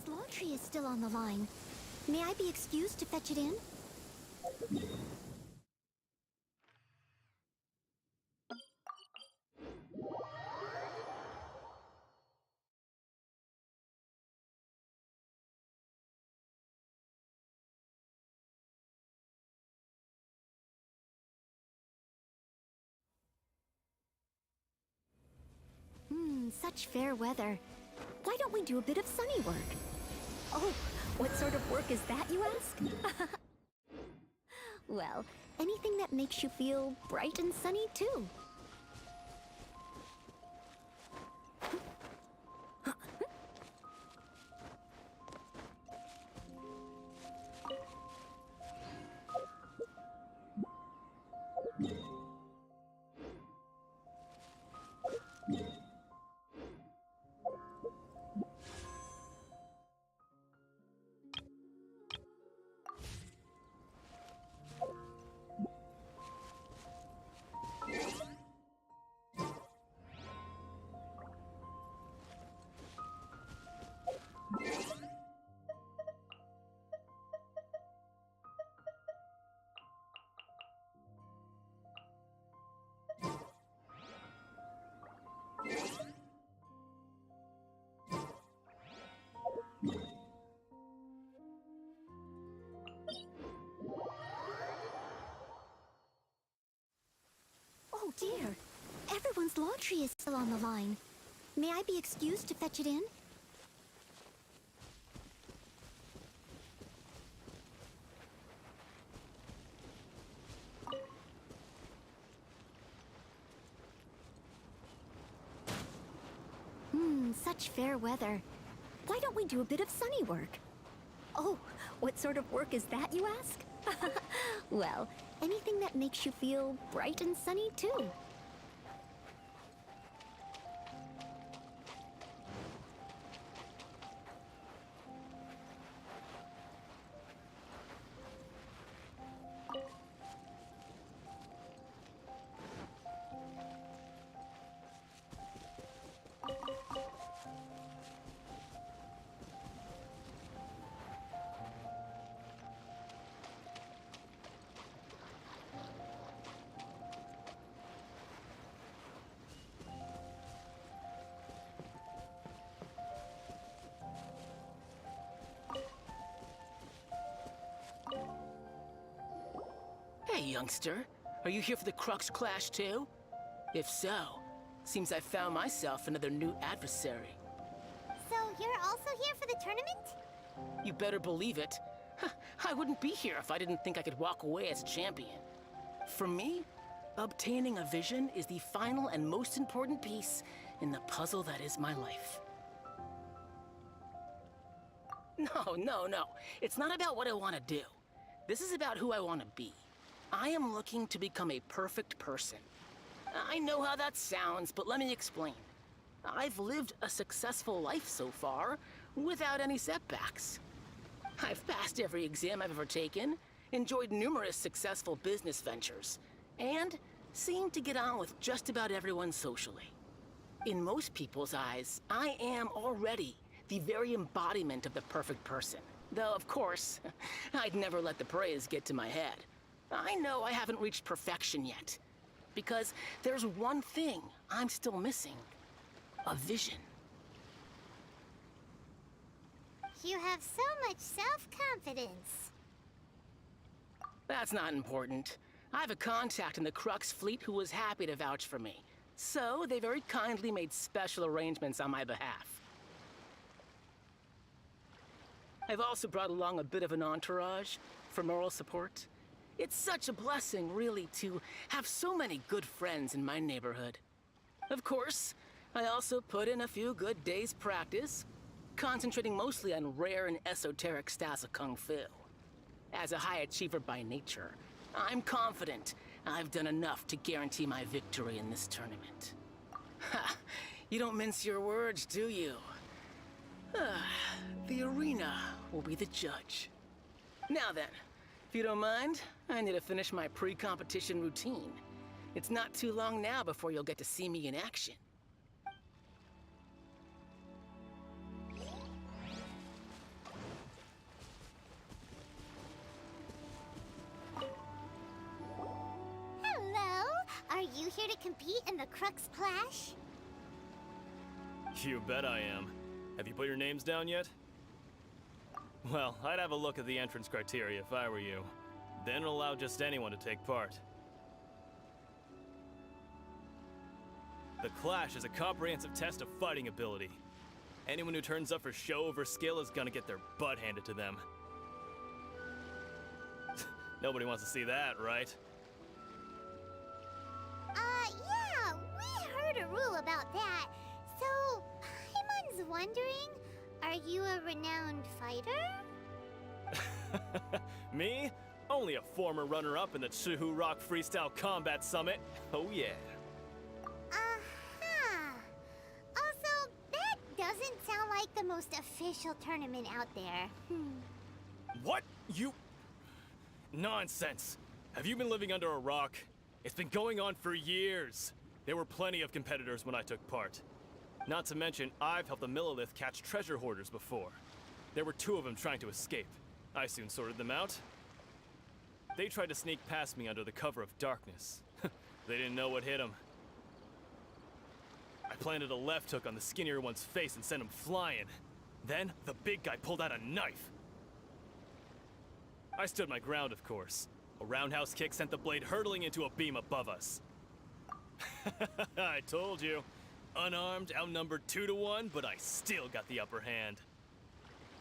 Everyone's laundry is still on the line. May I be excused to fetch it in? Such fair weather. Why don't we do a bit of sunny work? Oh, what sort of work is that, you ask? Well, anything that makes you feel bright and sunny, too. Oh dear, everyone's laundry is still on the line. May I be excused to fetch it in? Such fair weather. Why don't we do a bit of sunny work? Oh, what sort of work is that, you ask? Well, anything that makes you feel bright and sunny, too. Hey, youngster. Are you here for the Crux Clash, too? If so, seems I found myself another new adversary. So you're also here for the tournament? You better believe it. I wouldn't be here if I didn't think I could walk away as a champion. For me, obtaining a vision is the final and most important piece in the puzzle that is my life. No. It's not about what I want to do. This is about who I want to be. I am looking to become a perfect person. I know how that sounds, but let me explain. I've lived a successful life so far, without any setbacks. I've passed every exam I've ever taken, enjoyed numerous successful business ventures, and seemed to get on with just about everyone socially. In most people's eyes, I am already the very embodiment of the perfect person. Though, of course, I'd never let the praise get to my head. I know I haven't reached perfection yet, because there's one thing I'm still missing. A vision. You have so much self-confidence. That's not important. I have a contact in the Crux fleet who was happy to vouch for me. So they very kindly made special arrangements on my behalf. I've also brought along a bit of an entourage for moral support. It's such a blessing, really, to have so many good friends in my neighborhood. Of course, I also put in a few good days' practice, concentrating mostly on rare and esoteric styles of Kung Fu. As a high achiever by nature, I'm confident I've done enough to guarantee my victory in this tournament. Ha! You don't mince your words, do you? The arena will be the judge. Now then, if you don't mind, I need to finish my pre-competition routine. It's not too long now before you'll get to see me in action. you here to compete in the Crux Clash? You bet I am. Have you put your names down yet? Well, I'd have a look at the entrance criteria if I were you. Then allow just anyone to take part. The Clash is a comprehensive test of fighting ability. Anyone who turns up for show over skill is gonna get their butt handed to them. Nobody wants to see that, right? Yeah, we heard a rule about that. So, Paimon's wondering, are you a renowned fighter? Me? Only a former runner-up in the Chihu Rock Freestyle Combat Summit. Oh yeah. Uh-huh. Also, that doesn't sound like the most official tournament out there. What? You... Nonsense. Have you been living under a rock? It's been going on for years. There were plenty of competitors when I took part. Not to mention, I've helped the Millilith catch treasure hoarders before. There were 2 of them trying to escape. I soon sorted them out. They tried to sneak past me under the cover of darkness. They didn't know what hit them. I planted a left hook on the skinnier one's face and sent him flying. Then, the big guy pulled out a knife. I stood my ground, of course. A roundhouse kick sent the blade hurtling into a beam above us. I told you. Unarmed, outnumbered 2 to 1, but I still got the upper hand.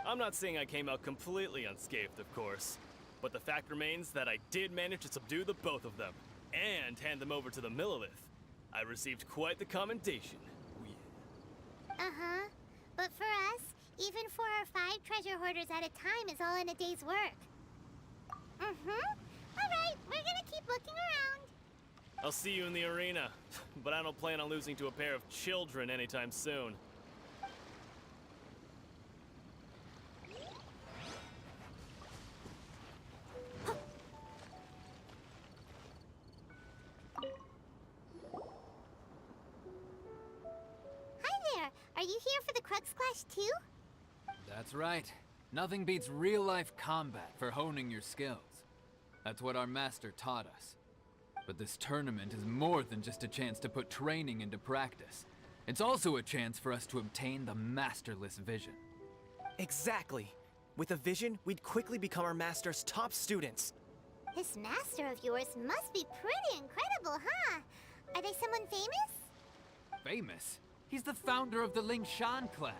I'm not saying I came out completely unscathed, of course. But the fact remains that I did manage to subdue the both of them, and hand them over to the Millilith. I received quite the commendation. Oh, yeah. Uh-huh. But for us, even 4 or 5 treasure hoarders at a time is all in a day's work. Alright, we're gonna keep looking around. I'll see you in the arena, but I don't plan on losing to a pair of children anytime soon. Hi there. Are you here for the Crux Clash too? That's right. Nothing beats real-life combat for honing your skills. That's what our master taught us. But this tournament is more than just a chance to put training into practice. It's also a chance for us to obtain the masterless vision. Exactly. With a vision, we'd quickly become our master's top students. This master of yours must be pretty incredible, huh? Are they someone famous? Famous? He's the founder of the Lingshan clan,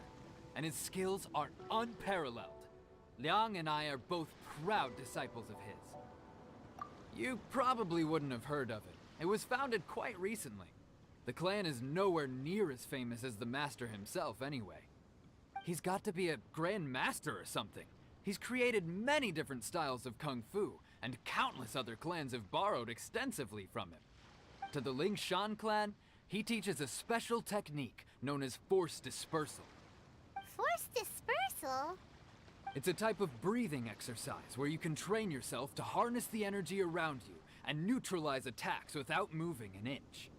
and his skills are unparalleled. Liang and I are both proud disciples of his. You probably wouldn't have heard of it. It was founded quite recently. The clan is nowhere near as famous as the master himself anyway. He's got to be a grand master or something. He's created many different styles of kung fu, and countless other clans have borrowed extensively from him. To the Lingshan clan, he teaches a special technique known as force dispersal. Force dispersal? It's a type of breathing exercise where you can train yourself to harness the energy around you and neutralize attacks without moving an inch.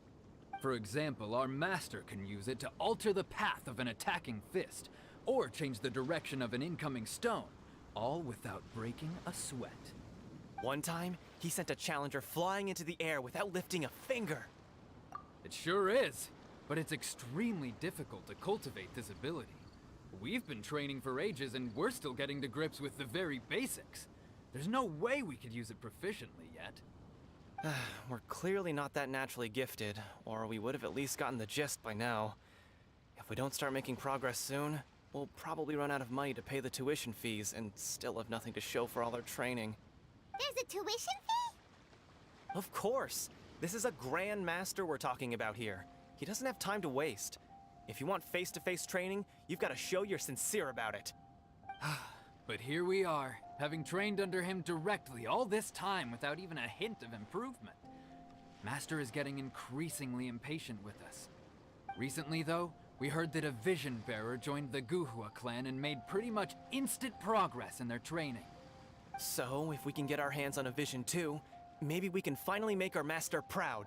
For example, our master can use it to alter the path of an attacking fist, or change the direction of an incoming stone, all without breaking a sweat. One time, he sent a challenger flying into the air without lifting a finger. It sure is, but it's extremely difficult to cultivate this ability. We've been training for ages and we're still getting to grips with the very basics. There's no way we could use it proficiently yet. We're clearly not that naturally gifted, or we would have at least gotten the gist by now. If we don't start making progress soon, we'll probably run out of money to pay the tuition fees and still have nothing to show for all our training. There's a tuition fee? Of course! This is a Grand Master we're talking about here. He doesn't have time to waste. If you want face-to-face training, you've got to show you're sincere about it. But here we are, having trained under him directly all this time without even a hint of improvement. Master is getting increasingly impatient with us. Recently, though, we heard that a vision bearer joined the Guhua clan and made pretty much instant progress in their training. So, if we can get our hands on a vision too, maybe we can finally make our master proud.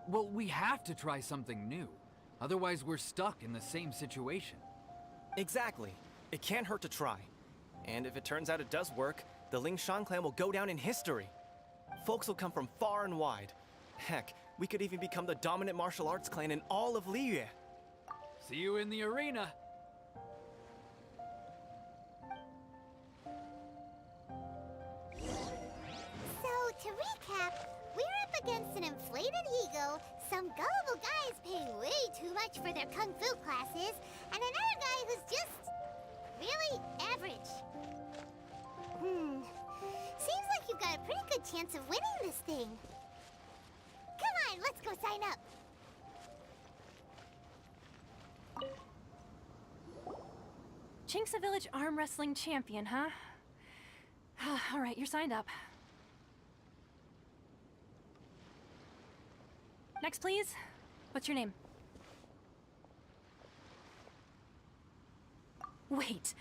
Well, we have to try something new. Otherwise, we're stuck in the same situation. Exactly. It can't hurt to try. And if it turns out it does work, the Lingshan clan will go down in history. Folks will come from far and wide. Heck, We could even become the dominant martial arts clan in all of Liyue. See you in the arena. So, to recap, we're up against an inflated ego, some gullible guys paying way too much for their kung fu classes, and another guy who's just really average. Seems like you've got a pretty good chance of winning this thing. Come on, let's go sign up. Chinksa Village Arm Wrestling Champion, huh? All right, you're signed up. Next, please. What's your name? Wait,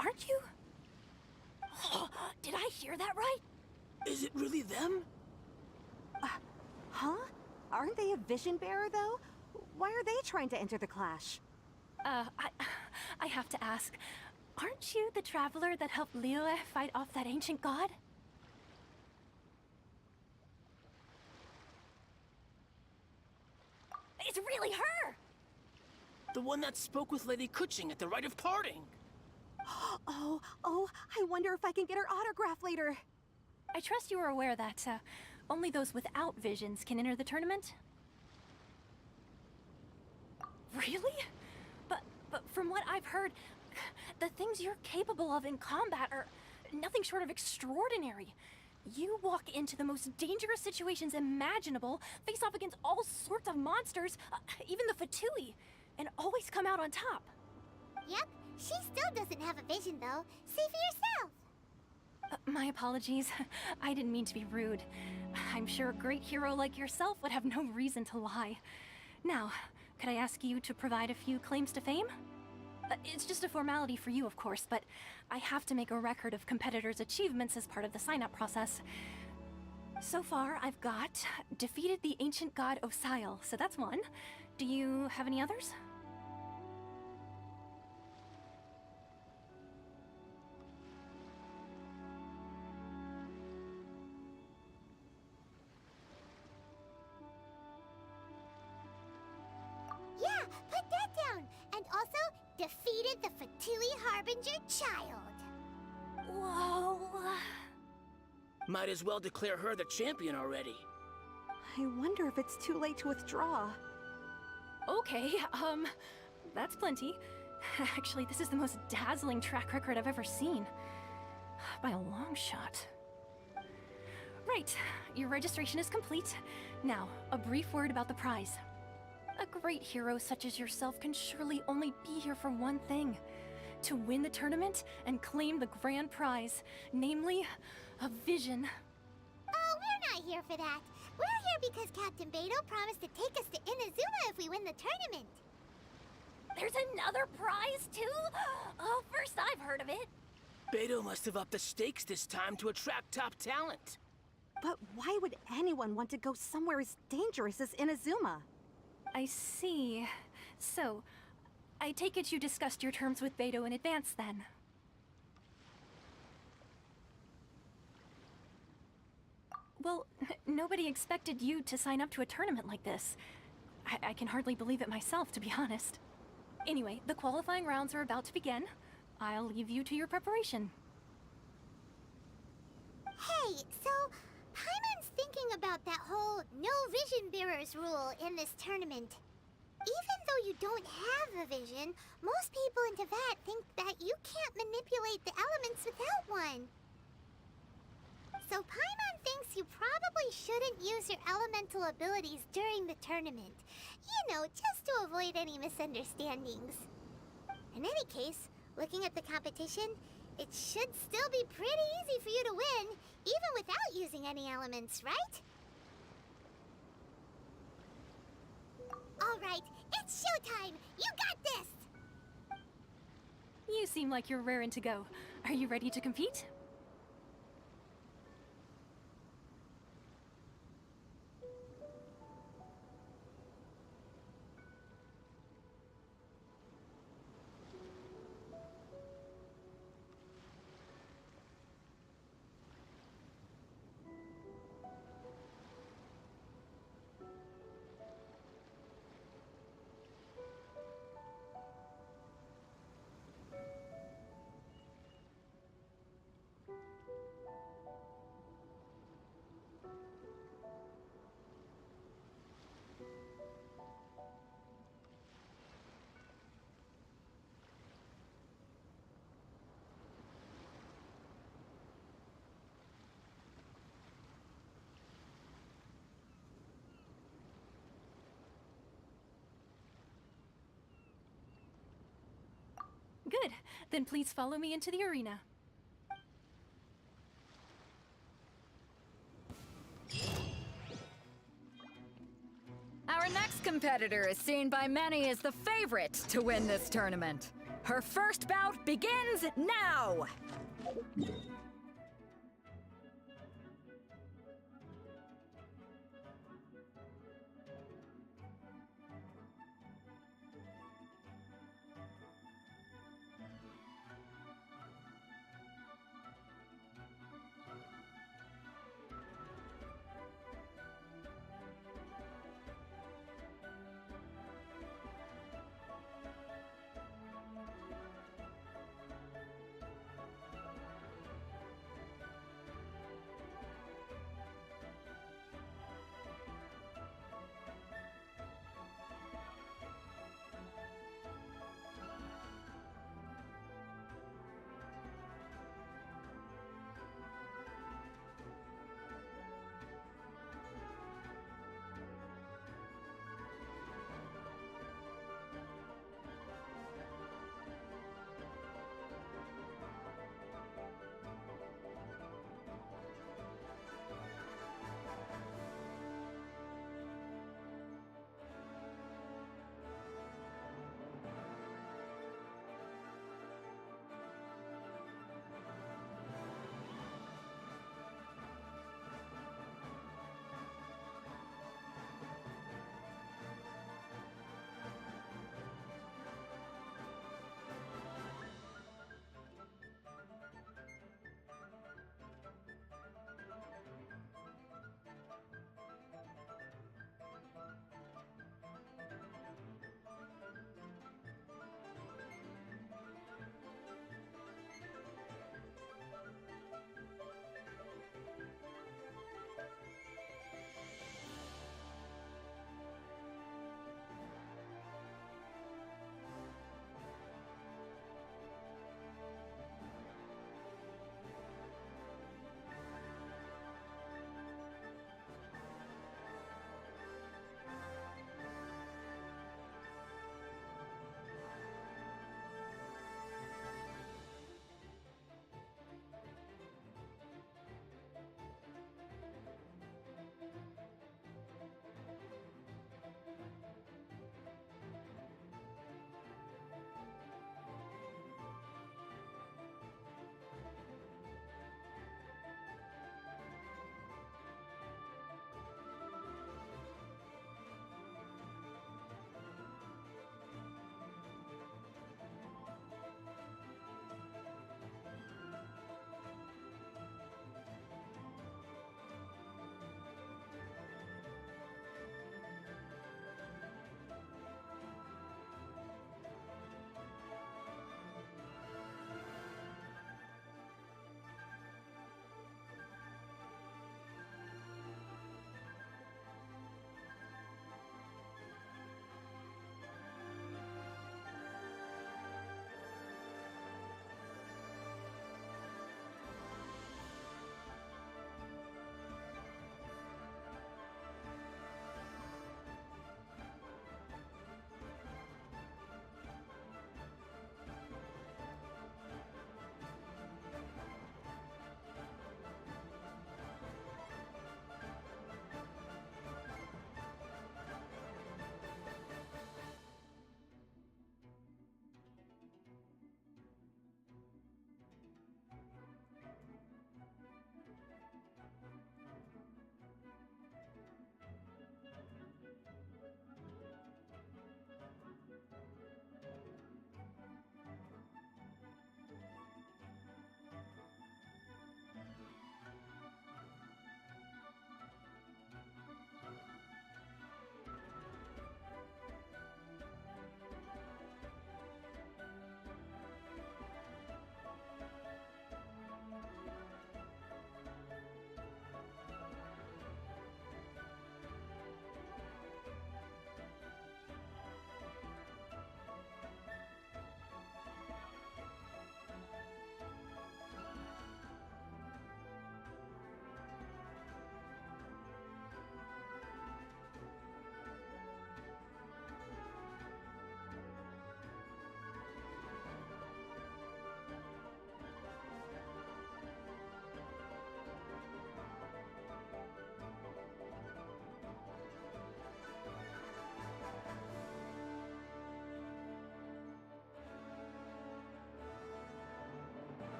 aren't you? Did I hear that right? Is it really them? Huh? Aren't they a vision bearer, though? Why are they trying to enter the clash? I have to ask, aren't you the traveler that helped Liyue fight off that ancient god? It's really her! The one that spoke with Lady Kuching at the rite of parting. Oh, I wonder if I can get her autograph later. I trust you are aware that only those without visions can enter the tournament? Really? But from what I've heard, the things you're capable of in combat are nothing short of extraordinary. You walk into the most dangerous situations imaginable, face off against all sorts of monsters, even the Fatui, and always come out on top. Yep, she still doesn't have a vision, though. See for yourself. My apologies. I didn't mean to be rude. I'm sure a great hero like yourself would have no reason to lie. Now, could I ask you to provide a few claims to fame? It's just a formality for you, of course, but I have to make a record of competitors' achievements as part of the sign-up process. So far, I've got defeated the ancient god Osial, so that's one. Do you have any others? Yeah, put that down. And also, defeated the Fatui Harbinger child. Whoa. Might as well declare her the champion already. I wonder if it's too late to withdraw. Okay, that's plenty. Actually, this is the most dazzling track record I've ever seen. By a long shot. Right, your registration is complete. Now, a brief word about the prize. A great hero such as yourself can surely only be here for one thing. To win the tournament and claim the grand prize, namely, a vision. Oh, we're not here for that. We're here because Captain Beto promised to take us to Inazuma if we win the tournament. There's another prize, too? Oh, first I've heard of it. Beto must have upped the stakes this time to attract top talent. But why would anyone want to go somewhere as dangerous as Inazuma? I see. So, I take it you discussed your terms with Beto in advance, then? Well, nobody expected you to sign up to a tournament like this. I can hardly believe it myself, to be honest. Anyway, the qualifying rounds are about to begin. I'll leave you to your preparation. Hey, so Paimon's thinking about that whole no vision bearers rule in this tournament. Even though you don't have a vision, most people in Teyvat think that you can't manipulate the elements without one. So Paimon thinks you probably shouldn't use your elemental abilities during the tournament. You know, just to avoid any misunderstandings. In any case, looking at the competition, it should still be pretty easy for you to win, even without using any elements, right? All right, it's showtime! You got this! You seem like you're raring to go. Are you ready to compete? Good. Then please follow me into the arena. Our next competitor is seen by many as the favorite to win this tournament. Her first bout begins now!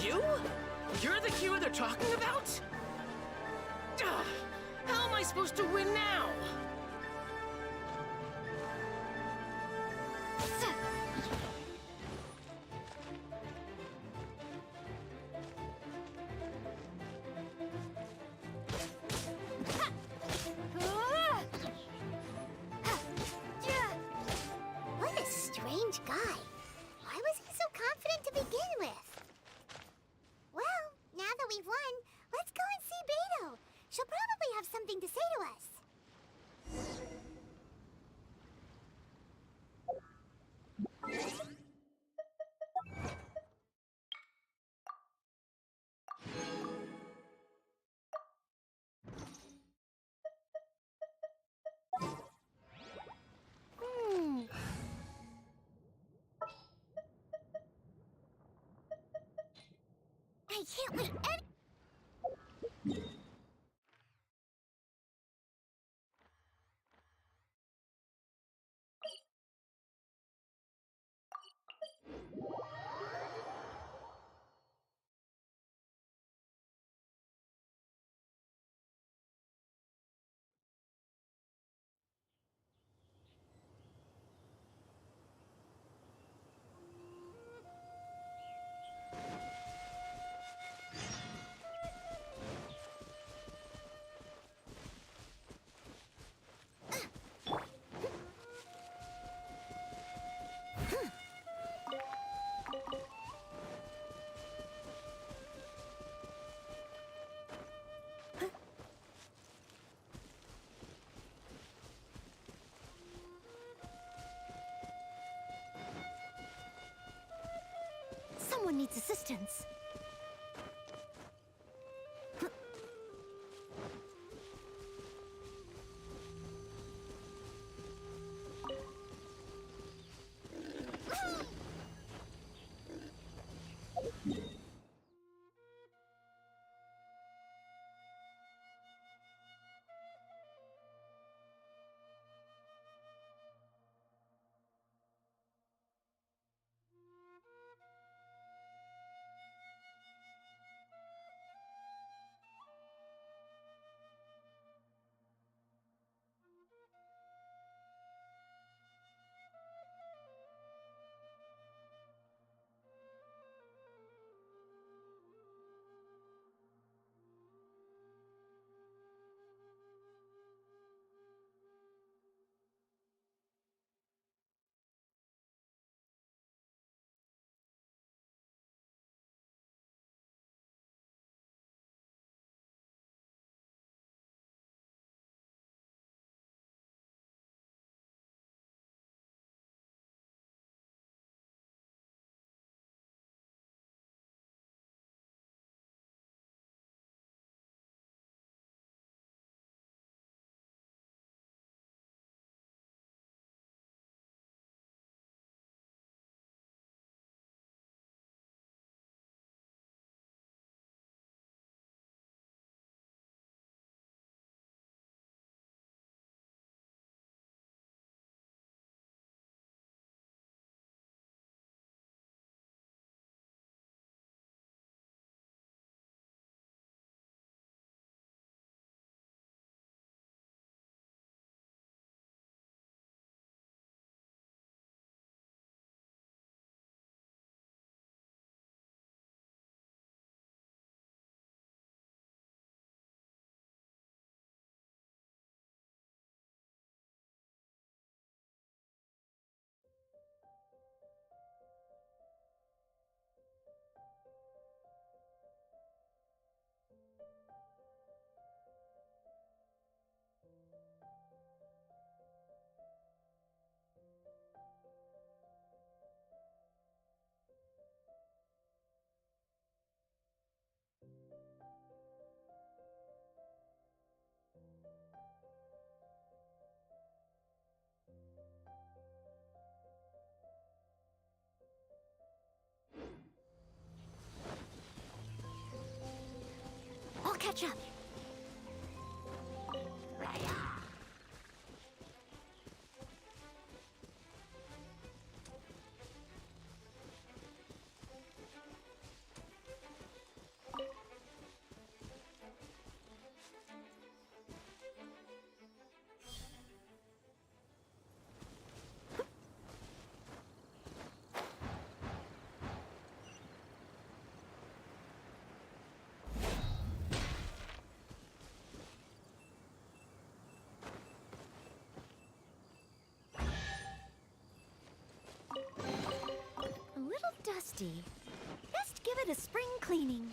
You? You're the hero they're talking about? Ugh, how am I supposed to win now? What a strange guy. Why was he so confident to begin with? Well, now that we've won, let's go and see Beto. She'll probably have something to say to us. Hmm. I can't wait any— Someone needs assistance. I'll catch up. empty. Best give it a spring cleaning.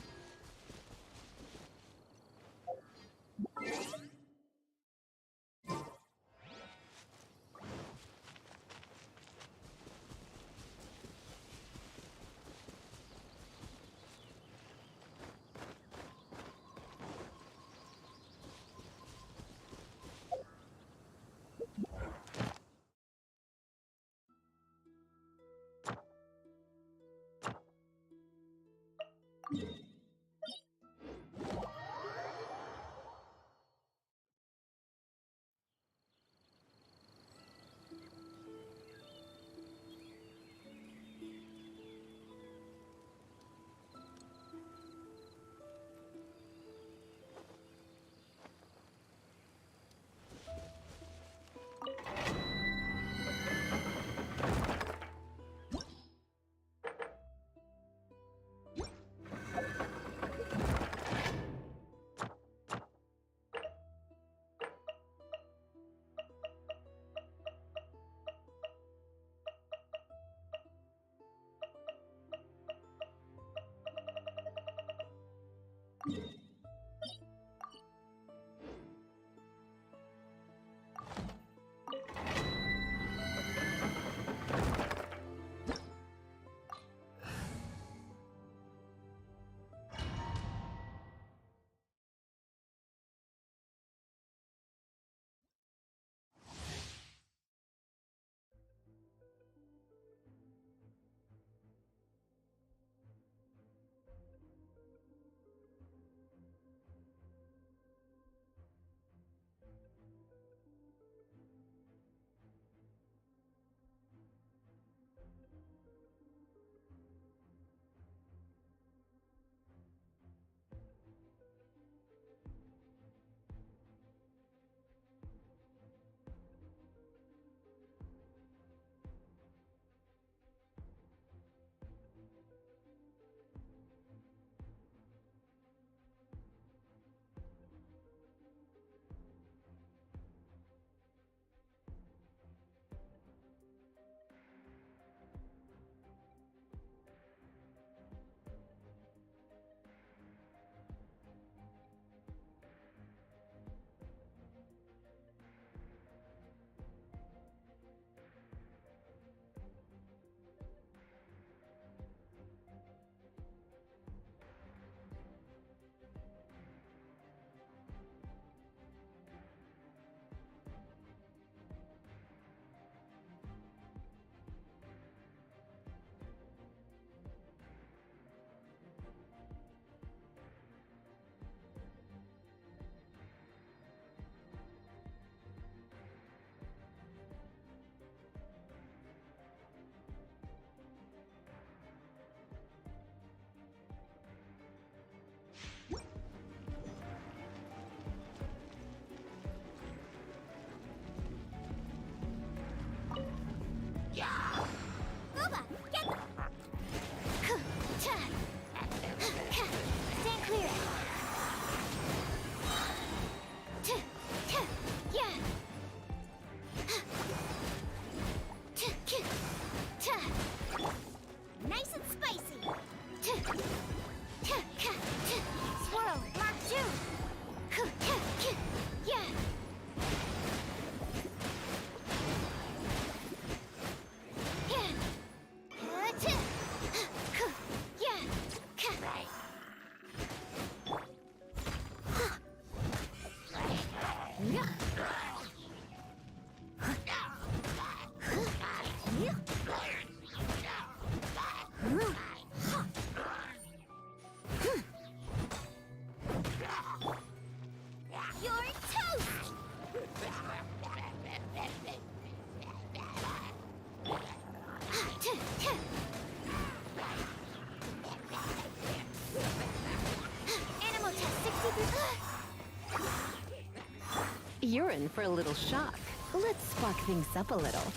You're in for a little shock. Let's spark things up a little.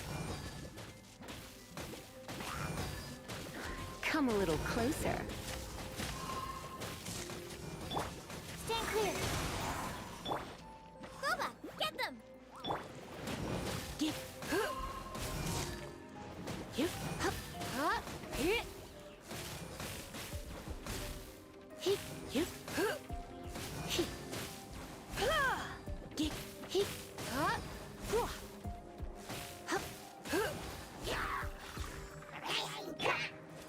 Come a little closer. Stand clear. Boba, get them!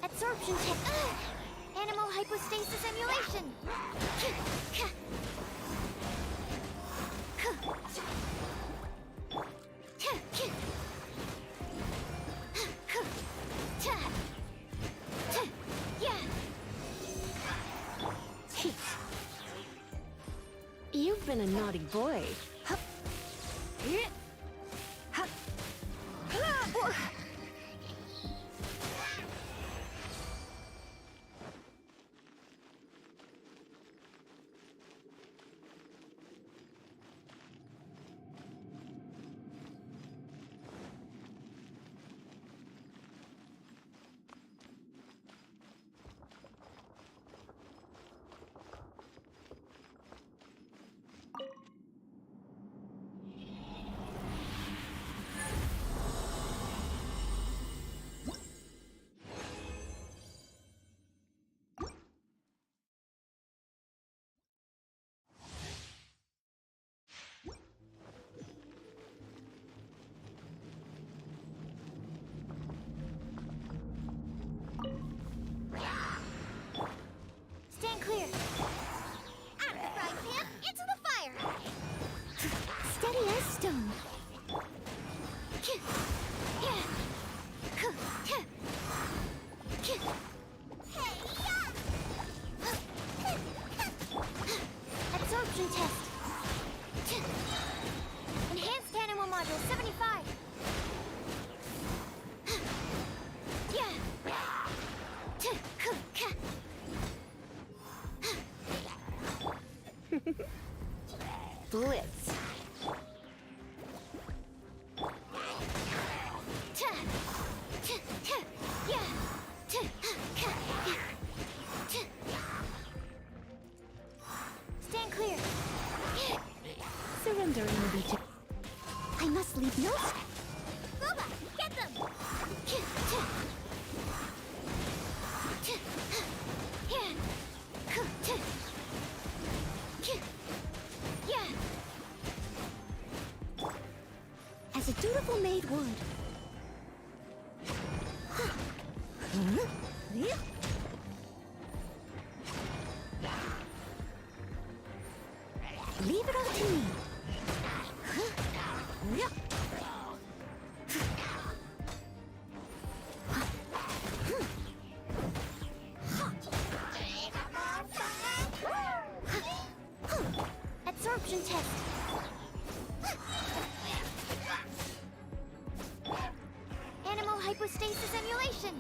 Absorption test. Animal hypostasis emulation. You've been a naughty boy. Stand clear. Out of the frying pan, into the fire. Steady as stone. Absorption test. Enhanced animal module 75. Blitz. Stand clear. Surrendering the beach. I must leave no... Boba, get them! As a dutiful maid would. Leave it all to me. Absorption test. Animal hypostasis emulation.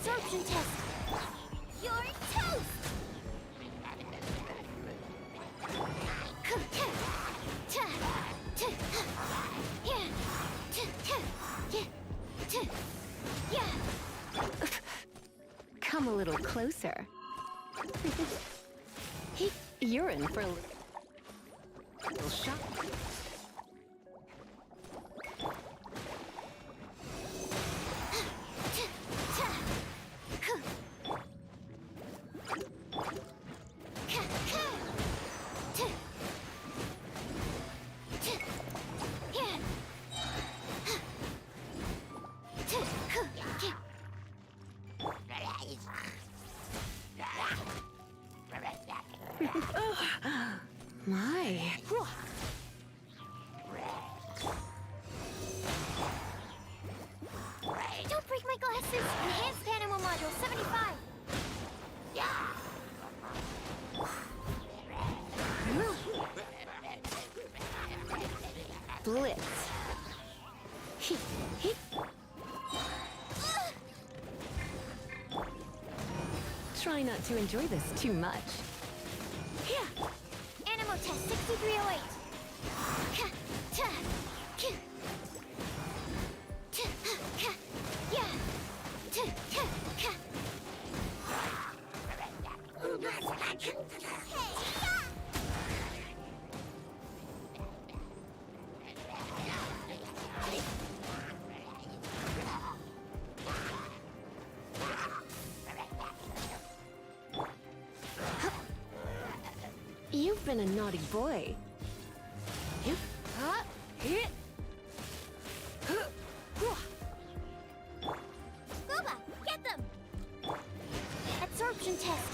Absorption test. You're toast. Come a little closer. You're in for a little shock. My. Don't break my glasses. Enhanced Animal Module 75. Blitz. Try not to enjoy this too much. Animal Test 6308. You've been a naughty boy. Scuba, get them! Absorption test.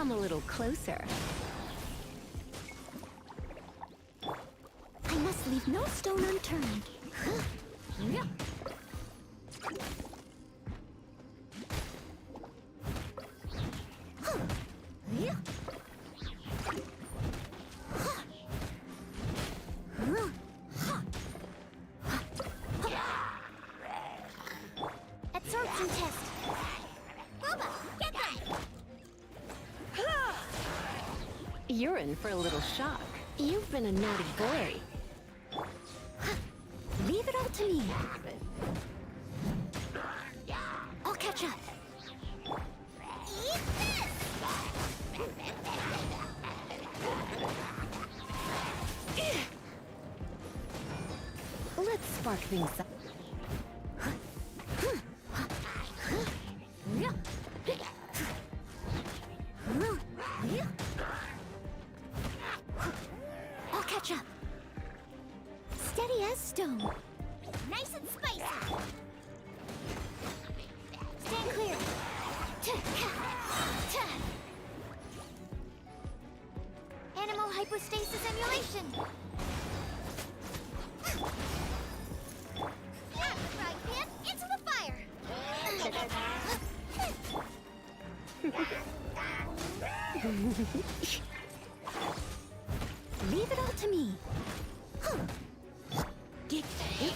Come a little closer. I must leave no stone unturned. Yeah. Yeah. Absorption test. Boba, get them! You're in for a little shock. You've been a naughty boy. Leave it all to me. I'll catch up. Eat this! Let's spark things up. I'll catch up. Steady as stone. Nice and spicy! Stand clear! Animal hypostasis emulation! Yeah, frying pan, into the fire! Leave it all to me. Get here.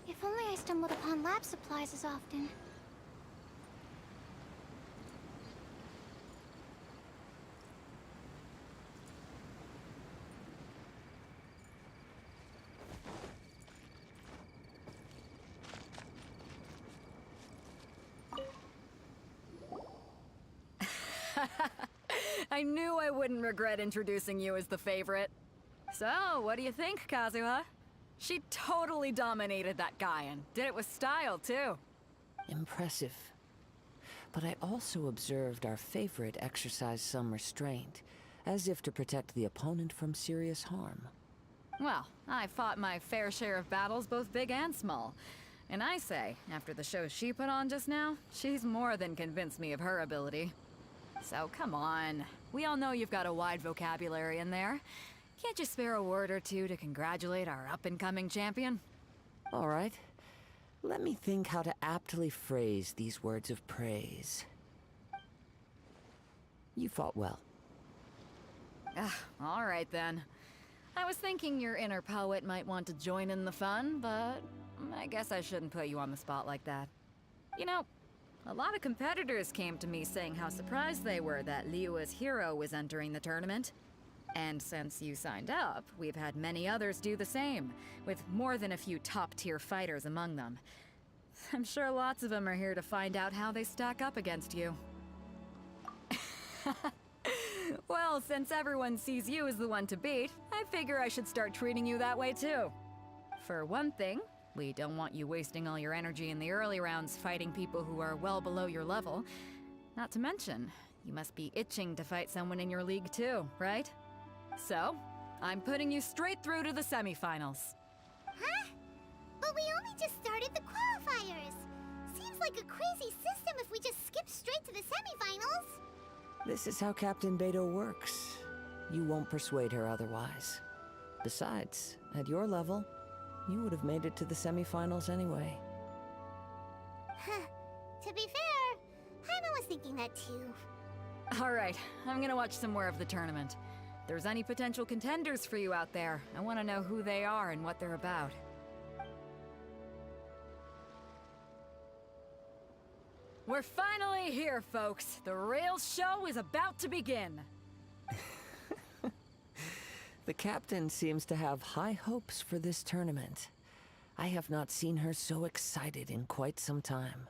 If only I stumbled upon lab supplies as often. I knew I wouldn't regret introducing you as the favorite. So, what do you think, Kazuha? She totally dominated that guy and did it with style, too. Impressive. But I also observed our favorite exercise some restraint, as if to protect the opponent from serious harm. Well, I fought my fair share of battles, both big and small. And I say, after the show she put on just now, she's more than convinced me of her ability. So come on. We all know you've got a wide vocabulary in there. Can't you spare a word or two to congratulate our up-and-coming champion? All right. Let me think how to aptly phrase these words of praise. You fought well. All right then. I was thinking your inner poet might want to join in the fun, but I guess I shouldn't put you on the spot like that. You know, a lot of competitors came to me saying how surprised they were that Liyue's hero was entering the tournament. And since you signed up, we've had many others do the same, with more than a few top-tier fighters among them. I'm sure lots of them are here to find out how they stack up against you. Well, since everyone sees you as the one to beat, I figure I should start treating you that way too. For one thing, we don't want you wasting all your energy in the early rounds fighting people who are well below your level. Not to mention, you must be itching to fight someone in your league too, right? So, I'm putting you straight through to the semifinals. Huh? But we only just started the qualifiers. Seems like a crazy system if we just skip straight to the semifinals. This is how Captain Beto works. You won't persuade her otherwise. Besides, at your level, you would have made it to the semifinals anyway. Huh. To be fair, Paimon was thinking that too. All right, I'm gonna watch some more of the tournament. If there's any potential contenders for you out there, I want to know who they are and what they're about. We're finally here, folks. The real show is about to begin. The captain seems to have high hopes for this tournament. I have not seen her so excited in quite some time.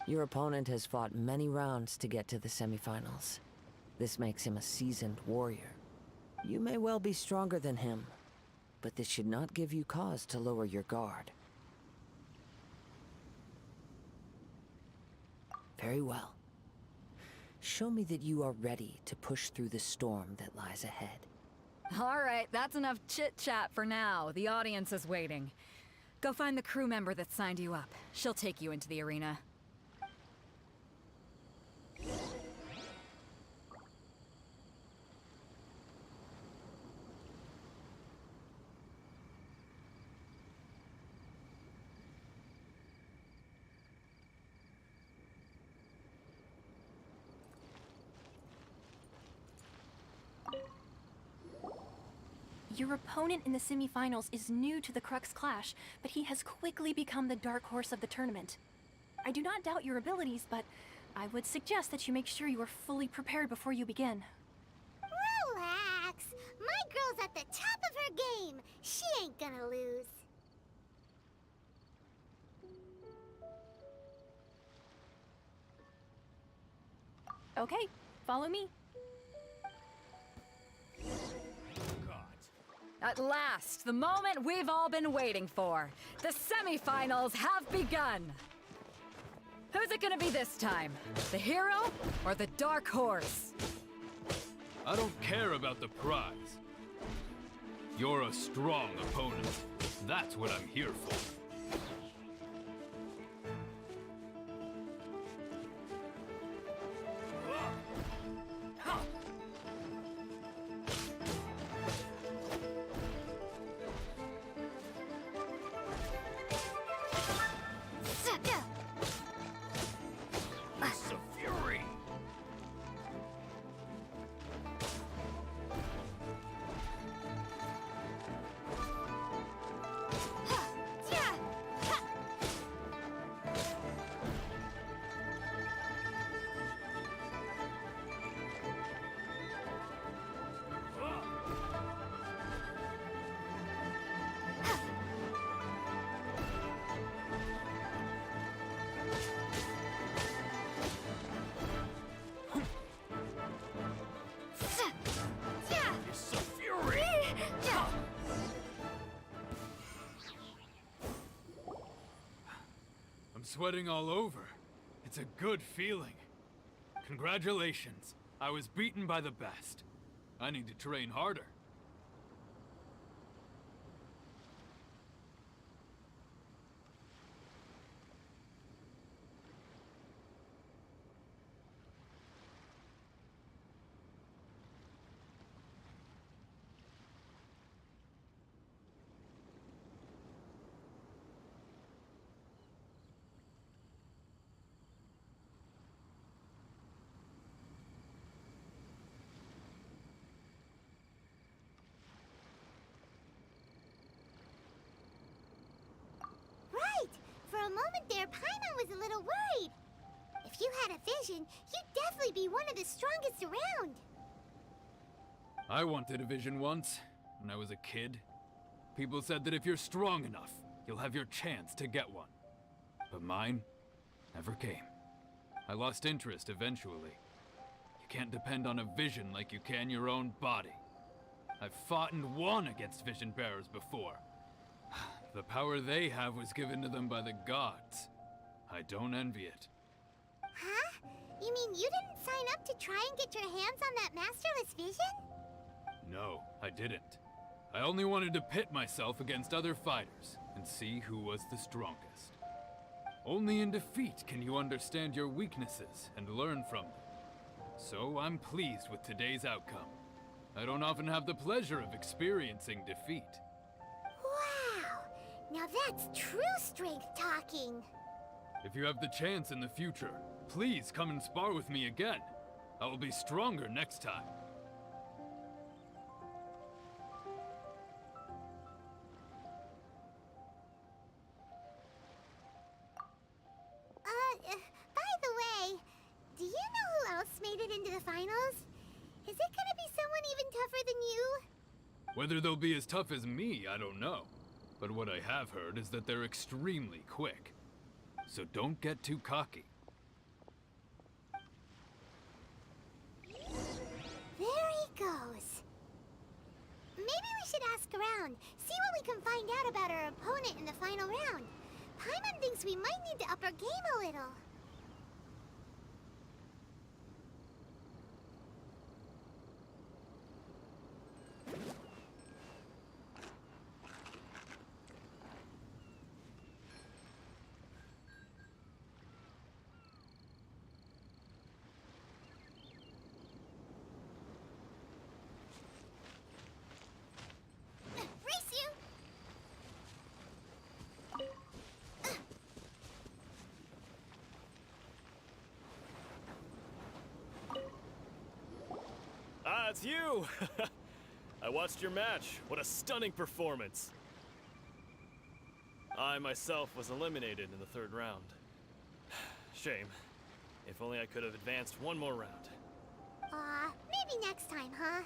Your opponent has fought many rounds to get to the semifinals. This makes him a seasoned warrior. You may well be stronger than him, but this should not give you cause to lower your guard. Very well. Show me that you are ready to push through the storm that lies ahead. All right, that's enough chit-chat for now. The audience is waiting. Go find the crew member that signed you up. She'll take you into the arena. Your opponent in the semifinals is new to the Crux Clash, but he has quickly become the dark horse of the tournament. I do not doubt your abilities, but I would suggest that you make sure you are fully prepared before you begin. Relax. My girl's at the top of her game. She ain't gonna lose. Okay, follow me. At last, the moment we've all been waiting for. The semifinals have begun. Who's it gonna be this time? The hero or the dark horse? I don't care about the prize. You're a strong opponent. That's what I'm here for. I'm sweating all over. It's a good feeling. Congratulations. I was beaten by the best. I need to train harder. a moment there, Paimon was a little worried. If you had a vision, you'd definitely be one of the strongest around. I wanted a vision once, when I was a kid. People said that if you're strong enough, you'll have your chance to get one. But mine never came. I lost interest eventually. You can't depend on a vision like you can your own body. I've fought and won against vision bearers before. The power they have was given to them by the gods. I don't envy it. Huh? You mean you didn't sign up to try and get your hands on that masterless vision? No, I didn't. I only wanted to pit myself against other fighters and see who was the strongest. Only in defeat can you understand your weaknesses and learn from them. So I'm pleased with today's outcome. I don't often have the pleasure of experiencing defeat. Wow! Now that's true strength talking. If you have the chance in the future, please come and spar with me again. I will be stronger next time. By the way, do you know who else made it into the finals? Is it gonna be someone even tougher than you? Whether they'll be as tough as me, I don't know. But what I have heard is that they're extremely quick. So don't get too cocky. There he goes. Maybe we should ask around, see what we can find out about our opponent in the final round. Paimon thinks we might need to up our game a little. Race you! Ah, it's you! I watched your match. What a stunning performance. I myself was eliminated in the third round. Shame. If only I could have advanced one more round. Maybe next time, huh?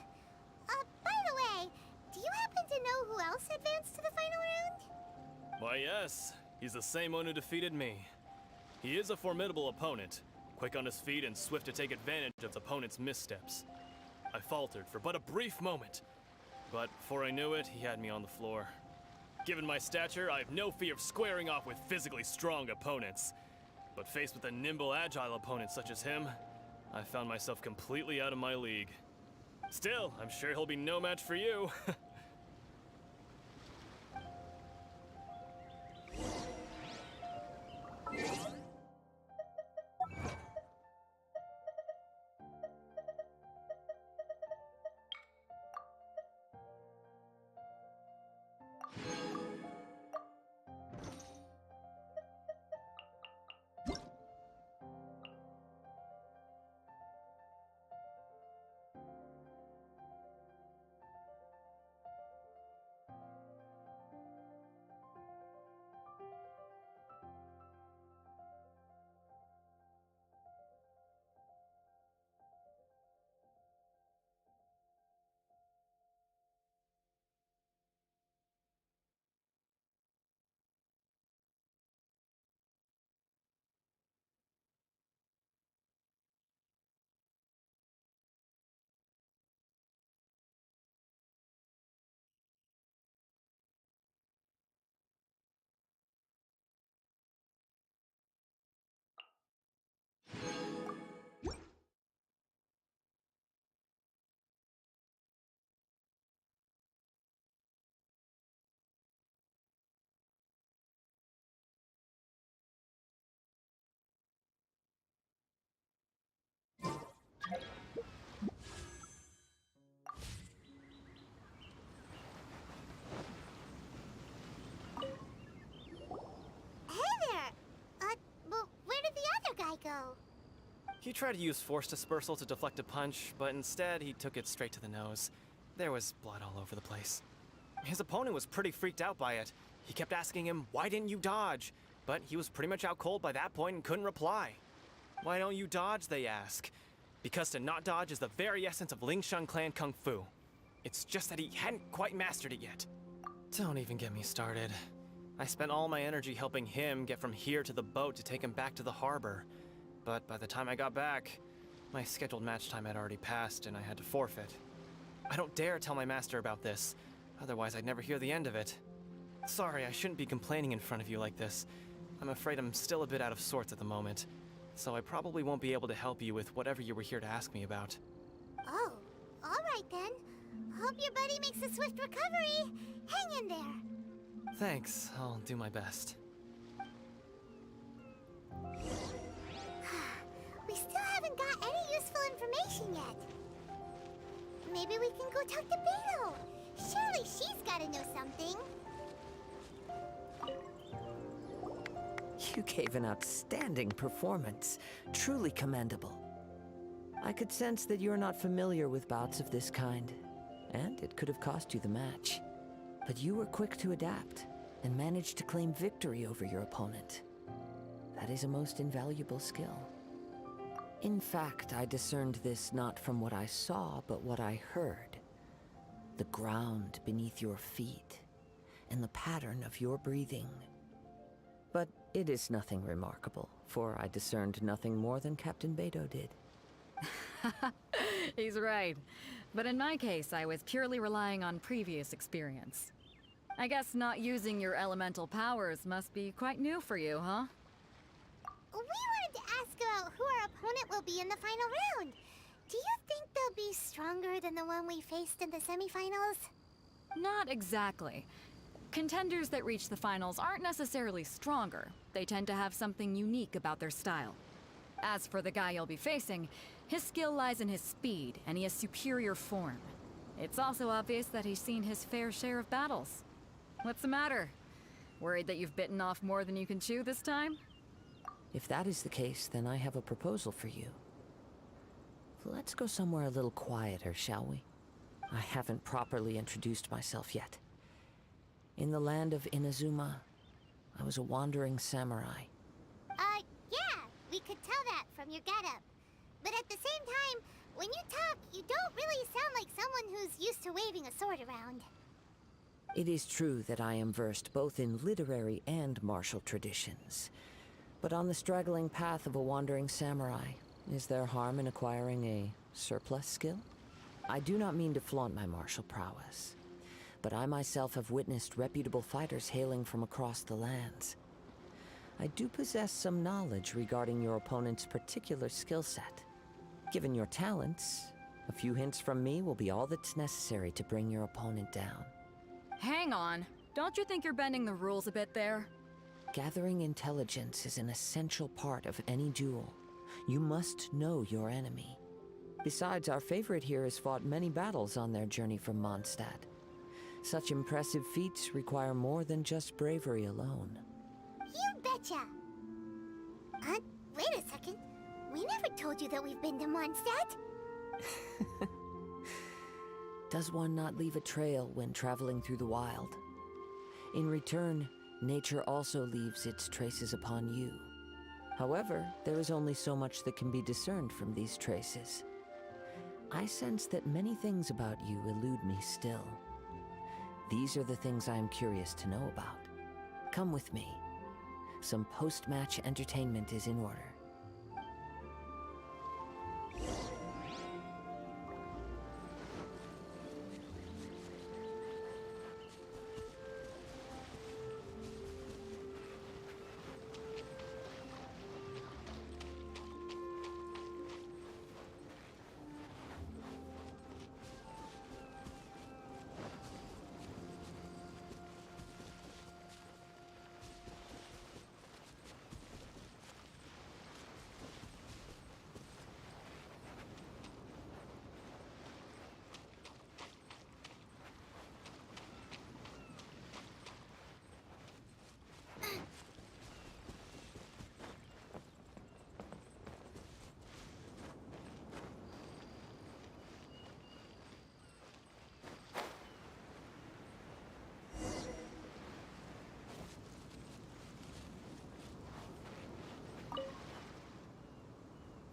By the way, do you happen to know who else advanced to the final round? Why, yes. He's the same one who defeated me. He is a formidable opponent, quick on his feet and swift to take advantage of his opponent's missteps. I faltered for but a brief moment, but before I knew it, he had me on the floor. Given my stature, I have no fear of squaring off with physically strong opponents. But faced with a nimble, agile opponent such as him, I found myself completely out of my league. Still, I'm sure he'll be no match for you. Go. He tried to use force dispersal to deflect a punch, but instead he took it straight to the nose. There was blood all over the place. His opponent was pretty freaked out by it. He kept asking him, "Why didn't you dodge?" but he was pretty out cold by that point and couldn't reply. Why don't you dodge, they ask. Because to not dodge is the very essence of Lingshan clan kung fu. It's just that he hadn't quite mastered it yet. Don't even get me started. I spent all my energy helping him get from here to the boat to take him back to the harbor. But by the time I got back, my scheduled match time had already passed and I had to forfeit. I don't dare tell my master about this, otherwise I'd never hear the end of it. Sorry, I shouldn't be complaining in front of you like this. I'm afraid I'm still a bit out of sorts at the moment, so I probably won't be able to help you with whatever you were here to ask me about. Oh, alright then. Hope your buddy makes a swift recovery. Hang in there. Thanks, I'll do my best. We still haven't got any useful information yet. Maybe we can go talk to Beto. Surely she's gotta know something. You gave an outstanding performance. Truly commendable. I could sense that you're not familiar with bouts of this kind, and it could have cost you the match. But you were quick to adapt, and managed to claim victory over your opponent. That is a most invaluable skill. In fact, I discerned this not from what I saw, but what I heard. The ground beneath your feet, and the pattern of your breathing. But it is nothing remarkable, for I discerned nothing more than Captain Beto did. He's right. But in my case, I was purely relying on previous experience. I guess not using your elemental powers must be quite new for you, huh? We wanted to ask about who our opponent will be in the final round. Do you think they'll be stronger than the one we faced in the semifinals? Not exactly. Contenders that reach the finals aren't necessarily stronger. They tend to have something unique about their style. As for the guy you'll be facing, his skill lies in his speed, and he has superior form. It's also obvious that he's seen his fair share of battles. What's the matter? Worried that you've bitten off more than you can chew this time? If that is the case, then I have a proposal for you. Let's go somewhere a little quieter, shall we? I haven't properly introduced myself yet. In the land of Inazuma, I was a wandering samurai. Yeah, we could tell that from your getup. But at the same time, when you talk, you don't really sound like someone who's used to waving a sword around. It is true that I am versed both in literary and martial traditions. But on the straggling path of a wandering samurai, is there harm in acquiring a surplus skill? I do not mean to flaunt my martial prowess, but I myself have witnessed reputable fighters hailing from across the lands. I do possess some knowledge regarding your opponent's particular skill set. Given your talents, a few hints from me will be all that's necessary to bring your opponent down. Hang on. Don't you think you're bending the rules a bit there? Gathering intelligence is an essential part of any duel. You must know your enemy. Besides, our favorite here has fought many battles on their journey from Mondstadt. Such impressive feats require more than just bravery alone. You betcha! Wait a second. We never told you that we've been to Mondstadt. Does one not leave a trail when traveling through the wild? In return, nature also leaves its traces upon you. However, there is only so much that can be discerned from these traces. I sense that many things about you elude me still. These are the things I am curious to know about. Come with me. Some post-match entertainment is in order.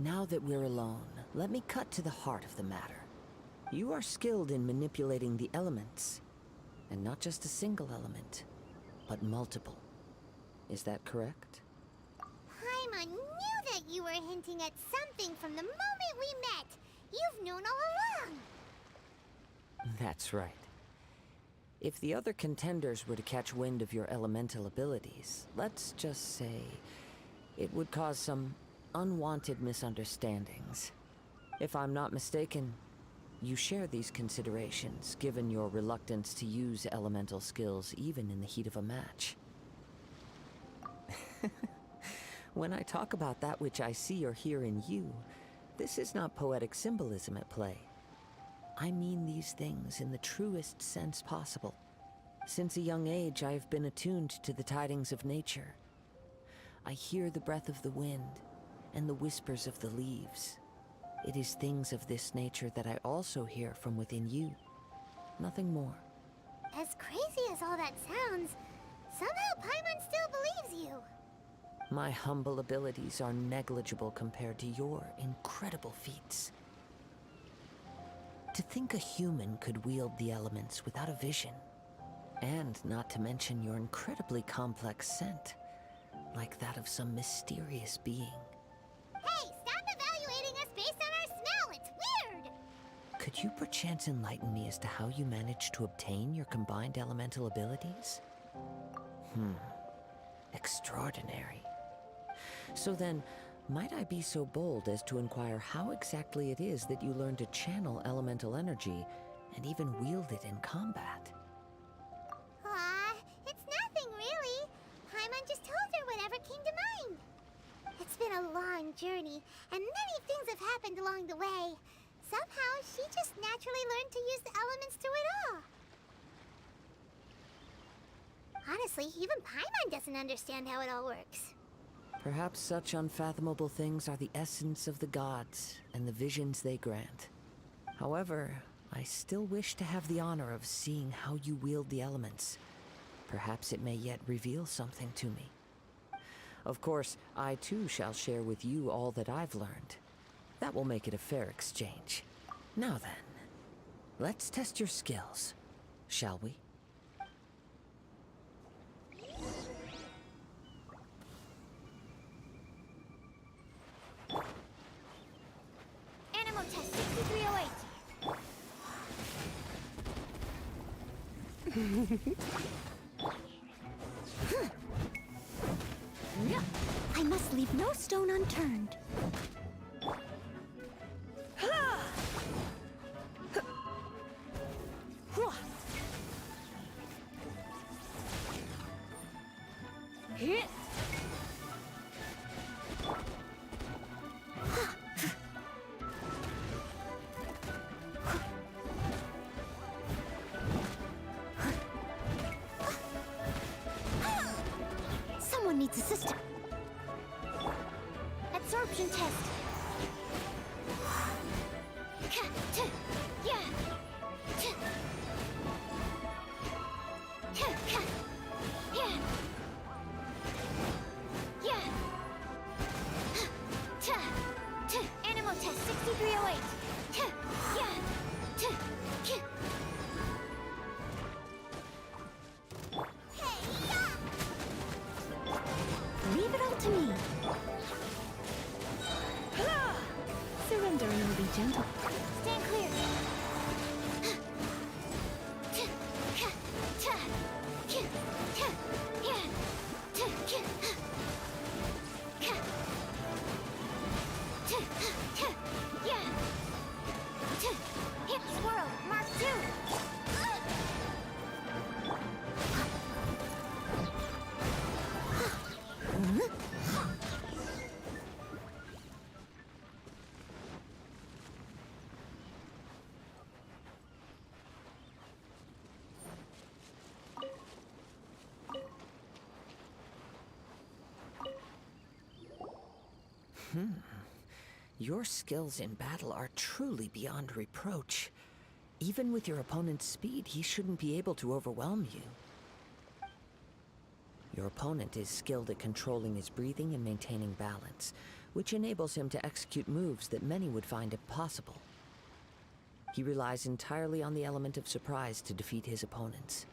Now that we're alone, let me cut to the heart of the matter. You are skilled in manipulating the elements. And not just a single element, but multiple. Is that correct? Paimon knew that you were hinting at something from the moment we met. You've known all along. That's right. If the other contenders were to catch wind of your elemental abilities, let's just say it would cause some unwanted misunderstandings. If I'm not mistaken, you share these considerations, given your reluctance to use elemental skills even in the heat of a match. When I talk about that which I see or hear in you, this is not poetic symbolism at play. I mean these things in the truest sense possible. Since a young age, I have been attuned to the tidings of nature. I hear the breath of the wind and the whispers of the leaves. It is things of this nature that I also hear from within you. Nothing more. As crazy as all that sounds, somehow Paimon still believes you. My humble abilities are negligible compared to your incredible feats. To think a human could wield the elements without a vision, and not to mention your incredibly complex scent, like that of some mysterious being. Hey, stop evaluating us based on our smell! It's weird! Could you perchance enlighten me as to how you managed to obtain your combined elemental abilities? Extraordinary. So then, might I be so bold as to inquire how exactly it is that you learned to channel elemental energy and even wield it in combat? It's nothing really. Paimon just told her whatever came to mind. It's been a long journey, and many things have happened along the way. Somehow, she just naturally learned to use the elements through it all. Honestly, even Paimon doesn't understand how it all works. Perhaps such unfathomable things are the essence of the gods and the visions they grant. However, I still wish to have the honor of seeing how you wield the elements. Perhaps it may yet reveal something to me. Of course, I too shall share with you all that I've learned. That will make it a fair exchange. Now then, let's test your skills, shall we? Animal test 6308. I must leave no stone unturned. Someone needs assistance. Absorption test. Animal test 6308. Leave it all to me. Surrender and will be gentle. Stand clear. Hip swirl, Mark 2. Your skills in battle are truly beyond reproach. Even with your opponent's speed, he shouldn't be able to overwhelm you. Your opponent is skilled at controlling his breathing and maintaining balance, which enables him to execute moves that many would find impossible. He relies entirely on the element of surprise to defeat his opponents.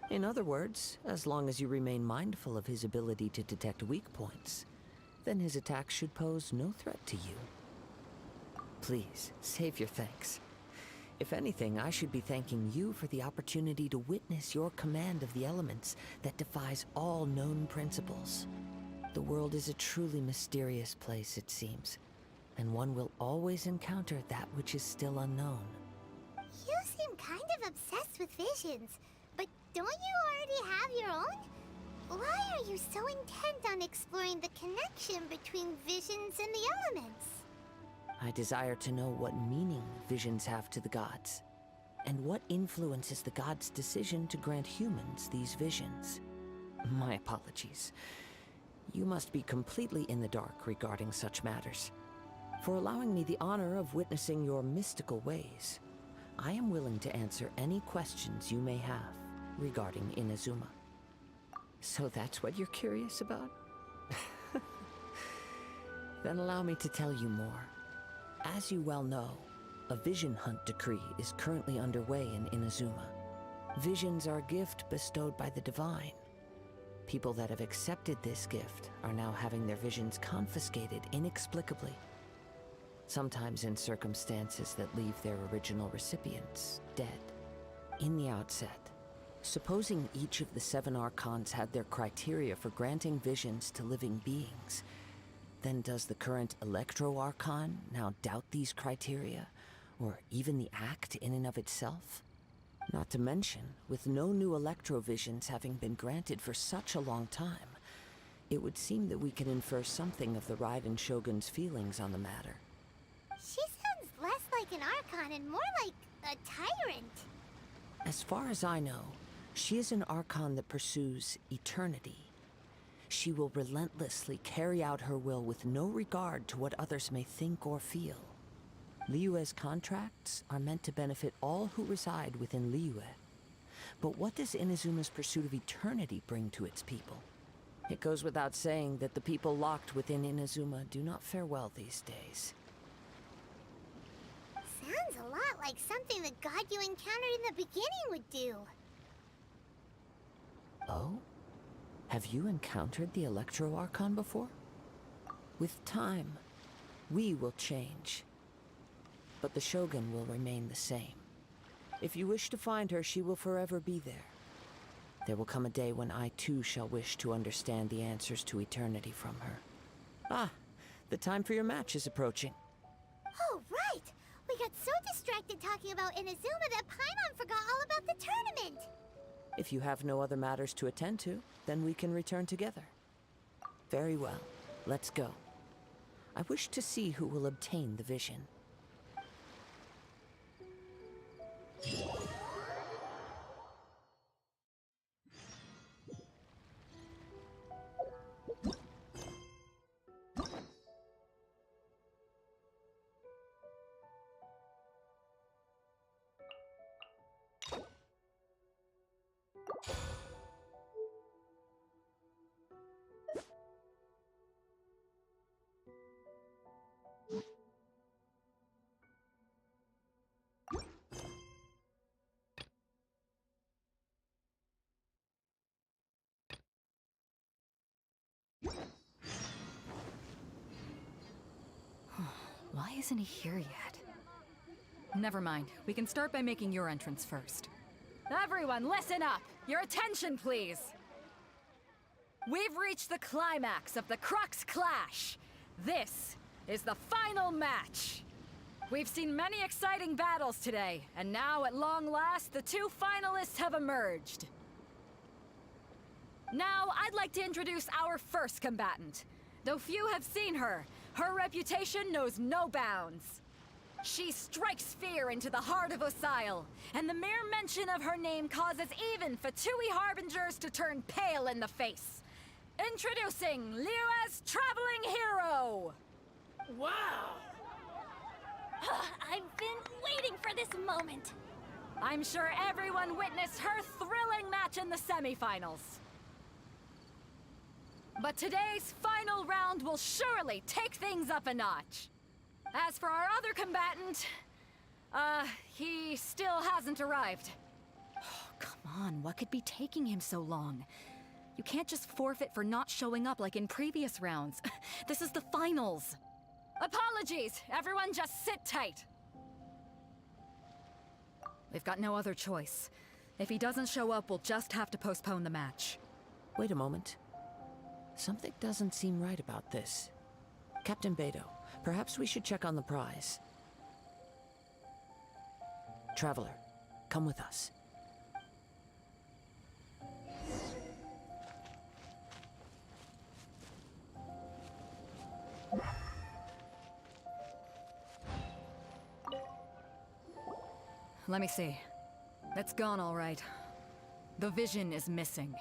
In other words, as long as you remain mindful of his ability to detect weak points, then his attacks should pose no threat to you. Please, save your thanks. If anything, I should be thanking you for the opportunity to witness your command of the elements that defies all known principles. The world is a truly mysterious place, it seems, and one will always encounter that which is still unknown. You seem kind of obsessed with visions, but don't you already have your own? Why are you so intent on exploring the connection between visions and the elements? I desire to know what meaning visions have to the gods, and what influences the gods' decision to grant humans these visions. My apologies. You must be completely in the dark regarding such matters. For allowing me the honor of witnessing your mystical ways, I am willing to answer any questions you may have regarding Inazuma. So that's what you're curious about? Then allow me to tell you more. As you well know, a vision hunt decree is currently underway in Inazuma. Visions are a gift bestowed by the divine. People that have accepted this gift are now having their visions confiscated inexplicably, sometimes in circumstances that leave their original recipients dead. In the outset, supposing each of the 7 archons had their criteria for granting visions to living beings, then does the current Electro-Archon now doubt these criteria, or even the act in and of itself? Not to mention, with no new Electro-Visions having been granted for such a long time, it would seem that we can infer something of the Raiden Shogun's feelings on the matter. She sounds less like an Archon and more like a tyrant. As far as I know, she is an Archon that pursues eternity. She will relentlessly carry out her will with no regard to what others may think or feel. Liyue's contracts are meant to benefit all who reside within Liyue. But what does Inazuma's pursuit of eternity bring to its people? It goes without saying that the people locked within Inazuma do not fare well these days. Sounds a lot like something the god you encountered in the beginning would do. Oh? Have you encountered the Electro-Archon before? With time, we will change. But the Shogun will remain the same. If you wish to find her, she will forever be there. There will come a day when I too shall wish to understand the answers to eternity from her. Ah, the time for your match is approaching. Oh, right! We got so distracted talking about Inazuma that Paimon forgot all about the tournament! If you have no other matters to attend to, then we can return together. Very well, let's go. I wish to see who will obtain the vision. Why isn't he here yet? Never mind. We can start by making your entrance first. Everyone, listen up! Your attention, please! We've reached the climax of the Crux Clash! This is the final match! We've seen many exciting battles today, and now, at long last, the 2 finalists have emerged. Now, I'd like to introduce our first combatant. Though few have seen her, her reputation knows no bounds. She strikes fear into the heart of Osile, and the mere mention of her name causes even Fatui Harbingers to turn pale in the face. Introducing Liyue's traveling hero! Wow! I've been waiting for this moment. I'm sure everyone witnessed her thrilling match in the semifinals. But today's final round will surely take things up a notch. As for our other combatant, he still hasn't arrived. Oh, come on, what could be taking him so long? You can't just forfeit for not showing up like in previous rounds. This is the finals. Apologies, everyone just sit tight. We've got no other choice. If he doesn't show up, we'll just have to postpone the match. Wait a moment. Something doesn't seem right about this. Captain Beto, perhaps we should check on the prize. Traveler, come with us. Let me see. It's gone all right. The vision is missing.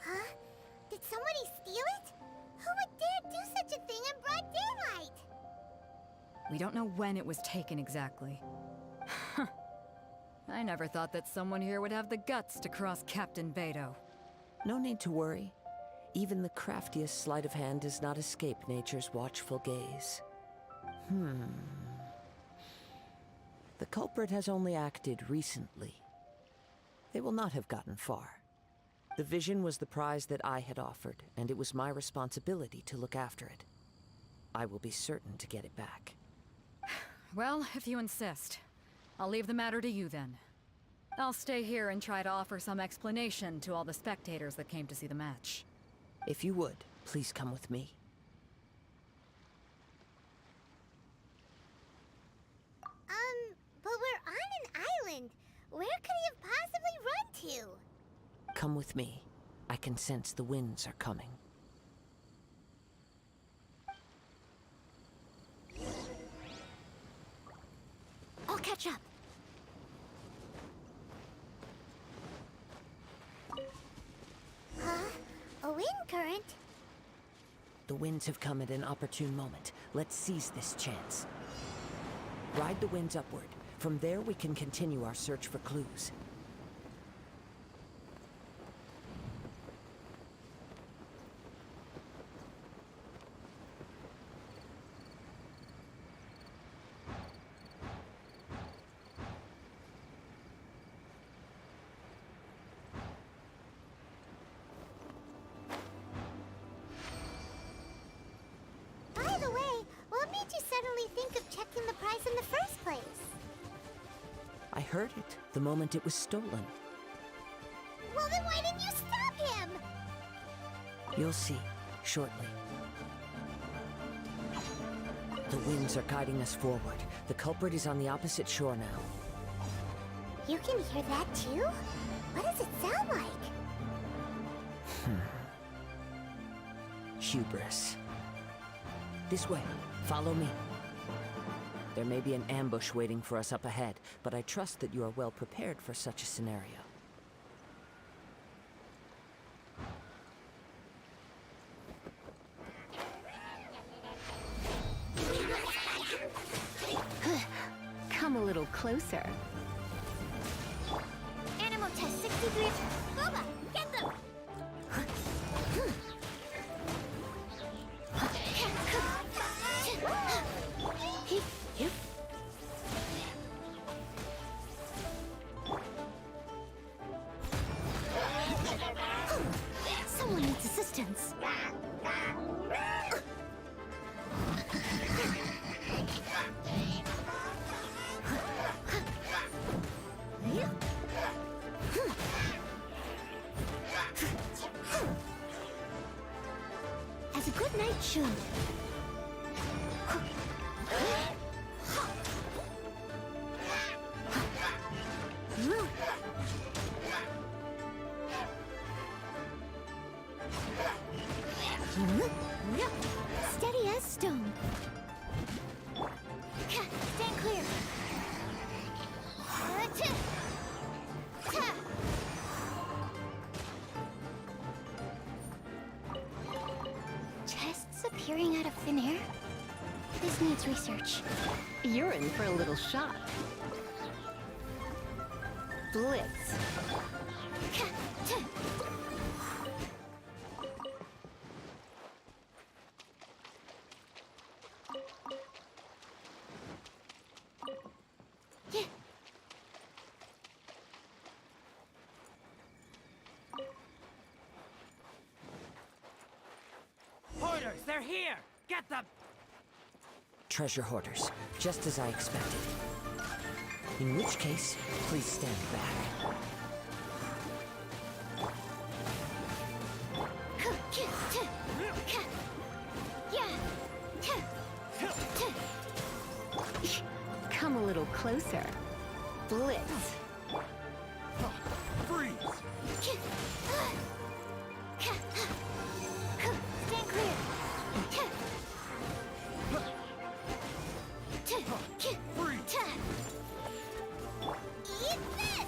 Huh? Did somebody steal it? Who would dare do such a thing in broad daylight? We don't know when it was taken exactly. I never thought that someone here would have the guts to cross Captain Beto. No need to worry. Even the craftiest sleight of hand does not escape nature's watchful gaze. The culprit has only acted recently. They will not have gotten far. The vision was the prize that I had offered, and it was my responsibility to look after it. I will be certain to get it back. Well, if you insist, I'll leave the matter to you then. I'll stay here and try to offer some explanation to all the spectators that came to see the match. If you would, please come with me. But we're on an island. Where could he have possibly run to? Come with me. I can sense the winds are coming. I'll catch up. Huh? A wind current? The winds have come at an opportune moment. Let's seize this chance. Ride the winds upward. From there, we can continue our search for clues. By the way, what made you suddenly think of checking the prize in the first place? I heard it the moment it was stolen. Well, then why didn't you stop him? You'll see, shortly. The winds are guiding us forward. The culprit is on the opposite shore now. You can hear that too? What does it sound like? Hubris. This way. Follow me. There may be an ambush waiting for us up ahead, but I trust that you are well prepared for such a scenario. Come a little closer. Animal test 63. Boba, get them! Someone needs assistance. As a good knight should. Steady as stone. Stand clear. Chests appearing out of thin air? This needs research. You're in for a little shock. Blitz. they're here! Get them! Treasure hoarders, just as I expected. In which case, please stand back. Come a little closer. Blitz. Freeze! Stand clear. Freeze! Eat this!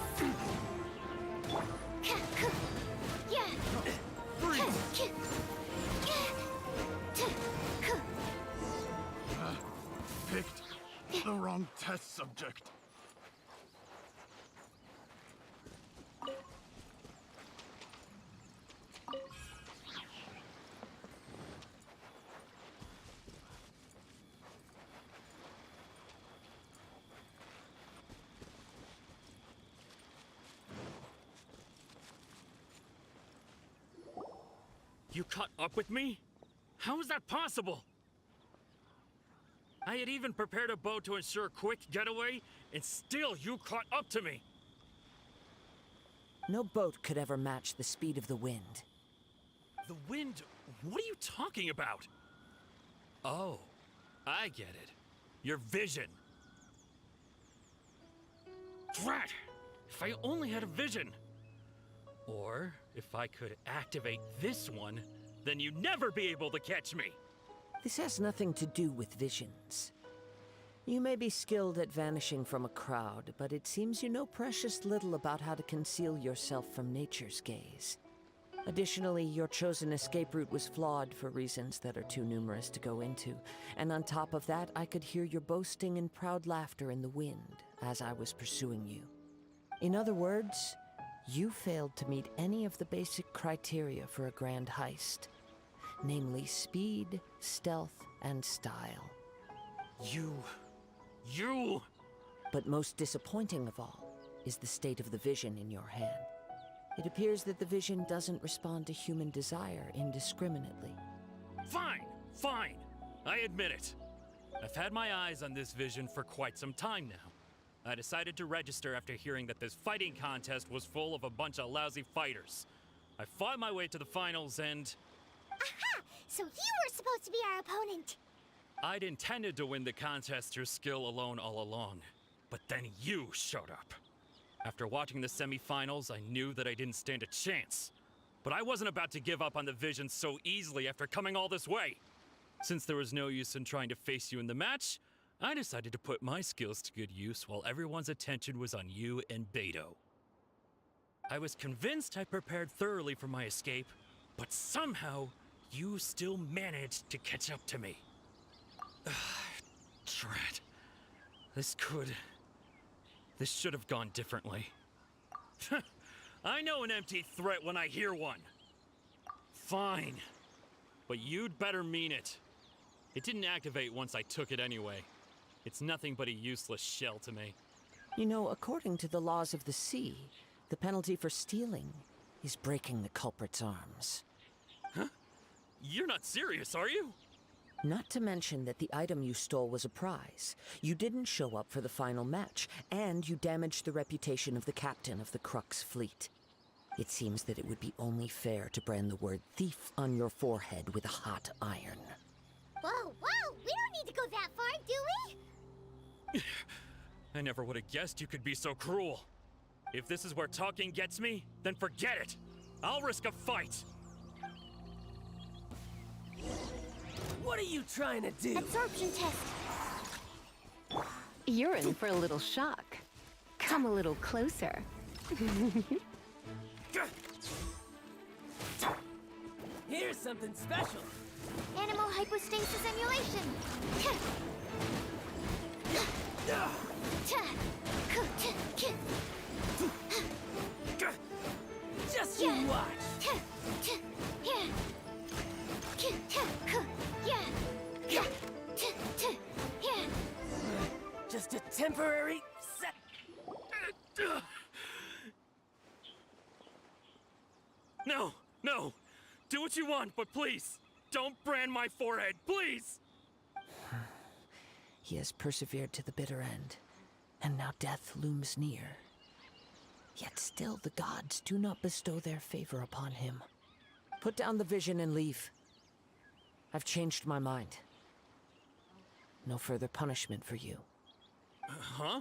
Picked the wrong test subject. You caught up with me? How is that possible? I had even prepared a boat to ensure a quick getaway, and still you caught up to me. No boat could ever match the speed of the wind. The wind? What are you talking about? Oh, I get it. Your vision. Drat! If I only had a vision. Or if I could activate this one, then you'd never be able to catch me. This has nothing to do with visions. You may be skilled at vanishing from a crowd, but it seems you know precious little about how to conceal yourself from nature's gaze. Additionally, your chosen escape route was flawed for reasons that are too numerous to go into, and on top of that, I could hear your boasting and proud laughter in the wind as I was pursuing you. In other words, you failed to meet any of the basic criteria for a grand heist, namely speed, stealth, and style. You... But most disappointing of all is the state of the vision in your hand. It appears that the vision doesn't respond to human desire indiscriminately. Fine. I admit it. I've had my eyes on this vision for quite some time now. I decided to register after hearing that this fighting contest was full of a bunch of lousy fighters. I fought my way to the finals and... Aha! So you were supposed to be our opponent. I'd intended to win the contest through skill alone all along. But then you showed up. After watching the semifinals, I knew that I didn't stand a chance. But I wasn't about to give up on the vision so easily after coming all this way. Since there was no use in trying to face you in the match, I decided to put my skills to good use while everyone's attention was on you and Beto. I was convinced I prepared thoroughly for my escape, but somehow you still managed to catch up to me. Drat. This should have gone differently. I know an empty threat when I hear one. Fine. But you'd better mean it. It didn't activate once I took it anyway. It's nothing but a useless shell to me. You know, according to the laws of the sea, the penalty for stealing is breaking the culprit's arms. Huh? You're not serious, are you? Not to mention that the item you stole was a prize. You didn't show up for the final match, and you damaged the reputation of the captain of the Crux fleet. It seems that it would be only fair to brand the word thief on your forehead with a hot iron. Whoa, we don't need to go that far, do we? I never would have guessed you could be so cruel. If this is where talking gets me, then forget it. I'll risk a fight. What are you trying to do? Absorption test. You're in for a little shock. Come a little closer. Here's something special. Animal hypostasis emulation. Just you watch. Just a temporary set. No. Do what you want, but please, Don't brand my forehead, please! He has persevered to the bitter end, and now death looms near. Yet still the gods do not bestow their favor upon him. Put down the vision and leave. I've changed my mind. No further punishment for you. Huh?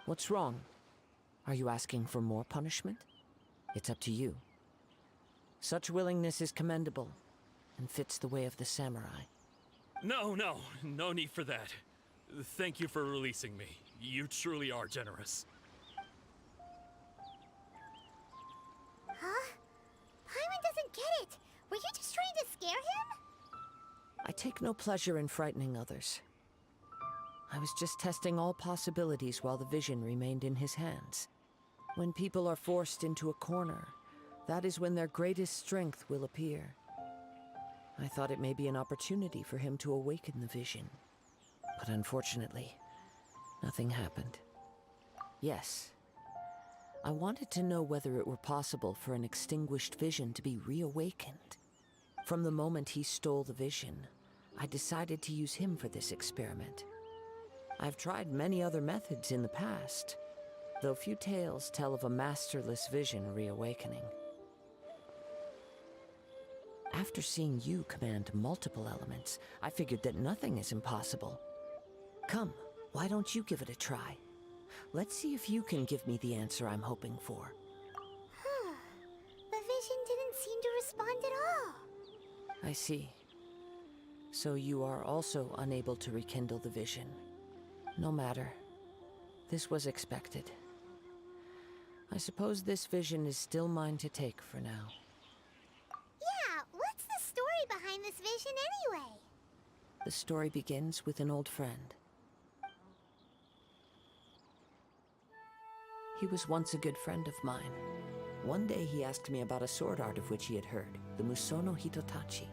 What's wrong? Are you asking for more punishment? It's up to you. Such willingness is commendable, and fits the way of the samurai. No need for that. Thank you for releasing me. You truly are generous. Huh? Paimon doesn't get it. Were you just trying to scare him? I take no pleasure in frightening others. I was just testing all possibilities while the vision remained in his hands. When people are forced into a corner, that is when their greatest strength will appear. I thought it may be an opportunity for him to awaken the vision. But unfortunately, nothing happened. Yes, I wanted to know whether it were possible for an extinguished vision to be reawakened. From the moment he stole the vision, I decided to use him for this experiment. I've tried many other methods in the past, though few tales tell of a masterless vision reawakening. After seeing you command multiple elements, I figured that nothing is impossible. Come, why don't you give it a try? Let's see if you can give me the answer I'm hoping for. The vision didn't seem to respond at all. I see. So you are also unable to rekindle the vision. No matter. This was expected. I suppose this vision is still mine to take for now. Yeah, what's the story behind this vision anyway? The story begins with an old friend. He was once a good friend of mine. One day he asked me about a sword art of which he had heard, the Musono Hitotachi.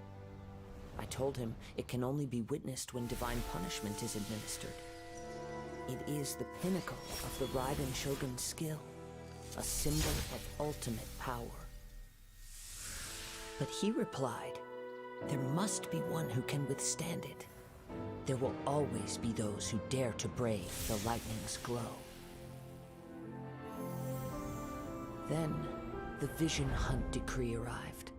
I told him it can only be witnessed when divine punishment is administered. It is the pinnacle of the Raiden Shogun's skill, a symbol of ultimate power. But he replied, there must be one who can withstand it. There will always be those who dare to brave the lightning's glow. Then, the Vision Hunt decree arrived.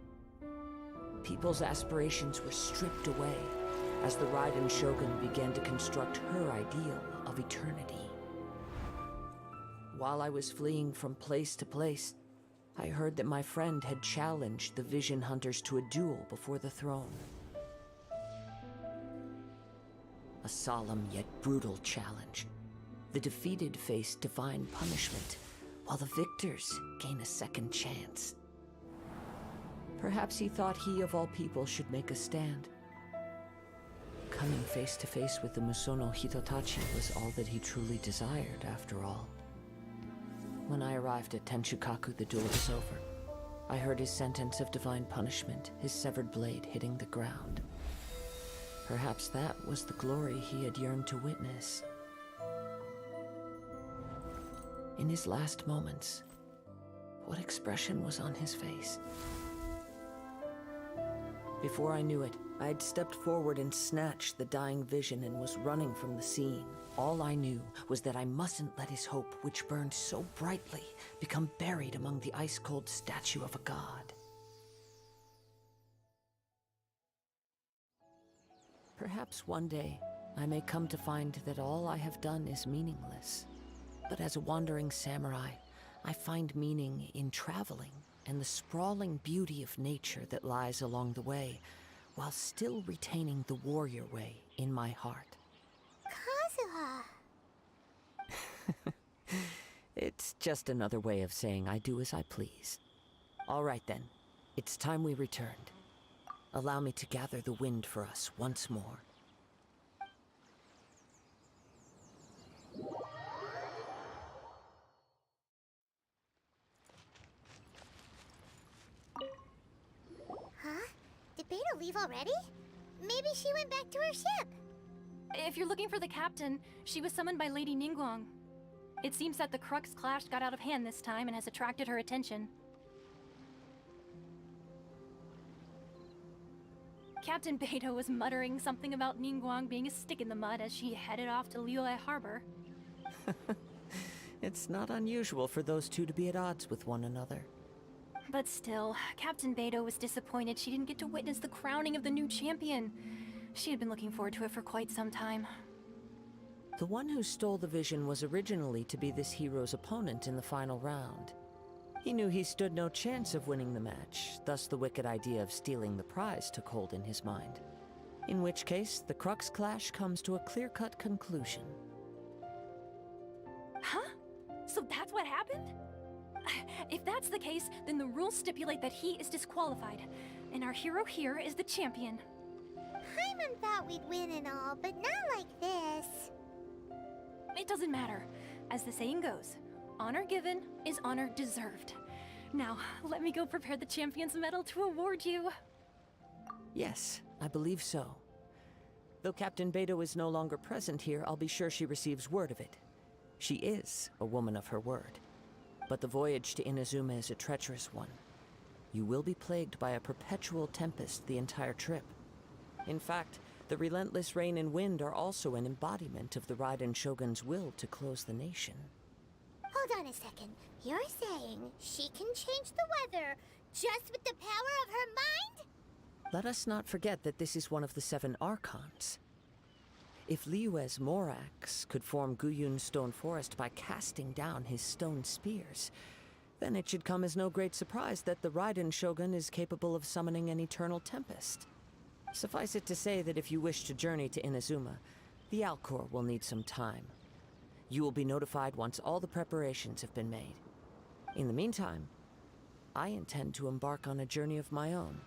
People's aspirations were stripped away as the Raiden Shogun began to construct her ideal of eternity. While I was fleeing from place to place, I heard that my friend had challenged the Vision Hunters to a duel before the throne. A solemn yet brutal challenge. The defeated face divine punishment, while the victors gain a second chance. Perhaps he thought he of all people should make a stand. Coming face to face with the Musono Hitotachi was all that he truly desired, after all. When I arrived at Tenshukaku, the duel was over. I heard his sentence of divine punishment, his severed blade hitting the ground. Perhaps that was the glory he had yearned to witness. In his last moments, what expression was on his face? Before I knew it, I had stepped forward and snatched the dying vision and was running from the scene. All I knew was that I mustn't let his hope, which burned so brightly, become buried among the ice-cold statue of a god. Perhaps one day, I may come to find that all I have done is meaningless. But as a wandering samurai, I find meaning in traveling and the sprawling beauty of nature that lies along the way, while still retaining the warrior way in my heart. Kazuha! It's just another way of saying I do as I please. All right then, it's time we returned. Allow me to gather the wind for us once more. Huh? Did Beta leave already? Maybe she went back to her ship. If you're looking for the captain, she was summoned by Lady Ningguang. It seems that the Crux clash got out of hand this time and has attracted her attention. Captain Beidou was muttering something about Ningguang being a stick in the mud as she headed off to Liyue Harbor. It's not unusual for those two to be at odds with one another. But still, Captain Beidou was disappointed she didn't get to witness the crowning of the new champion. She had been looking forward to it for quite some time. The one who stole the vision was originally to be this hero's opponent in the final round. He knew he stood no chance of winning the match, thus the wicked idea of stealing the prize took hold in his mind. In which case, the Crux clash comes to a clear-cut conclusion. Huh? So that's what happened? If that's the case, then the rules stipulate that he is disqualified, and our hero here is the champion. Paimon thought we'd win and all, but not like this. It doesn't matter. As the saying goes, honor given is honor deserved. Now, let me go prepare the champion's medal to award you. Yes, I believe so. Though Captain Beidou is no longer present here, I'll be sure she receives word of it. She is a woman of her word. But the voyage to Inazuma is a treacherous one. You will be plagued by a perpetual tempest the entire trip. In fact, the relentless rain and wind are also an embodiment of the Raiden Shogun's will to close the nation. Hold on a second. You're saying she can change the weather just with the power of her mind? Let us not forget that this is one of the 7 Archons. If Liyue's Morax could form Guyun's stone forest by casting down his stone spears, then it should come as no great surprise that the Raiden Shogun is capable of summoning an eternal tempest. Suffice it to say that if you wish to journey to Inazuma, the Alcor will need some time. You will be notified once all the preparations have been made. In the meantime, I intend to embark on a journey of my own.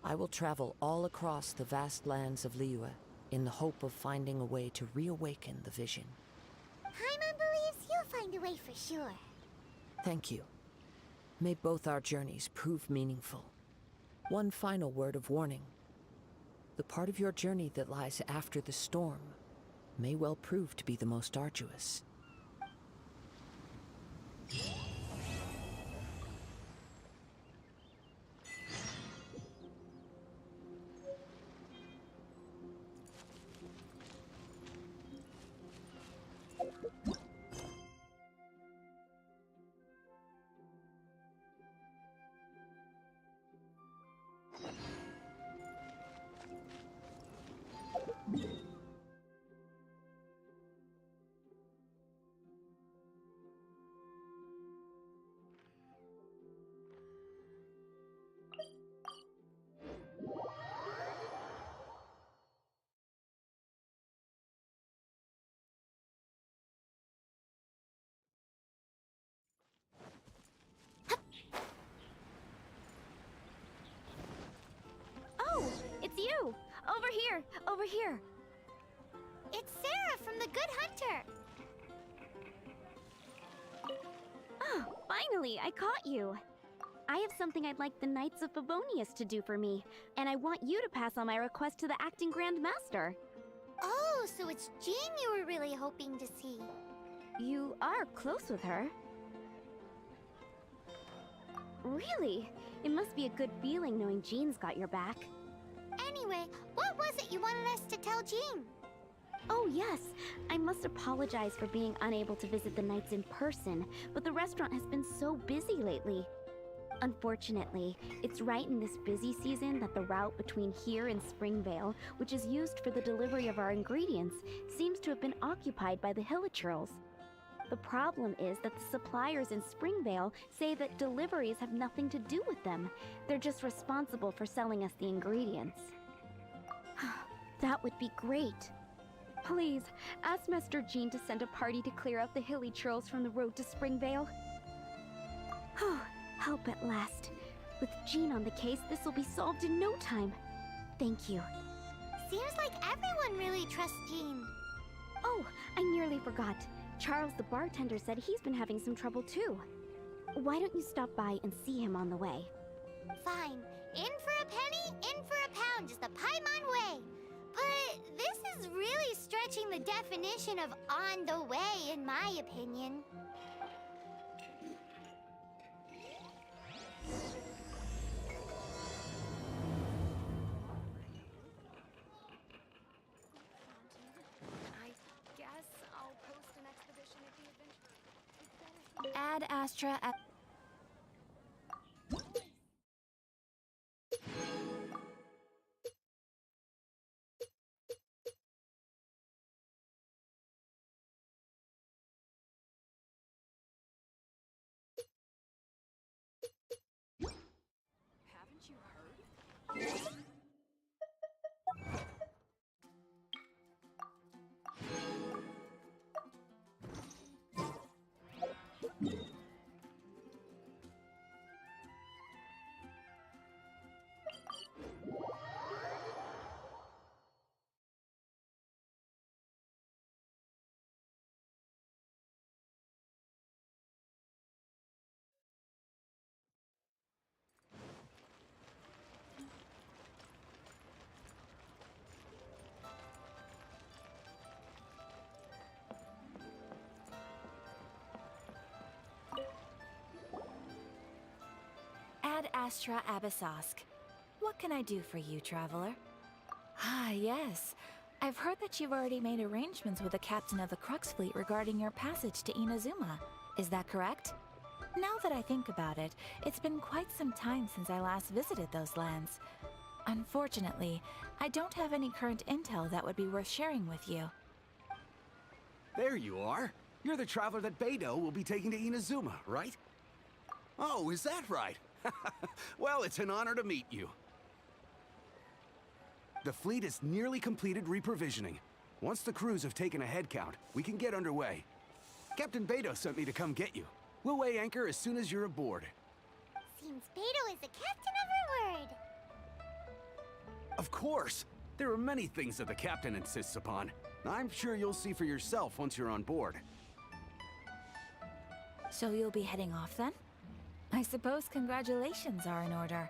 I will travel all across the vast lands of Liyue in the hope of finding a way to reawaken the vision. Paimon believes you'll find a way for sure. Thank you. May both our journeys prove meaningful. One final word of warning. The part of your journey that lies after the storm may well prove to be the most arduous. Oh, it's you! Over here! Over here! It's Sarah from the Good Hunter. Oh, finally, I caught you. I have something I'd like the Knights of Favonius to do for me, and I want you to pass on my request to the acting Grand Master. Oh, so it's Jean you were really hoping to see. You are close with her. Really? It must be a good feeling knowing Jean's got your back. Anyway, what was it you wanted us to tell Jean? Oh yes, I must apologize for being unable to visit the Knights in person, but the restaurant has been so busy lately. Unfortunately, it's right in this busy season that the route between here and Springvale, which is used for the delivery of our ingredients, seems to have been occupied by the Hilichurls. The problem is that the suppliers in Springvale say that deliveries have nothing to do with them. They're just responsible for selling us the ingredients. That would be great. Please, ask Master Jean to send a party to clear out the Hilichurls from the road to Springvale. Help at last. With Jean on the case, this will be solved in no time. Thank you. Seems like everyone really trusts Jean. Oh, I nearly forgot. Charles the bartender said he's been having some trouble too. Why don't you stop by and see him on the way? Fine. In for a penny, in for a pound is the Paimon way. But this is really stretching the definition of on the way, in my opinion. Ad Astra. Haven't you heard? Ad Astra Abyssosk. What can I do for you, traveler? Ah, yes. I've heard that you've already made arrangements with the captain of the Crux Fleet regarding your passage to Inazuma. Is that correct? Now that I think about it, it's been quite some time since I last visited those lands. Unfortunately, I don't have any current intel that would be worth sharing with you. There you are. You're the traveler that Beidou will be taking to Inazuma, right? Oh, is that right? Well, it's an honor to meet you. The fleet has nearly completed reprovisioning. Once the crews have taken a head count, we can get underway. Captain Beidou sent me to come get you. We'll weigh anchor as soon as you're aboard. Seems Beidou is the captain of her word. Of course! There are many things that the captain insists upon. I'm sure you'll see for yourself once you're on board. So you'll be heading off then? I suppose congratulations are in order.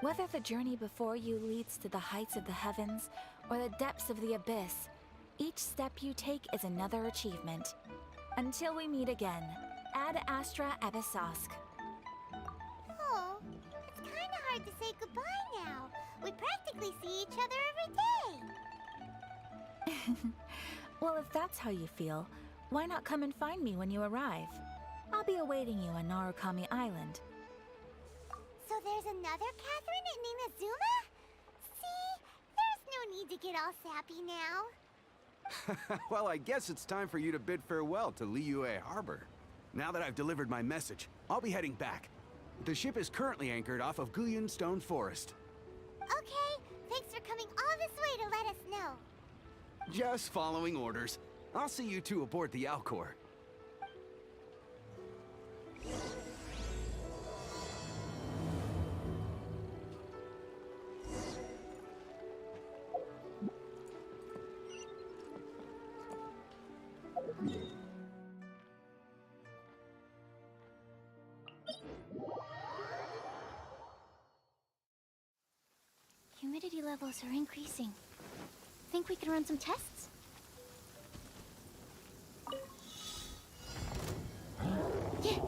Whether the journey before you leads to the heights of the heavens or the depths of the abyss, each step you take is another achievement. Until we meet again, Ad Astra Abyssosk. Oh, it's kinda hard to say goodbye now. We practically see each other every day. Well, if that's how you feel, why not come and find me when you arrive? I'll be awaiting you on Narukami Island. So there's another Catherine in Inazuma? See? There's no need to get all sappy now. Well, I guess it's time for you to bid farewell to Liyue Harbor. Now that I've delivered my message, I'll be heading back. The ship is currently anchored off of Guyun Stone Forest. Okay, thanks for coming all this way to let us know. Just following orders. I'll see you two aboard the Alcor. Humidity levels are increasing. Think we can run some tests? Yeah.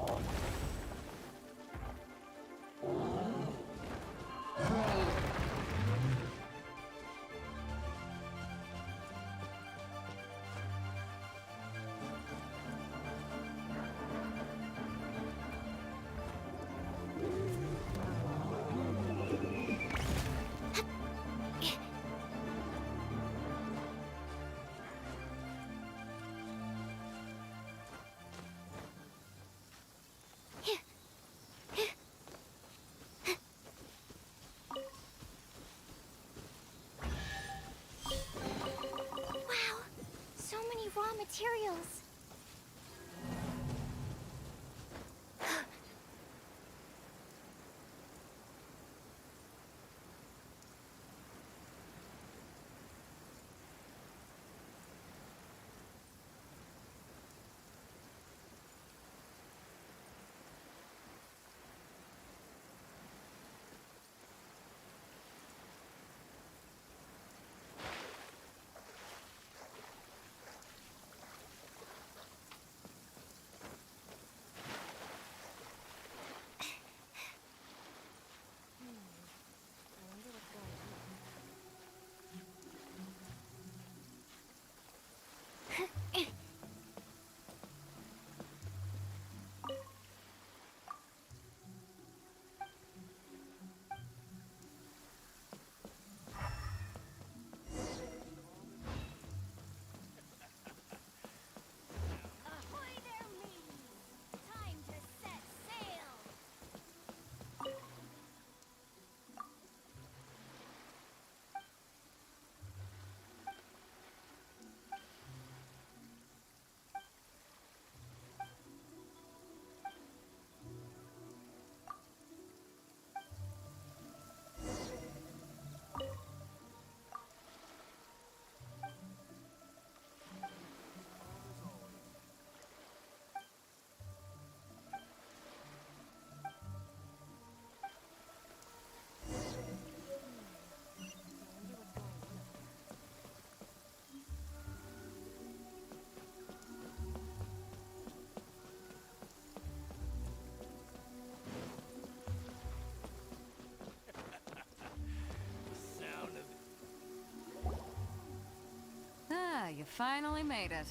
finally made it.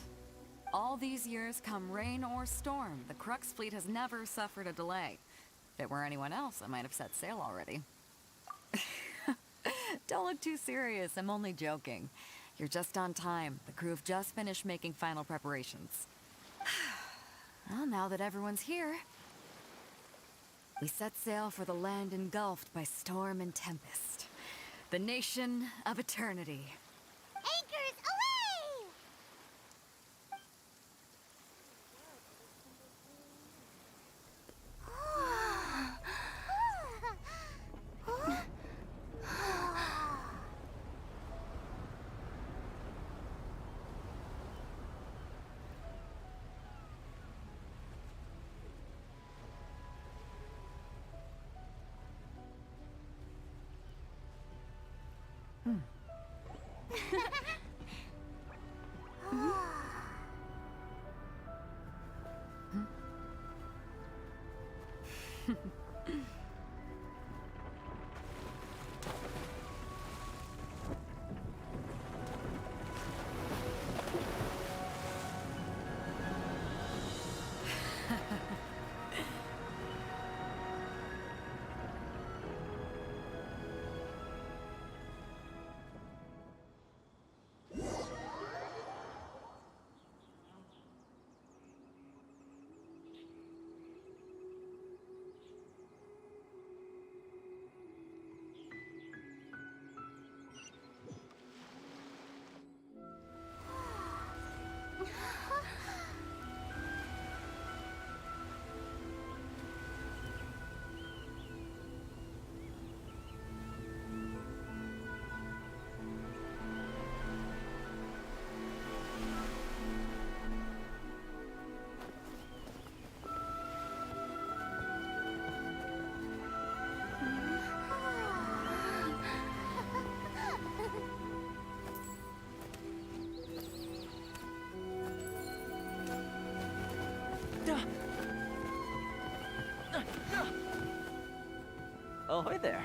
All these years, come rain or storm, the Crux fleet has never suffered a delay. If it were anyone else, I might have set sail already. Don't look too serious, I'm only joking. You're just on time. The crew have just finished making final preparations. Well, now that everyone's here, we set sail for the land engulfed by storm and tempest. The nation of eternity. Anchors away! Ahoy there.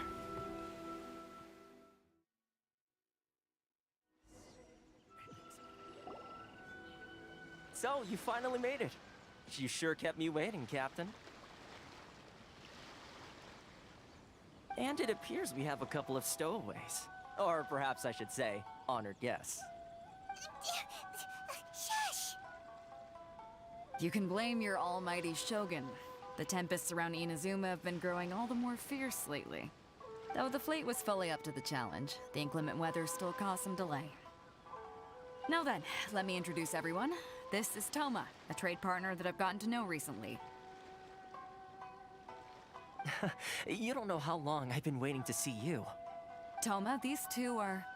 So, you finally made it. You sure kept me waiting, Captain. And it appears we have a couple of stowaways. Or perhaps I should say, honored guests. Shush! You can blame your almighty Shogun. The tempests around Inazuma have been growing all the more fierce lately. Though the fleet was fully up to the challenge, the inclement weather still caused some delay. Now then, let me introduce everyone. This is Toma, a trade partner that I've gotten to know recently. You don't know how long I've been waiting to see you. Toma, these two are...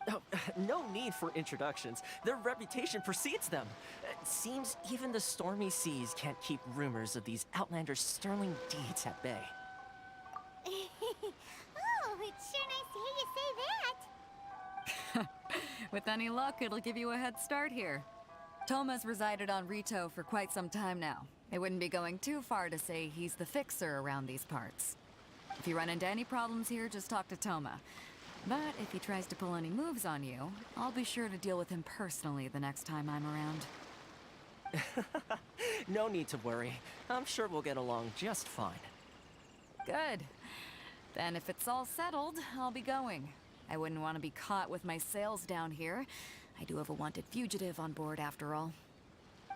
Oh, no need for introductions. Their reputation precedes them. It seems even the stormy seas can't keep rumors of these outlanders' sterling deeds at bay. Oh, it's sure nice to hear you say that. With any luck, it'll give you a head start here. Toma's resided on Rito for quite some time now. It wouldn't be going too far to say he's the fixer around these parts. If you run into any problems here, just talk to Toma. But if he tries to pull any moves on you, I'll be sure to deal with him personally the next time I'm around. No need to worry. I'm sure we'll get along just fine. Good. Then if it's all settled, I'll be going. I wouldn't want to be caught with my sails down here. I do have a wanted fugitive on board after all.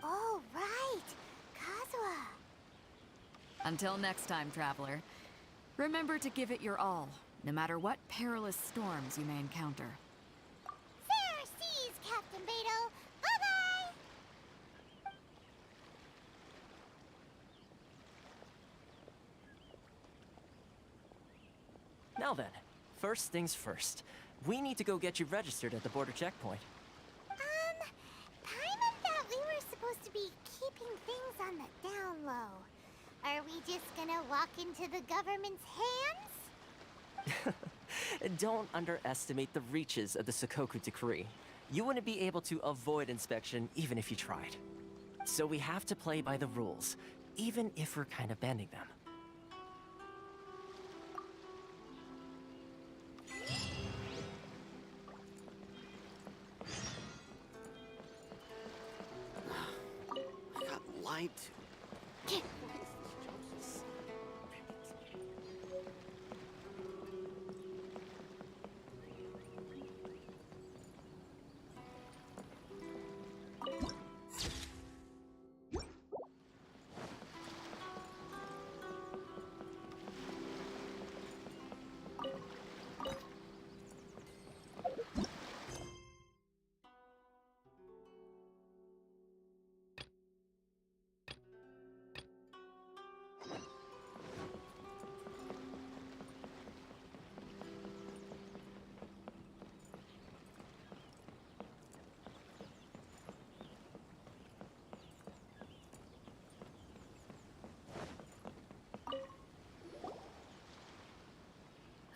Oh, right. Kazuha. Until next time, traveler. Remember to give it your all, no matter what perilous storms you may encounter. Fair seas, Captain Beto. Bye-bye! Now then, first things first. We need to go get you registered at the border checkpoint. Paimon thought we were supposed to be keeping things on the down low. Are we just gonna walk into the government's hands? Don't underestimate the reaches of the Sakoku Decree. You wouldn't be able to avoid inspection even if you tried. So we have to play by the rules, even if we're kind of bending them.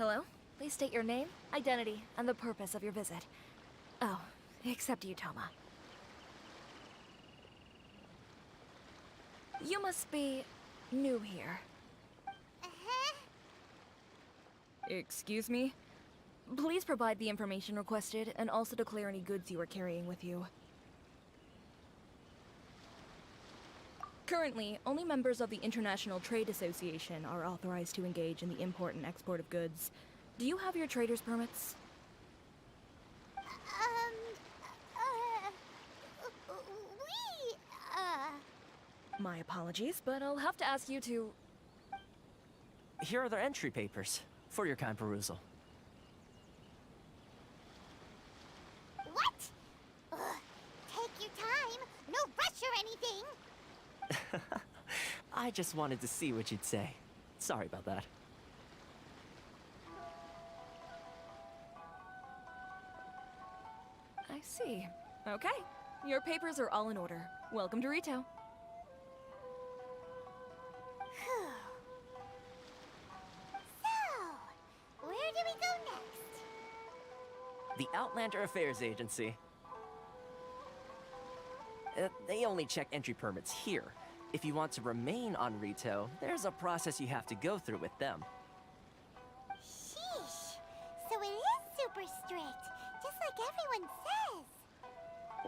Hello? Please state your name, identity, and the purpose of your visit. Oh, except you, Toma. You must be new here. Excuse me? Please provide the information requested and also declare any goods you are carrying with you. Currently, only members of the International Trade Association are authorized to engage in the import and export of goods. Do you have your trader's permits? My apologies, but I'll have to ask you to... Here are their entry papers, for your kind perusal. What? Ugh, take your time. No rush or anything. I just wanted to see what you'd say. Sorry about that. I see. Okay. Your papers are all in order. Welcome to Rito. So, where do we go next? The Outlander Affairs Agency. They only check entry permits here. If you want to remain on Rito, there's a process you have to go through with them. Sheesh. So it is super strict, just like everyone says.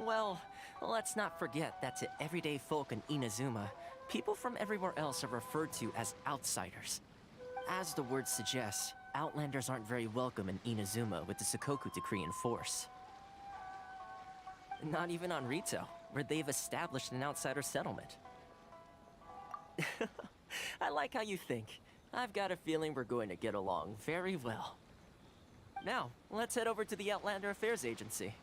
Well, let's not forget that to everyday folk in Inazuma, people from everywhere else are referred to as outsiders. As the word suggests, Outlanders aren't very welcome in Inazuma with the Sakoku Decree in force. Not even on Rito, where they've established an outsider settlement. I like how you think. I've got a feeling we're going to get along very well. Now, let's head over to the Outlander Affairs Agency.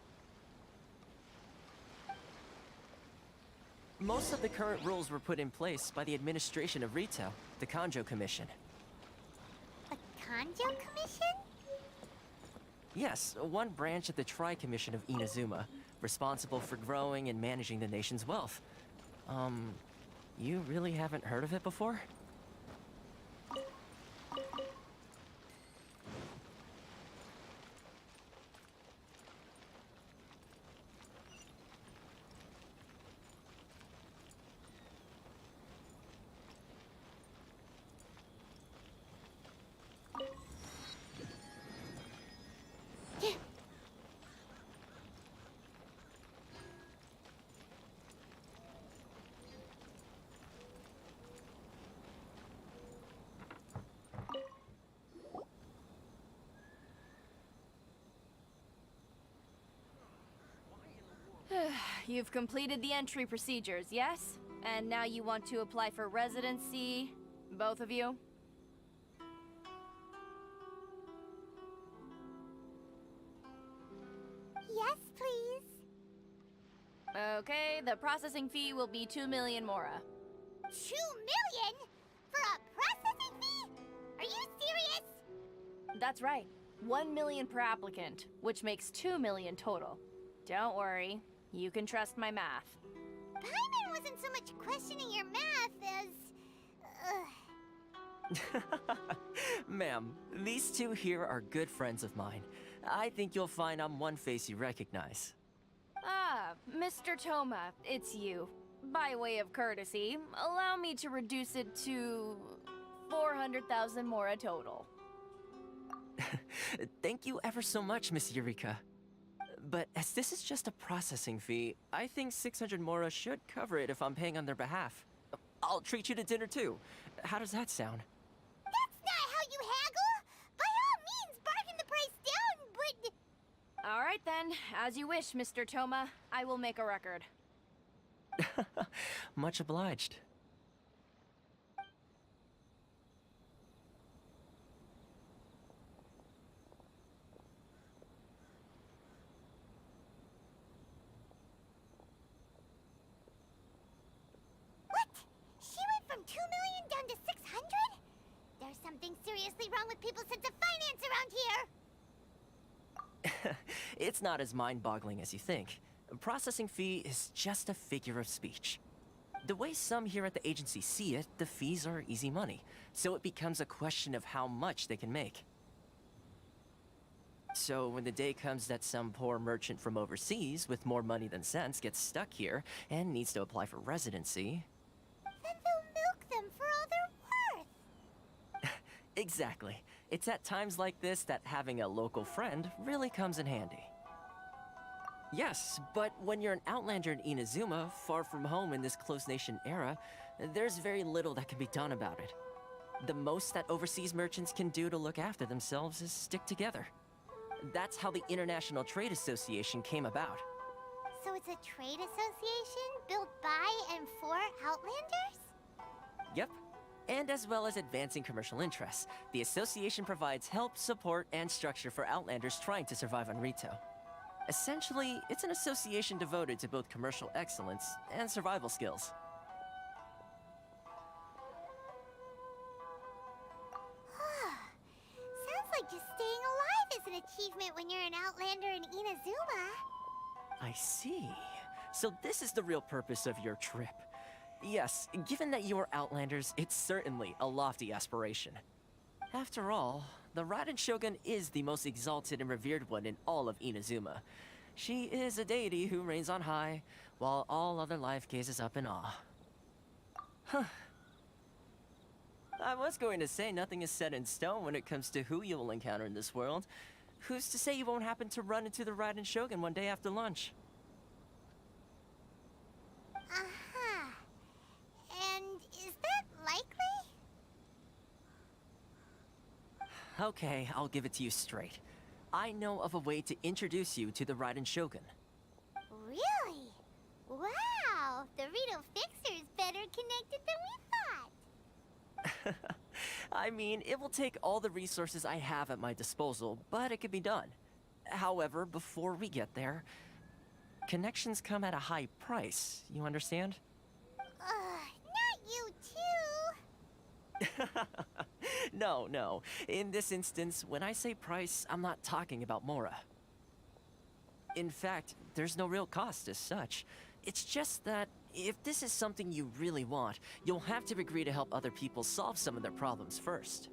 Most of the current rules were put in place by the administration of Rito, the Kanjo Commission. A Kanjo Commission? Yes, one branch of the Tri-Commission of Inazuma, responsible for growing and managing the nation's wealth. You really haven't heard of it before? You've completed the entry procedures, yes? And now you want to apply for residency, both of you? Yes, please. Okay, the processing fee will be 2 million mora. 2 million? For a processing fee? Are you serious? That's right. 1 million per applicant, which makes 2 million total. Don't worry, you can trust my math. Paimon wasn't so much questioning your math as... Ma'am, these two here are good friends of mine. I think you'll find I'm one face you recognize. Ah, Mr. Toma, it's you. By way of courtesy, allow me to reduce it to 400,000 mora total. Thank you ever so much, Miss Eureka. But as this is just a processing fee, I think 600 mora should cover it if I'm paying on their behalf. I'll treat you to dinner too. How does that sound? That's not how you haggle! By all means, bargain the price down, but... All right then, as you wish, Mr. Toma. I will make a record. Much obliged. What? She went from 2 million down to 600? There's something seriously wrong with people's sense of finance around here! It's not as mind-boggling as you think. A processing fee is just a figure of speech. The way some here at the agency see it, the fees are easy money, so it becomes a question of how much they can make. So when the day comes that some poor merchant from overseas with more money than sense gets stuck here and needs to apply for residency... Then they'll milk them for all they're worth. Exactly. It's at times like this that having a local friend really comes in handy. Yes, but when you're an outlander in Inazuma, far from home in this closed nation era, there's very little that can be done about it. The most that overseas merchants can do to look after themselves is stick together. That's how the International Trade Association came about. So it's a trade association built by and for Outlanders? Yep. And as well as advancing commercial interests, the association provides help, support, and structure for Outlanders trying to survive on Rito. Essentially, it's an association devoted to both commercial excellence and survival skills. Sounds like just staying alive is an achievement when you're an Outlander in Inazuma. I see. So this is the real purpose of your trip. Yes, given that you are Outlanders, it's certainly a lofty aspiration. After all, the Raiden Shogun is the most exalted and revered one in all of Inazuma. She is a deity who reigns on high, while all other life gazes up in awe. Huh. I was going to say nothing is set in stone when it comes to who you will encounter in this world. Who's to say you won't happen to run into the Raiden Shogun one day after lunch? Uh-huh. And is that likely? Okay, I'll give it to you straight. I know of a way to introduce you to the Raiden Shogun. Really? Wow! The Rito Fixer is better connected than we thought. I mean, it will take all the resources I have at my disposal, but it can be done. However, before we get there, connections come at a high price, you understand? Not you too! No. In this instance, when I say price, I'm not talking about Mora. In fact, there's no real cost as such. It's just that if this is something you really want, you'll have to agree to help other people solve some of their problems first.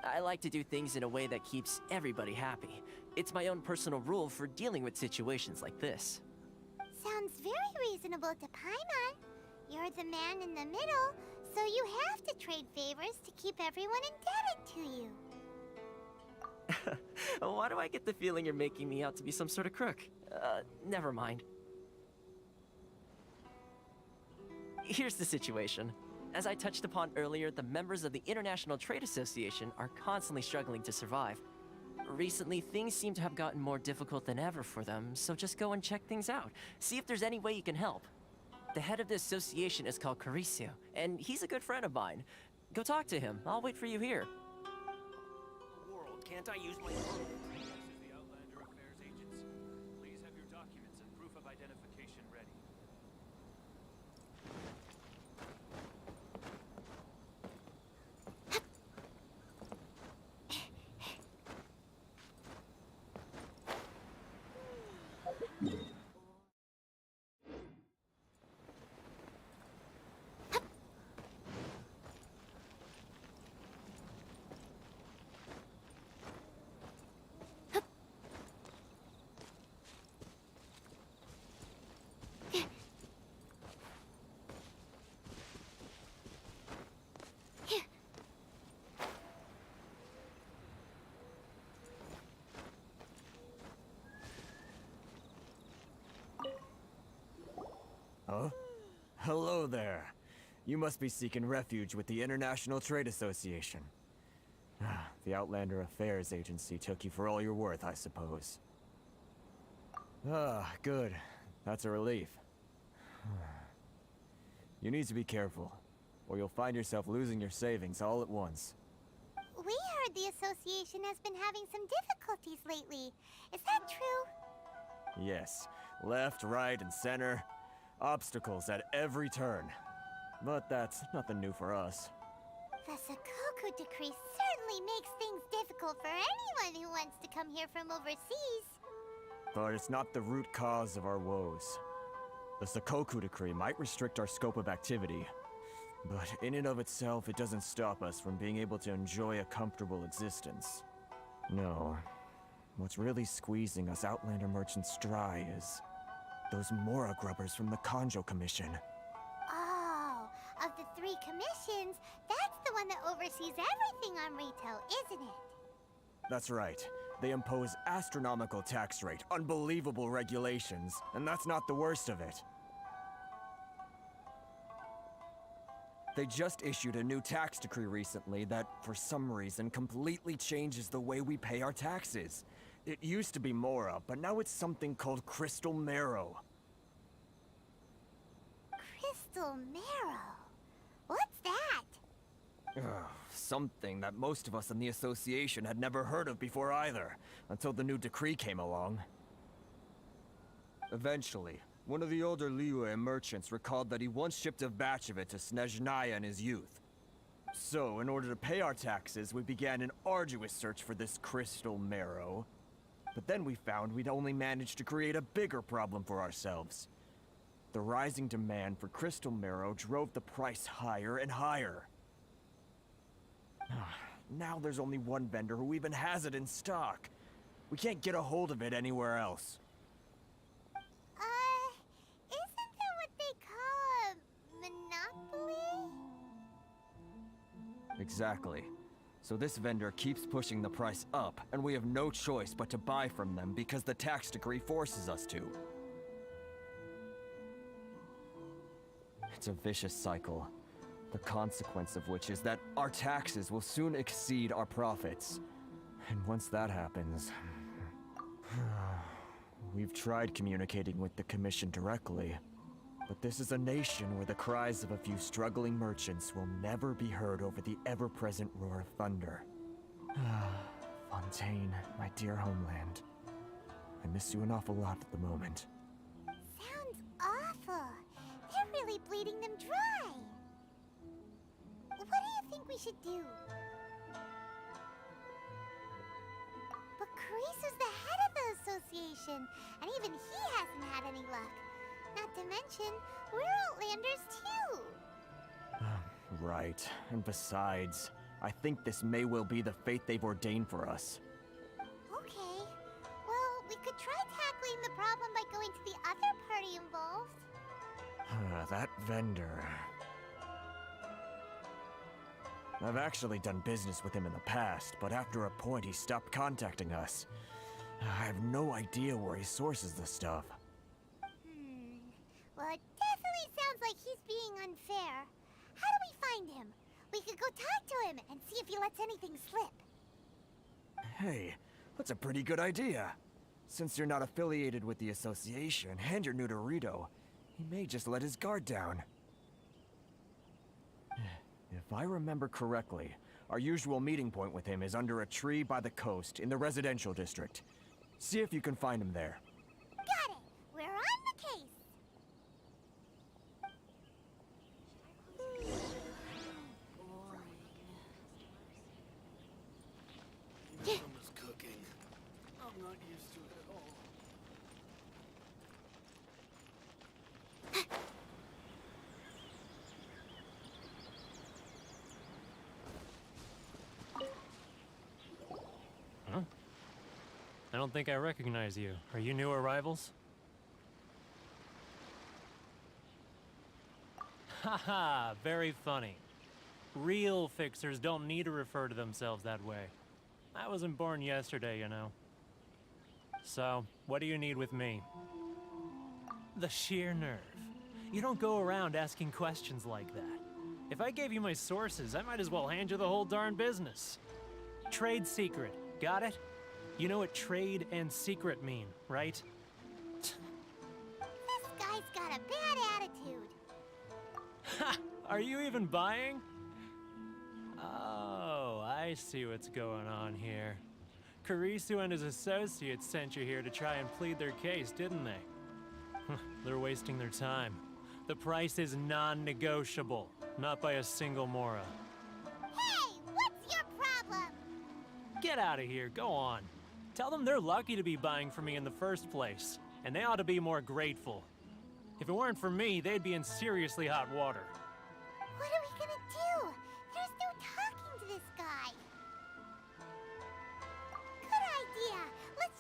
I like to do things in a way that keeps everybody happy. It's my own personal rule for dealing with situations like this. Sounds very reasonable to Paimon. You're the man in the middle, so you have to trade favors to keep everyone indebted to you. Why do I get the feeling you're making me out to be some sort of crook? Never mind. Here's the situation. As I touched upon earlier, the members of the International Trade Association are constantly struggling to survive. Recently, things seem to have gotten more difficult than ever for them, so just go and check things out. See if there's any way you can help. The head of the association is called Karisu, and he's a good friend of mine. Go talk to him. I'll wait for you here. World, can't I use my... This is the Outlander Affairs Agency. Please have your documents and proof of identification ready. Huh? Hello there. You must be seeking refuge with the International Trade Association. The Outlander Affairs Agency took you for all you're worth, I suppose. Good. That's a relief. You need to be careful, or you'll find yourself losing your savings all at once. We heard the association has been having some difficulties lately. Is that true? Yes. Left, right, and center. Obstacles at every turn. But that's nothing new for us. The Sakoku decree certainly makes things difficult for anyone who wants to come here from overseas. But it's not the root cause of our woes. The Sakoku decree might restrict our scope of activity, but in and of itself, it doesn't stop us from being able to enjoy a comfortable existence. No. What's really squeezing us Outlander merchants dry is those Mora grubbers from the Conjo Commission. Oh, of the 3 commissions, that's the one that oversees everything on retail, isn't it? That's right. They impose astronomical tax rate, unbelievable regulations, and that's not the worst of it. They just issued a new tax decree recently that, for some reason, completely changes the way we pay our taxes. It used to be Mora, but now it's something called Crystal Marrow. Crystal Marrow? What's that? Something that most of us in the association had never heard of before either, until the new decree came along. Eventually, one of the older Liyue merchants recalled that he once shipped a batch of it to Snezhnaya in his youth. So, in order to pay our taxes, we began an arduous search for this crystal marrow. But then we found we'd only managed to create a bigger problem for ourselves. The rising demand for crystal marrow drove the price higher and higher. Now there's only one vendor who even has it in stock. We can't get a hold of it anywhere else. Isn't that what they call a monopoly? Exactly. So this vendor keeps pushing the price up, and we have no choice but to buy from them because the tax decree forces us to. It's a vicious cycle, the consequence of which is that our taxes will soon exceed our profits. And once that happens... We've tried communicating with the Commission directly, but this is a nation where the cries of a few struggling merchants will never be heard over the ever-present roar of thunder. Fontaine, my dear homeland. I miss you an awful lot at the moment. Sounds awful. They're really bleeding them dry. What do you think we should do? But Carisu's the head of the association, and even he hasn't had any luck. Not to mention, we're Outlanders too. Right, and besides, I think this may well be the fate they've ordained for us. Okay. Well, we could try tackling the problem by going to the other party involved. That vendor... I've actually done business with him in the past, but after a point he stopped contacting us. I have no idea where he sources the stuff. Well, it definitely sounds like he's being unfair. How do we find him? We could go talk to him and see if he lets anything slip. Hey, that's a pretty good idea. Since you're not affiliated with the association and you're new to Rito, he may just let his guard down. If I remember correctly, our usual meeting point with him is under a tree by the coast in the residential district. See if you can find him there. Got it! We're on the case! Someone's cooking. I'm not used to it at all. Huh? I don't think I recognize you. Are you new arrivals? Haha, very funny. Real fixers don't need to refer to themselves that way. I wasn't born yesterday, you know. So, what do you need with me? The sheer nerve. You don't go around asking questions like that. If I gave you my sources, I might as well hand you the whole darn business. Trade secret, got it? You know what trade and secret mean, right? This guy's got a bad attitude. Ha! Are you even buying? Oh, I see what's going on here. Karisu and his associates sent you here to try and plead their case, didn't they? They're wasting their time. The price is non-negotiable, not by a single Mora. Hey, what's your problem? Get out of here, go on. Tell them they're lucky to be buying from me in the first place, and they ought to be more grateful. If it weren't for me, they'd be in seriously hot water. What are we gonna do? There's no talking to this guy. Good idea. Let's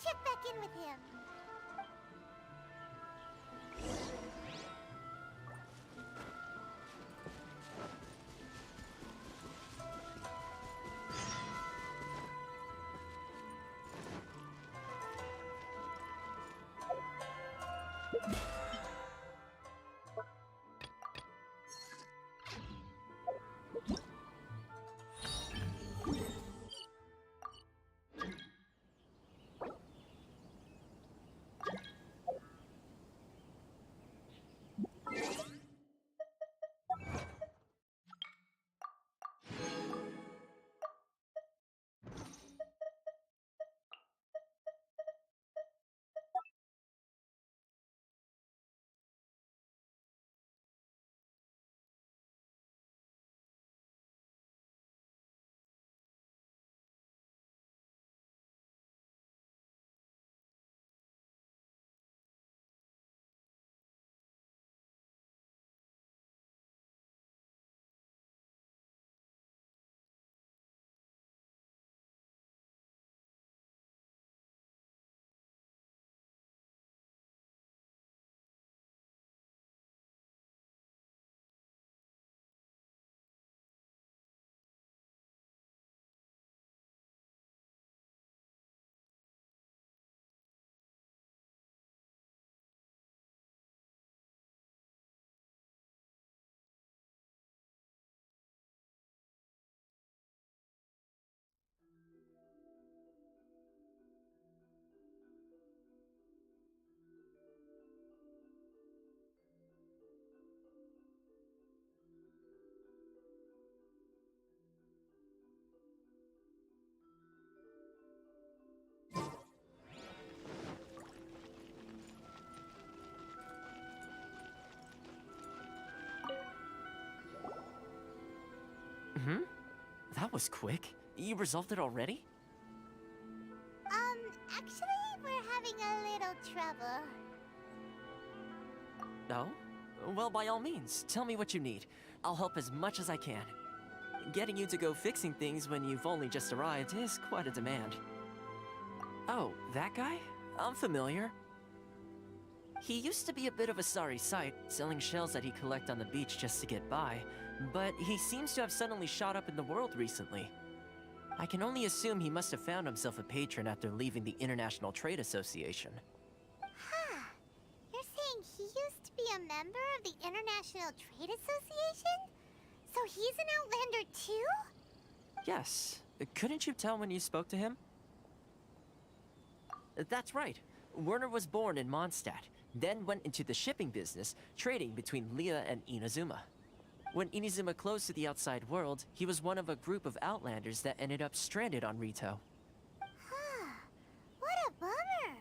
That was quick. You resolved it already? Actually, we're having a little trouble. No? Well, by all means, tell me what you need. I'll help as much as I can. Getting you to go fixing things when you've only just arrived is quite a demand. Oh, that guy? I'm familiar. He used to be a bit of a sorry sight, selling shells that he'd collect on the beach just to get by, but he seems to have suddenly shot up in the world recently. I can only assume he must have found himself a patron after leaving the International Trade Association. Huh. You're saying he used to be a member of the International Trade Association? So he's an Outlander too? Yes. Couldn't you tell when you spoke to him? That's right. Werner was born in Mondstadt, then went into the shipping business, trading between Leah and Inazuma. When Inazuma closed to the outside world, he was one of a group of Outlanders that ended up stranded on Rito. What a bummer!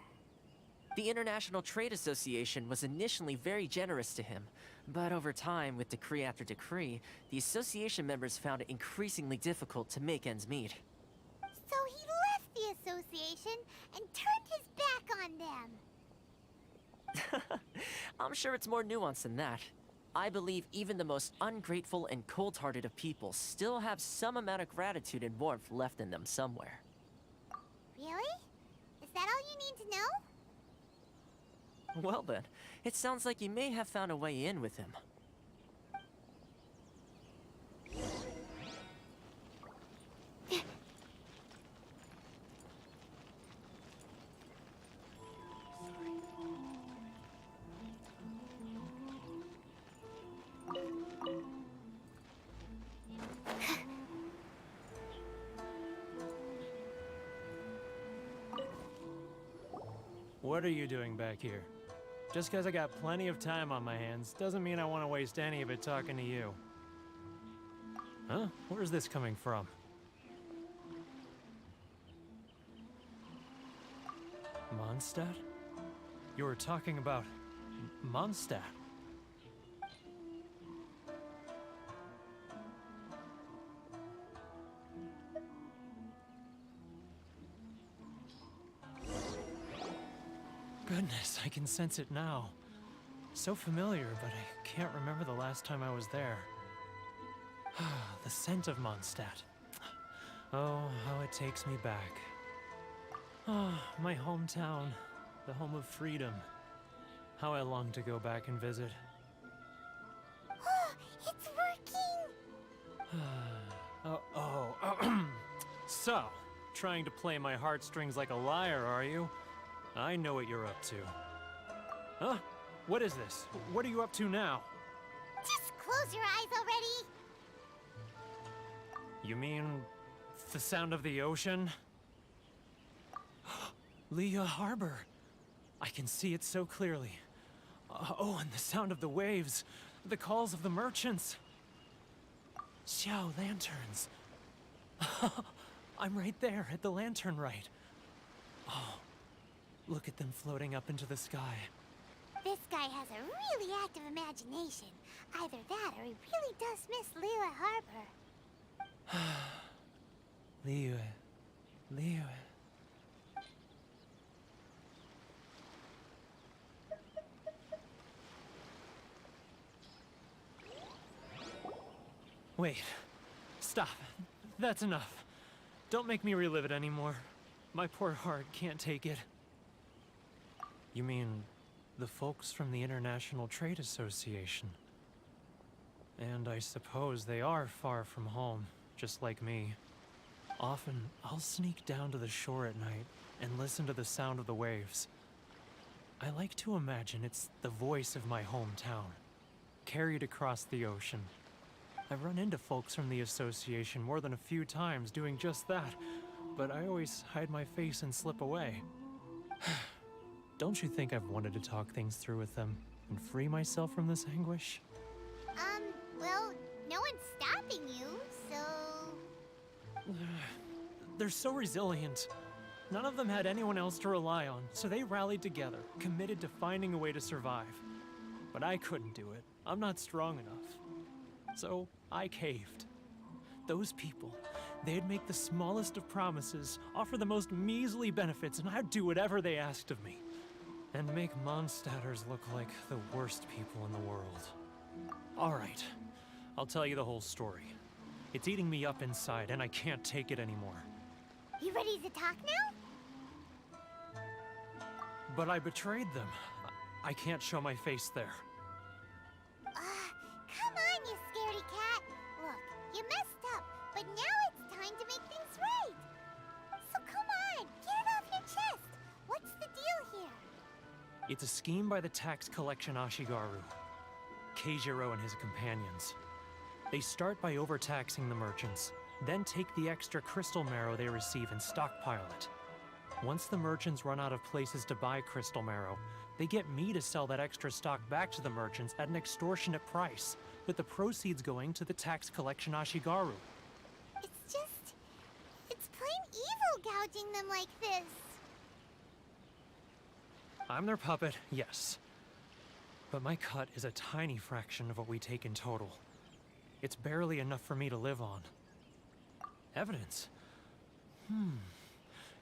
The International Trade Association was initially very generous to him, but over time, with decree after decree, the association members found it increasingly difficult to make ends meet. So he left the association and turned his back on them. I'm sure it's more nuanced than that. I believe even the most ungrateful and cold-hearted of people still have some amount of gratitude and warmth left in them somewhere. Really? Is that all you need to know? Well then, it sounds like you may have found a way in with him. What are you doing back here? Just because I got plenty of time on my hands doesn't mean I want to waste any of it talking to you. Huh? Where's this coming from? Mondstadt? You were talking about Mondstadt. Goodness, I can sense it now. So familiar, but I can't remember the last time I was there. The scent of Mondstadt. Oh, how it takes me back. Oh, my hometown, the home of freedom. How I long to go back and visit. It's working! So, trying to play my heartstrings like a liar, are you? I know what you're up to. Huh? What is this? What are you up to now? Just close your eyes already! You mean the sound of the ocean? Leah Harbor. I can see it so clearly. Oh, and the sound of the waves. The calls of the merchants. Xiao lanterns. I'm right there at the lantern right. Oh, look at them floating up into the sky. This guy has a really active imagination. Either that or he really does miss Liyue Harbor. Liyue. Wait. Stop. That's enough. Don't make me relive it anymore. My poor heart can't take it. You mean the folks from the International Trade Association? And I suppose they are far from home, just like me. Often, I'll sneak down to the shore at night and listen to the sound of the waves. I like to imagine it's the voice of my hometown, carried across the ocean. I've run into folks from the association more than a few times doing just that, but I always hide my face and slip away. Don't you think I've wanted to talk things through with them and free myself from this anguish? Well, no one's stopping you, so... They're so resilient. None of them had anyone else to rely on, so they rallied together, committed to finding a way to survive. But I couldn't do it. I'm not strong enough. So I caved. Those people, they'd make the smallest of promises, offer the most measly benefits, and I'd do whatever they asked of me. And make Mondstadters look like the worst people in the world. All right, I'll tell you the whole story. It's eating me up inside, and I can't take it anymore. You ready to talk now? But I betrayed them. I can't show my face there. Come on, you scaredy cat. Look, you messed up, but now it's time to make things right. So come on, get it off your chest. What's the deal here? It's a scheme by the tax collection Ashigaru, Keijiro and his companions. They start by overtaxing the merchants, then take the extra crystal marrow they receive and stockpile it. Once the merchants run out of places to buy crystal marrow, they get me to sell that extra stock back to the merchants at an extortionate price, with the proceeds going to the tax collection Ashigaru. It's plain evil gouging them like this. I'm their puppet, yes. But my cut is a tiny fraction of what we take in total. It's barely enough for me to live on. Evidence?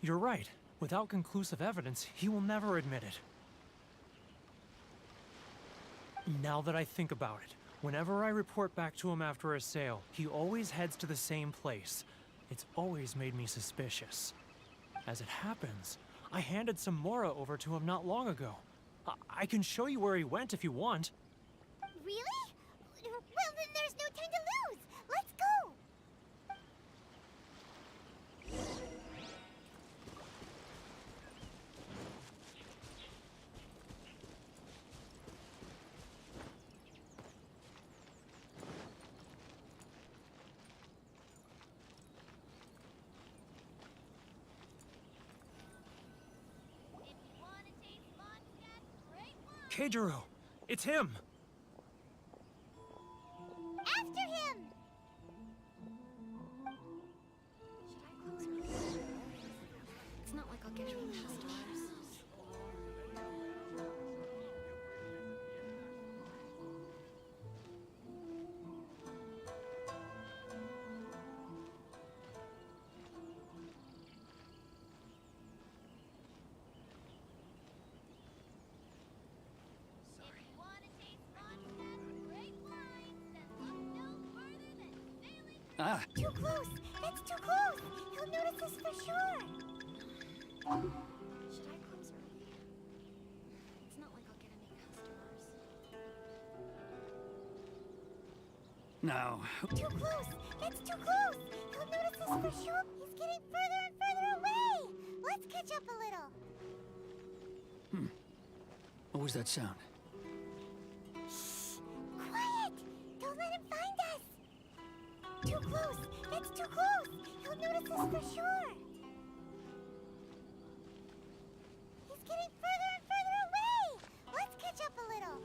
You're right. Without conclusive evidence, he will never admit it. Now that I think about it, whenever I report back to him after a sale, he always heads to the same place. It's always made me suspicious. As it happens, I handed some Mora over to him not long ago. I can show you where he went if you want. Really? Well, then there's no time to lose. Let's go. Keijiro! It's him! After him! It's not like I'll get you any customers. Too close! That's too close! He'll notice us for sure! Should I close early? It's not like I'll get any customers. Now, Too close! That's too close! He'll notice us for sure! He's getting further and further away! Let's catch up a little! what was that sound? notice us for sure. He's getting further and further away. Let's catch up a little.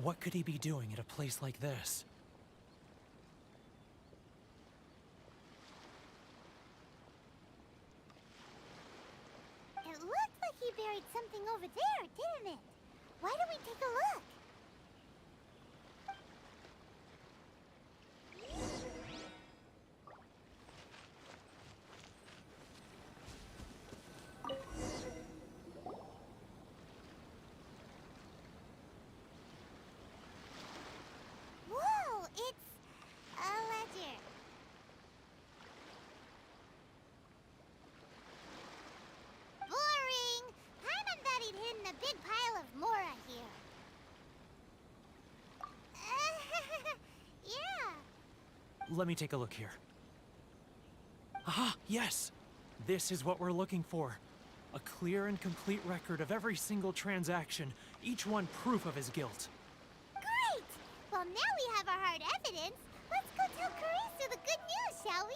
What could he be doing at a place like this? It looked like he buried something over there, didn't it? Why don't we take a look? Whoa, it's a ledger. Boring! Paimon thought he'd hidden a big pile of Mora here. Yeah. Let me take a look here. Ah, yes! This is what we're looking for. A clear and complete record of every single transaction, each one proof of his guilt. Great! Well, now we have our hard evidence. Let's go tell Karisu the good news, shall we?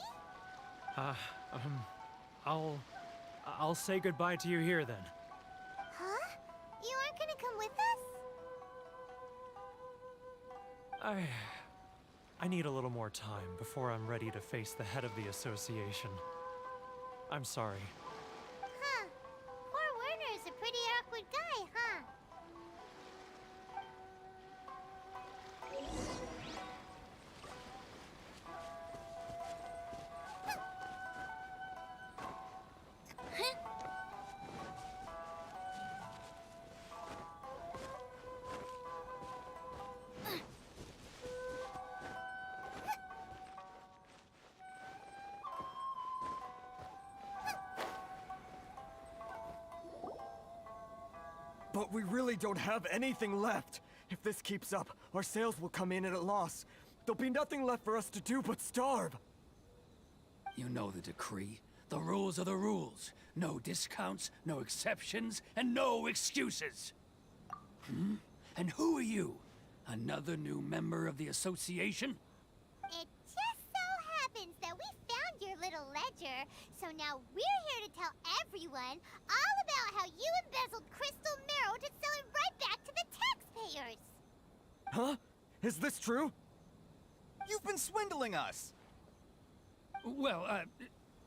I'll say goodbye to you here then. Huh? You aren't gonna come with us? I need a little more time before I'm ready to face the head of the association. I'm sorry. Huh. Poor Werner's a pretty awkward guy, huh? But we really don't have anything left. If this keeps up, our sales will come in at a loss. There'll be nothing left for us to do but starve. You know the decree. The rules are the rules. No discounts, no exceptions, and no excuses. And who are you? Another new member of the association? It just so happens that we found your little ledger, so now we're here to tell everyone all about how you embezzled crystal marrow to sell it right back to the taxpayers. Huh? Is this true? You've been swindling us! Well,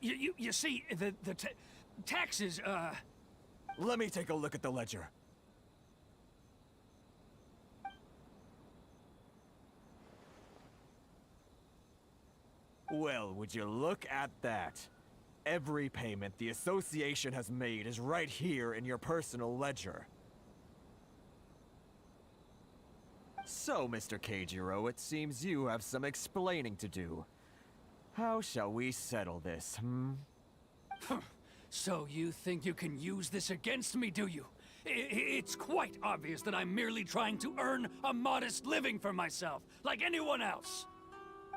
you see, the taxes, Let me take a look at the ledger. Well, would you look at that? Every payment the association has made is right here in your personal ledger. So, Mr. Keijiro, it seems you have some explaining to do. How shall we settle this, So you think you can use this against me, do you? It's quite obvious that I'm merely trying to earn a modest living for myself, like anyone else.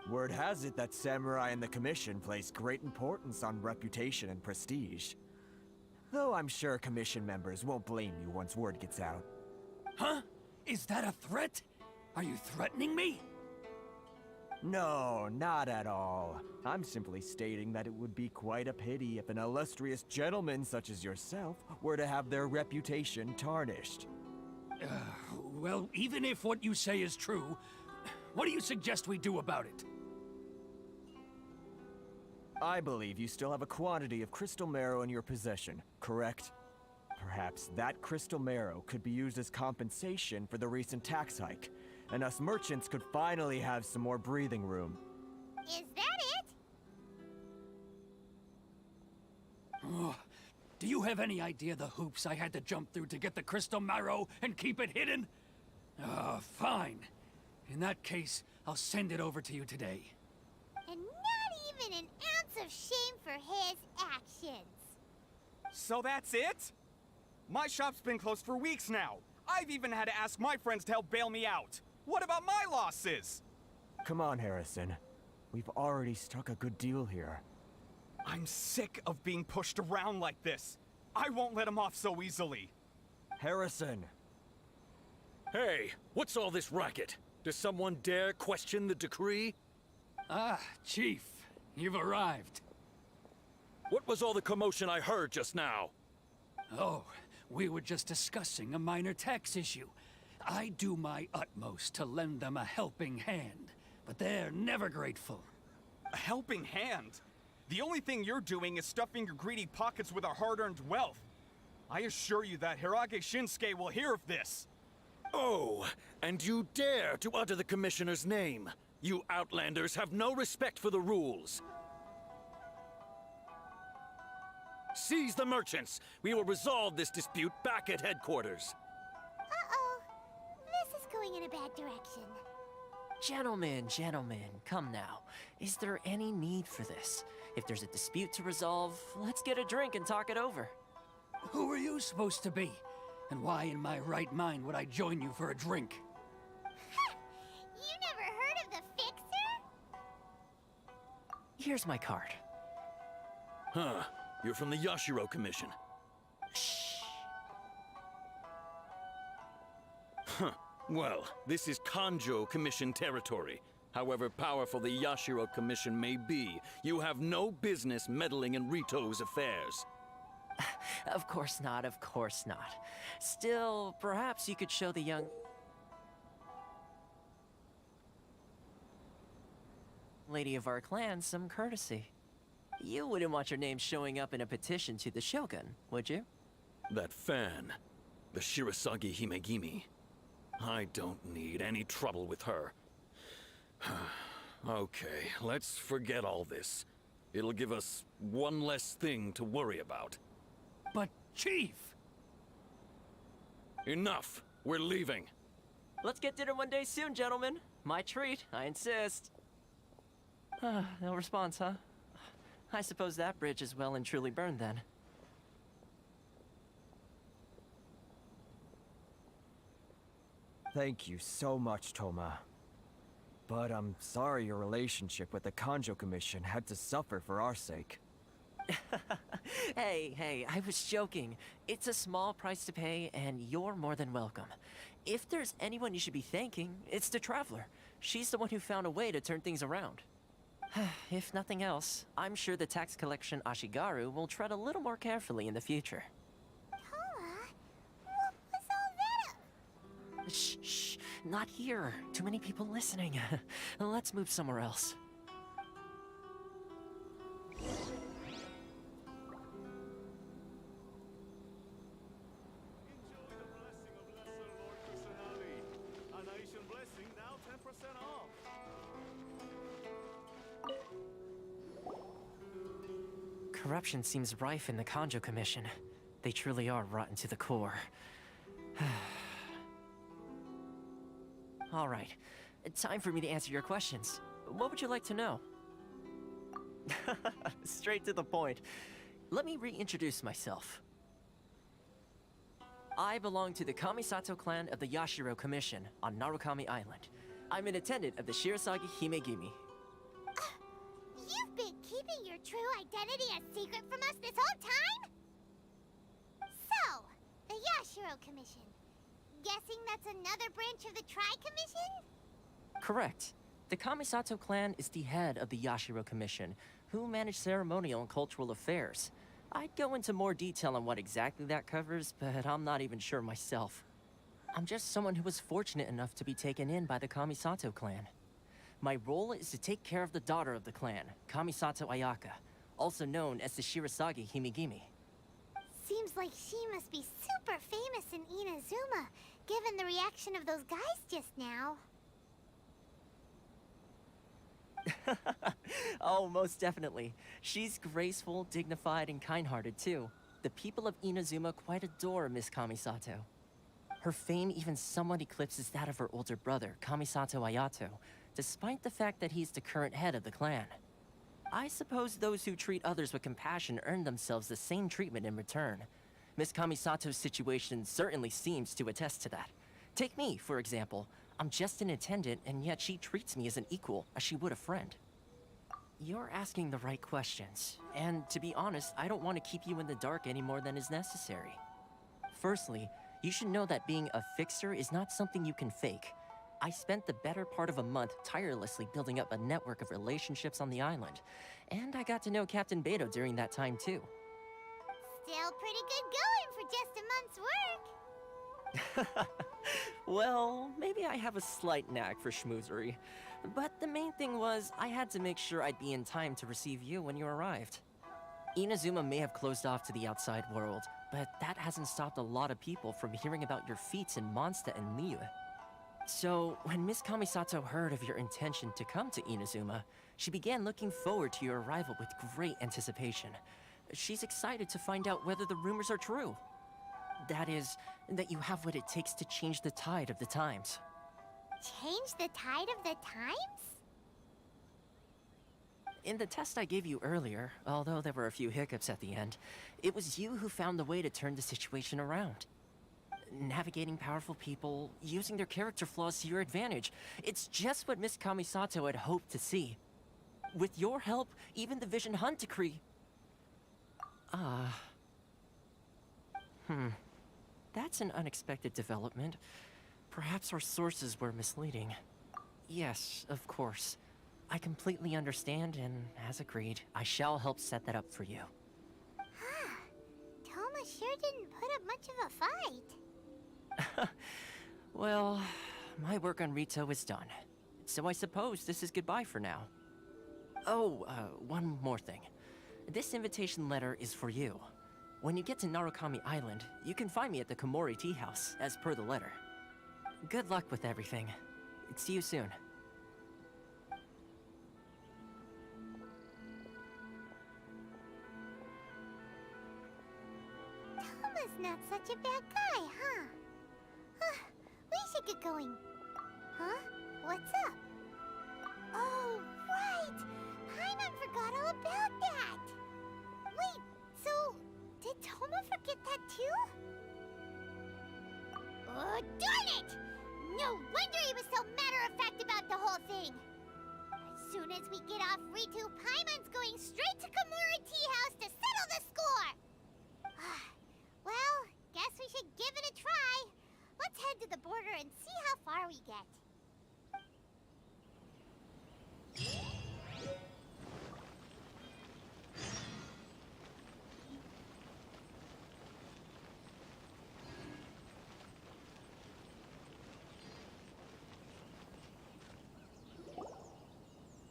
Word has it that Samurai and the Commission place great importance on reputation and prestige. Though I'm sure Commission members won't blame you once word gets out. Huh? Is that a threat? Are you threatening me? No, not at all. I'm simply stating that it would be quite a pity if an illustrious gentleman such as yourself were to have their reputation tarnished. Well, even if what you say is true, what do you suggest we do about it? I believe you still have a quantity of crystal marrow in your possession, correct? Perhaps that crystal marrow could be used as compensation for the recent tax hike, and us merchants could finally have some more breathing room. Is that it? Oh, do you have any idea the hoops I had to jump through to get the crystal marrow and keep it hidden? Fine. In that case, I'll send it over to you today. And not even an ounce of shame for his actions. So that's it? My shop's been closed for weeks now. I've even had to ask my friends to help bail me out. What about my losses? Come on, Harrison. We've already struck a good deal here. I'm sick of being pushed around like this. I won't let him off so easily. Harrison! Hey, what's all this racket? Does someone dare question the decree? Ah, Chief, you've arrived. What was all the commotion I heard just now? Oh, we were just discussing a minor tax issue. I do my utmost to lend them a helping hand, but they're never grateful. A helping hand? The only thing you're doing is stuffing your greedy pockets with our hard-earned wealth. I assure you that Hirage Shinsuke will hear of this. Oh, and you dare to utter the Commissioner's name. You Outlanders have no respect for the rules. Seize the merchants. We will resolve this dispute back at headquarters. Uh-oh. This is going in a bad direction. Gentlemen, come now. Is there any need for this? If there's a dispute to resolve, let's get a drink and talk it over. Who are you supposed to be? And why in my right mind would I join you for a drink? You never heard of the Fixer? Here's my card. Huh. You're from the Yashiro Commission. Shh. Huh. Well, this is Kanjo Commission territory. However powerful the Yashiro Commission may be, you have no business meddling in Rito's affairs. Of course not. Still, perhaps you could show the young lady of our clan some courtesy. You wouldn't want your name showing up in a petition to the Shogun, would you? That fan, the Shirasagi Himegimi. I don't need any trouble with her. Okay, let's forget all this. It'll give us one less thing to worry about. But, Chief! Enough! We're leaving. Let's get dinner one day soon, gentlemen. My treat, I insist. No response, huh? I suppose that bridge is well and truly burned then. Thank you so much, Toma. But I'm sorry your relationship with the Kanjo Commission had to suffer for our sake. Hey, I was joking. It's a small price to pay, and you're more than welcome. If there's anyone you should be thanking, it's the Traveler. She's the one who found a way to turn things around. If nothing else, I'm sure the tax collection Ashigaru will tread a little more carefully in the future. Toma, what was all that? Shh, not here. Too many people listening. Let's move somewhere else. Corruption seems rife in the Kanjo Commission. They truly are rotten to the core. All right, time for me to answer your questions. What would you like to know? Straight to the point. Let me reintroduce myself. I belong to the Kamisato clan of the Yashiro Commission on Narukami Island. I'm an attendant of the Shirasagi Himegimi. You've been keeping your true identity a secret from us this whole time? So, the Yashiro Commission. Guessing that's another branch of the Tri-Commission? Correct. The Kamisato clan is the head of the Yashiro Commission, who manage ceremonial and cultural affairs. I'd go into more detail on what exactly that covers, but I'm not even sure myself. I'm just someone who was fortunate enough to be taken in by the Kamisato clan. My role is to take care of the daughter of the clan, Kamisato Ayaka, also known as the Shirasagi Himegimi. Seems like she must be super famous in Inazuma, given the reaction of those guys just now. Oh, most definitely. She's graceful, dignified, and kind-hearted too. The people of Inazuma quite adore Miss Kamisato. Her fame even somewhat eclipses that of her older brother, Kamisato Ayato, despite the fact that he's the current head of the clan. I suppose those who treat others with compassion earn themselves the same treatment in return. Miss Kamisato's situation certainly seems to attest to that. Take me, for example. I'm just an attendant, and yet she treats me as an equal, as she would a friend. You're asking the right questions, and to be honest, I don't want to keep you in the dark any more than is necessary. Firstly, you should know that being a fixer is not something you can fake. I spent the better part of a month tirelessly building up a network of relationships on the island, and I got to know Captain Beto during that time too. Still pretty good going for just a month's work. Well, maybe I have a slight knack for schmoozery, but the main thing was I had to make sure I'd be in time to receive you when you arrived. Inazuma may have closed off to the outside world, but that hasn't stopped a lot of people from hearing about your feats in Mondstadt and Liyue. So, when Miss Kamisato heard of your intention to come to Inazuma, she began looking forward to your arrival with great anticipation. She's excited to find out whether the rumors are true. That is, that you have what it takes to change the tide of the times. Change the tide of the times? In the test I gave you earlier, although there were a few hiccups at the end, it was you who found the way to turn the situation around. Navigating powerful people, using their character flaws to your advantage. It's just what Miss Kamisato had hoped to see. With your help, even the Vision Hunt decree... That's an unexpected development. Perhaps our sources were misleading. Yes, of course. I completely understand, and as agreed, I shall help set that up for you. Toma sure didn't put up much of a fight. Well, my work on Rito is done. So I suppose this is goodbye for now. Oh, one more thing. This invitation letter is for you. When you get to Narukami Island, you can find me at the Komori Tea House, as per the letter. Good luck with everything. See you soon. Toma's not such a bad guy, huh? We should get going. Huh? What's up? Oh, right! Paimon forgot all about that! Wait, so... did Toma forget that too? Oh, darn it! No wonder he was so matter-of-fact about the whole thing! As soon as we get off Ritu, Paimon's going straight to Komori Tea House to settle the score! Well, guess we should give it a try. Let's head to the border and see how far we get.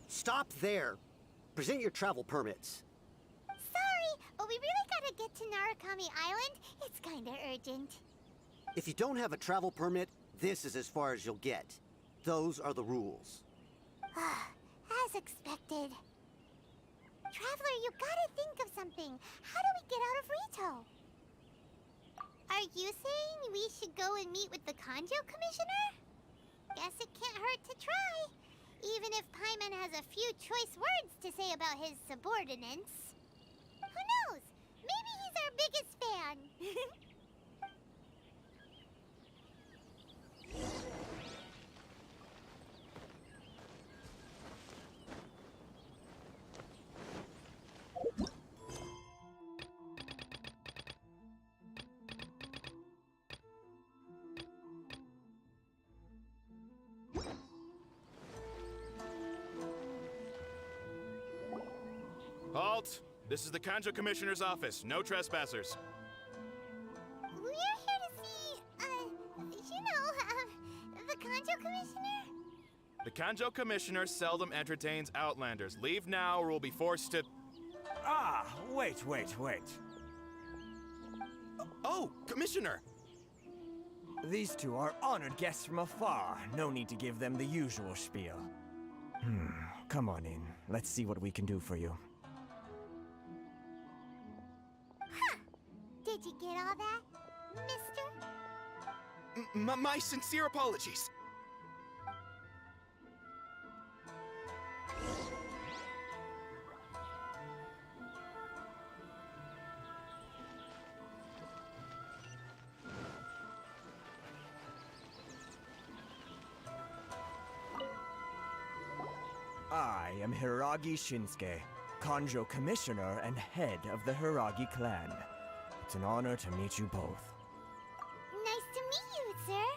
Stop there. Present your travel permits. Sorry, but we really gotta get to Narukami Island. It's kinda urgent. If you don't have a travel permit, this is as far as you'll get. Those are the rules. As expected. Traveler, you gotta think of something. How do we get out of Rito? Are you saying we should go and meet with the Kanjo Commissioner? Guess it can't hurt to try. Even if Paimon has a few choice words to say about his subordinates. Who knows? Maybe he's our biggest fan. Halt! This is the Kanjo Commissioner's office. No trespassers. We're here to see, the Kanjo Commissioner? The Kanjo Commissioner seldom entertains Outlanders. Leave now or we'll be forced to... Ah, wait. Oh, Commissioner! These two are honored guests from afar. No need to give them the usual spiel. Come on in. Let's see what we can do for you. Did you get all that, mister? My sincere apologies. I am Hiragi Shinsuke, Kanjo Commissioner and head of the Hiragi clan. It's an honor to meet you both. Nice to meet you, sir.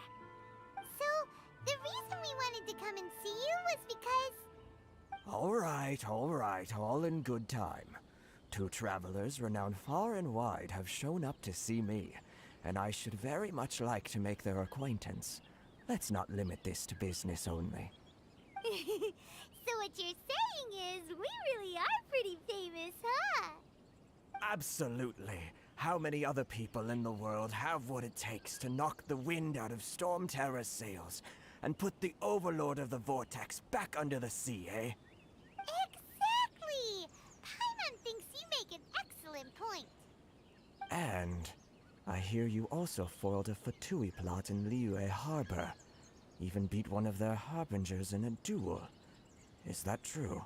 So, the reason we wanted to come and see you was because... All right, all in good time. 2 travelers renowned far and wide have shown up to see me, and I should very much like to make their acquaintance. Let's not limit this to business only. So what you're saying is, we really are pretty famous, huh? Absolutely. How many other people in the world have what it takes to knock the wind out of Storm Terror's sails and put the Overlord of the Vortex back under the sea, eh? Exactly! Paimon thinks you make an excellent point. And I hear you also foiled a Fatui plot in Liyue Harbor. Even beat one of their harbingers in a duel. Is that true?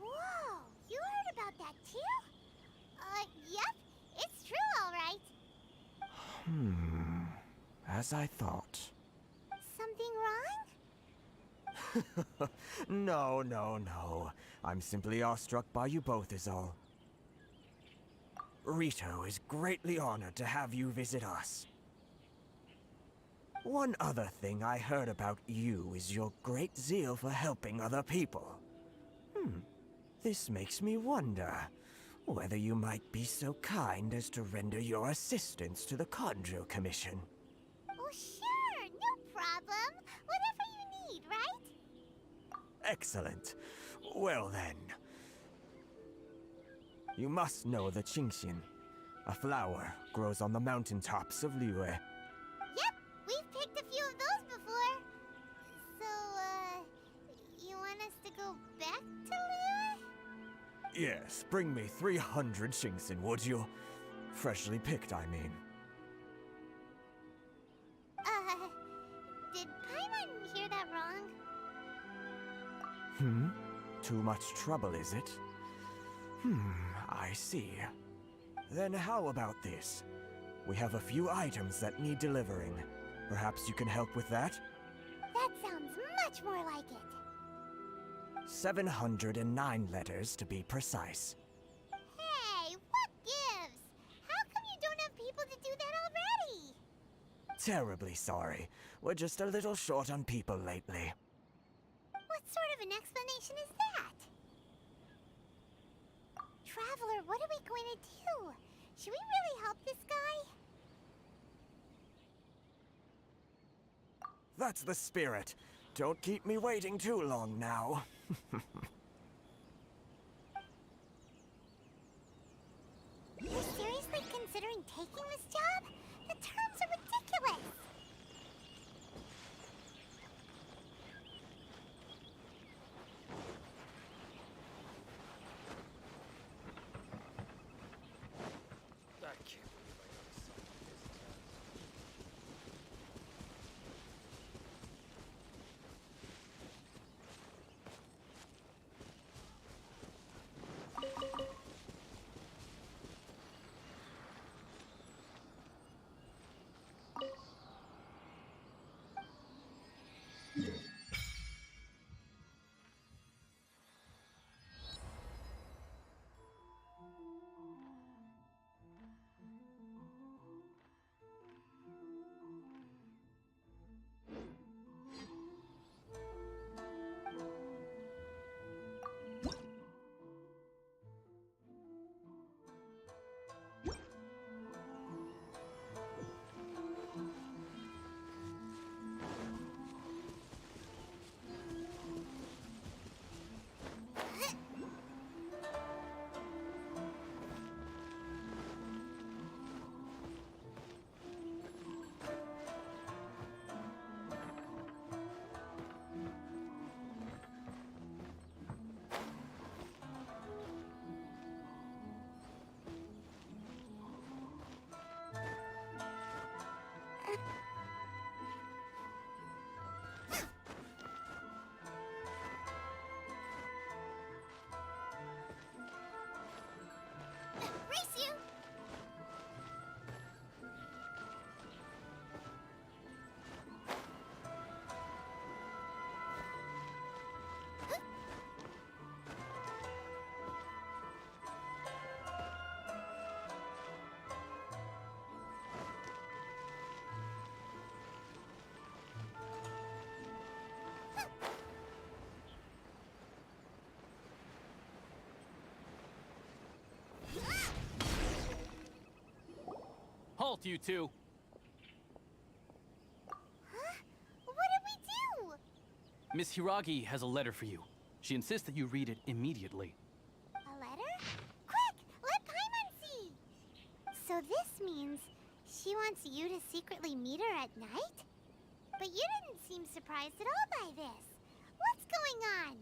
Whoa, you heard about that too? Yep, it's true, all right. As I thought. Something wrong? No. I'm simply awestruck by you both is all. Rito is greatly honored to have you visit us. One other thing I heard about you is your great zeal for helping other people. This makes me wonder whether you might be so kind as to render your assistance to the Kanjo Commission. Oh, sure, no problem. Whatever you need, right? Excellent. Well then. You must know the Qingxin. A flower grows on the mountaintops of Liyue. Yep, we've picked a few of those before. So, you want us to go back to Liyue? Yes, bring me 300 Qingxin, would you? Freshly picked, I mean. Did Paimon hear that wrong? Too much trouble, is it? I see. Then how about this? We have a few items that need delivering. Perhaps you can help with that? That sounds much more like it. 709 letters, to be precise. Hey, what gives? How come you don't have people to do that already? Terribly sorry. We're just a little short on people lately. What sort of an explanation is that? Traveler, what are we going to do? Should we really help this guy? That's the spirit. Don't keep me waiting too long now. You're seriously considering taking this job? The terms are ridiculous! you too. Huh? What did we do? Miss Hiragi has a letter for you. She insists that you read it immediately. A letter? Quick! Let Paimon see! So this means she wants you to secretly meet her at night? But you didn't seem surprised at all by this. What's going on?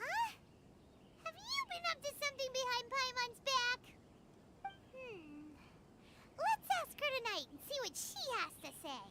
Huh? Have you been up to something behind Paimon's back? Let's ask her tonight and see what she has to say.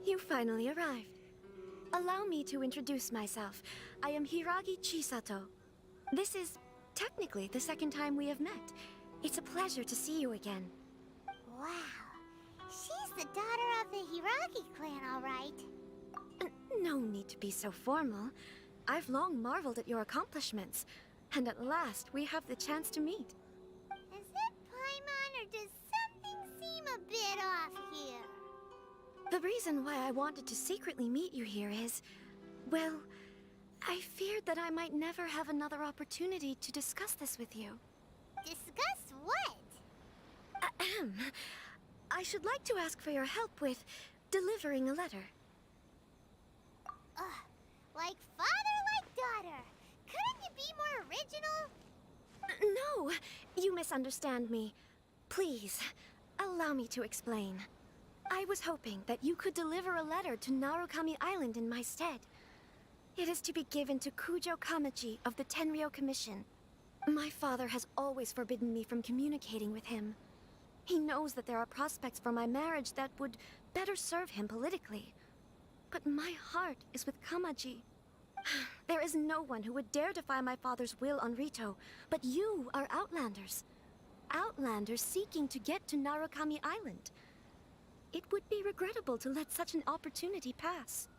You finally arrived. Allow me to introduce myself. I am Hiragi Chisato. This is technically the second time we have met. It's a pleasure to see you again. Wow. She's the daughter of the Hiragi clan, all right. No need to be so formal. I've long marveled at your accomplishments, and at last we have the chance to meet. Is it Paimon, or does something seem a bit off here? The reason why I wanted to secretly meet you here is, well, I feared that I might never have another opportunity to discuss this with you. Discuss what? Ahem. I should like to ask for your help with delivering a letter. Like father, like daughter. Couldn't you be more original? No, you misunderstand me. Please, allow me to explain. I was hoping that you could deliver a letter to Narukami Island in my stead. It is to be given to Kujo Kamaji of the Tenryou Commission. My father has always forbidden me from communicating with him. He knows that there are prospects for my marriage that would better serve him politically. But my heart is with Kamaji. There is no one who would dare defy my father's will on Rito, but you are Outlanders. Outlanders seeking to get to Narukami Island. It would be regrettable to let such an opportunity pass.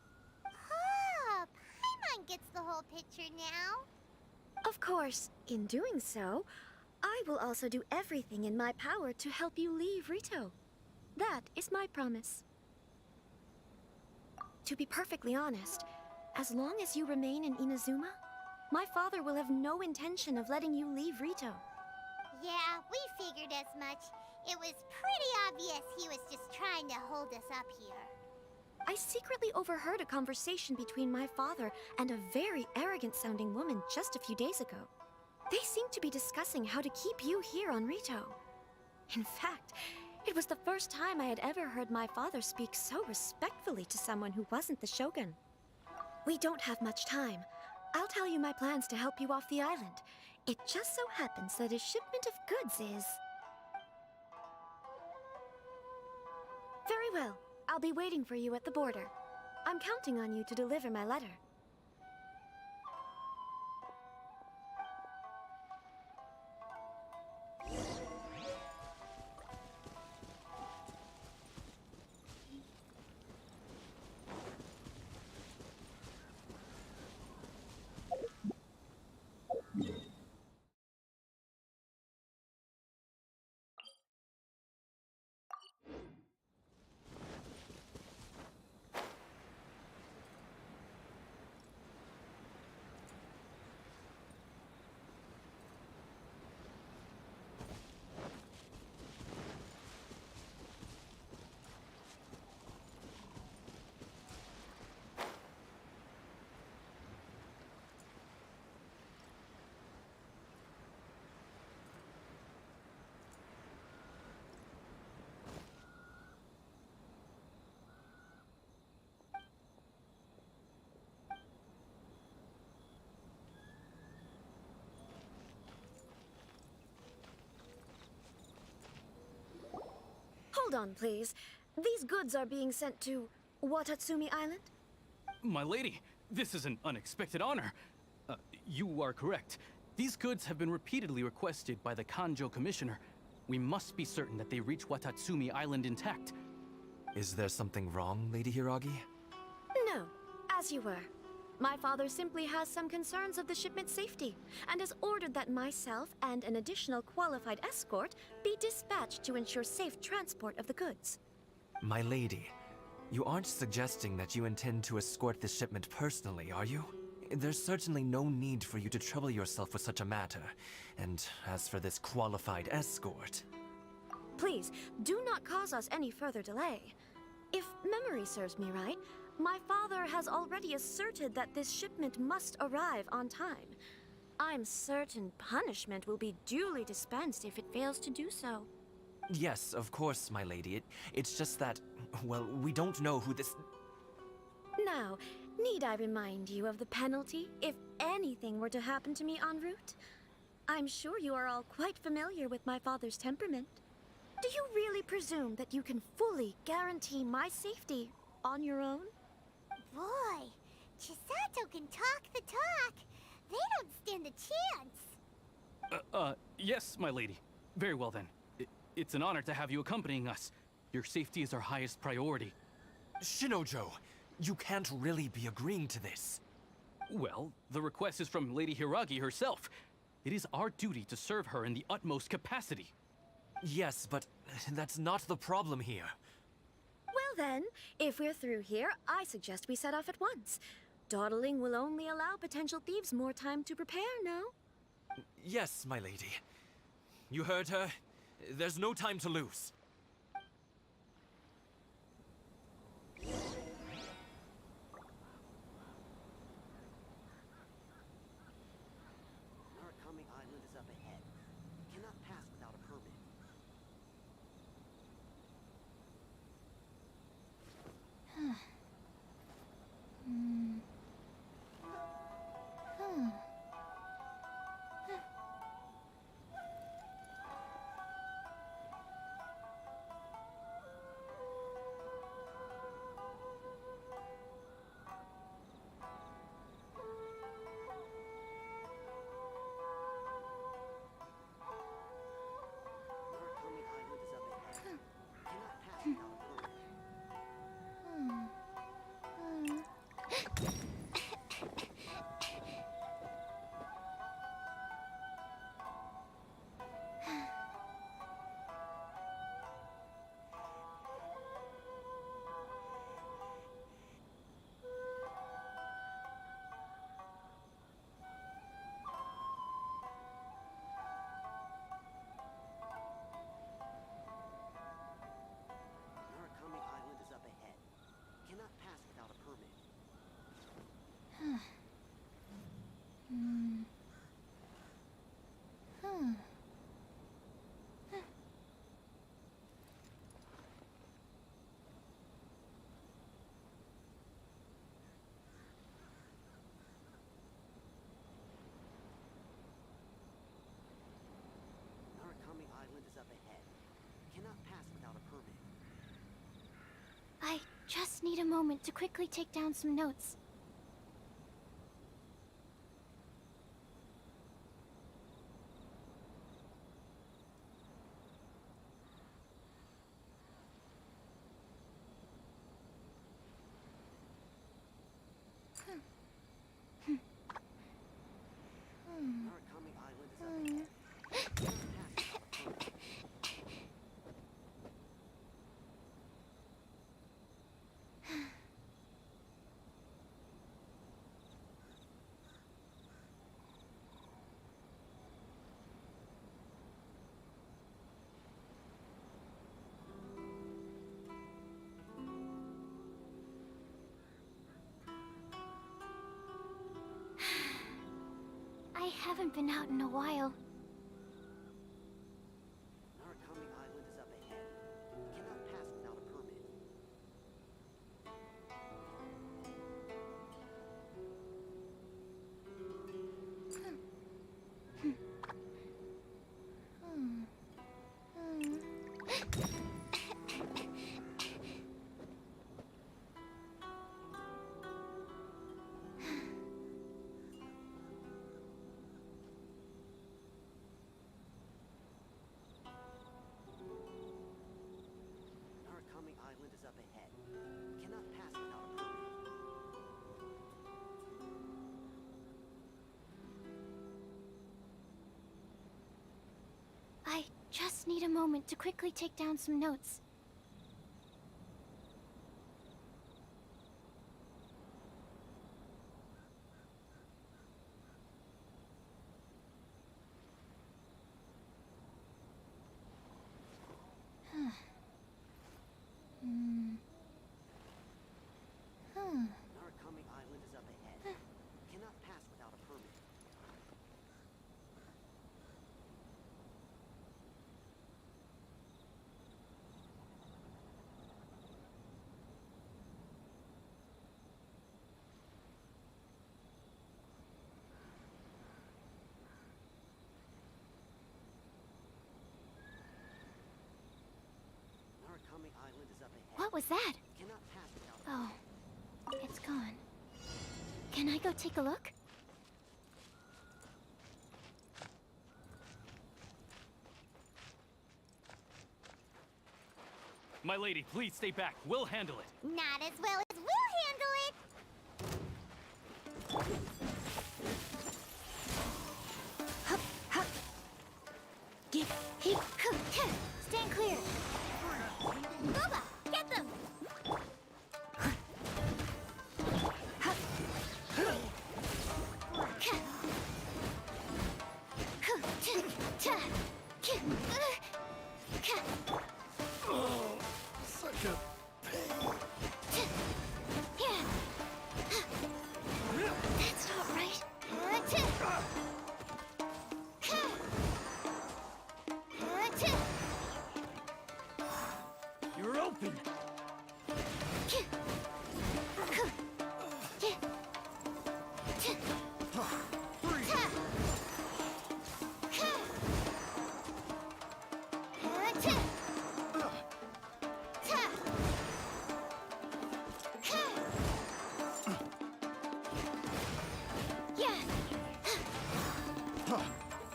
Oh, Paimon gets the whole picture now. Of course, in doing so, I will also do everything in my power to help you leave Rito. That is my promise. To be perfectly honest, as long as you remain in Inazuma, my father will have no intention of letting you leave Rito. Yeah, we figured as much. It was pretty obvious he was just trying to hold us up here. I secretly overheard a conversation between my father and a very arrogant-sounding woman just a few days ago. They seemed to be discussing how to keep you here on Rito. In fact, it was the first time I had ever heard my father speak so respectfully to someone who wasn't the Shogun. We don't have much time. I'll tell you my plans to help you off the island. It just so happens that a shipment of goods is... Very well. I'll be waiting for you at the border. I'm counting on you to deliver my letter. Hold on, please. These goods are being sent to Watatsumi Island? My lady, this is an unexpected honor. You are correct. These goods have been repeatedly requested by the Kanjo Commissioner. We must be certain that they reach Watatsumi Island intact. Is there something wrong, Lady Hiragi? No, as you were. My father simply has some concerns of the shipment's safety, and has ordered that myself and an additional qualified escort be dispatched to ensure safe transport of the goods. My lady, you aren't suggesting that you intend to escort this shipment personally, are you? There's certainly no need for you to trouble yourself with such a matter. And as for this qualified escort... Please, do not cause us any further delay. If memory serves me right, my father has already asserted that this shipment must arrive on time. I'm certain punishment will be duly dispensed if it fails to do so. Yes, of course, my lady. It's just that, well, we don't know who this... Now, need I remind you of the penalty if anything were to happen to me en route? I'm sure you are all quite familiar with my father's temperament. Do you really presume that you can fully guarantee my safety on your own? Boy, Chisato can talk the talk. They don't stand a chance. Yes, my lady. Very well then. It's an honor to have you accompanying us. Your safety is our highest priority. Shinojo, you can't really be agreeing to this. Well, the request is from Lady Hiragi herself. It is our duty to serve her in the utmost capacity. Yes, but that's not the problem here. Well then, if we're through here, I suggest we set off at once. Dawdling will only allow potential thieves more time to prepare, no? Yes, my lady. You heard her. There's no time to lose. Narukami Island is up ahead. Cannot pass without a permit. Narukami Island is up ahead. Cannot pass without a permit. Narukami Island is up ahead. Cannot pass without a permit. Narukami Island is up ahead. Cannot pass without a permit. I just need a moment to quickly take down some notes. Narukami Island is up ahead. Cannot pass without a permit. I haven't been out in a while. Narukami Island is up ahead. Cannot pass without a permit. just need a moment to quickly take down some notes. Narukami Island is up ahead. Cannot pass without a permit. Narukami Island is up ahead. What was that? Cannot pass without a permit. Oh, it's gone. Can I go take a look? My lady, please stay back. We'll handle it. Not as well as we'll handle it! Hup, hup. Get, hip, hup, hup. Stand clear. Booba, get them! Hup. Hup. Ka. Huh, ta, ta. Ki. Ka. Oh, such a pain. Yeah. That's not right. You're open.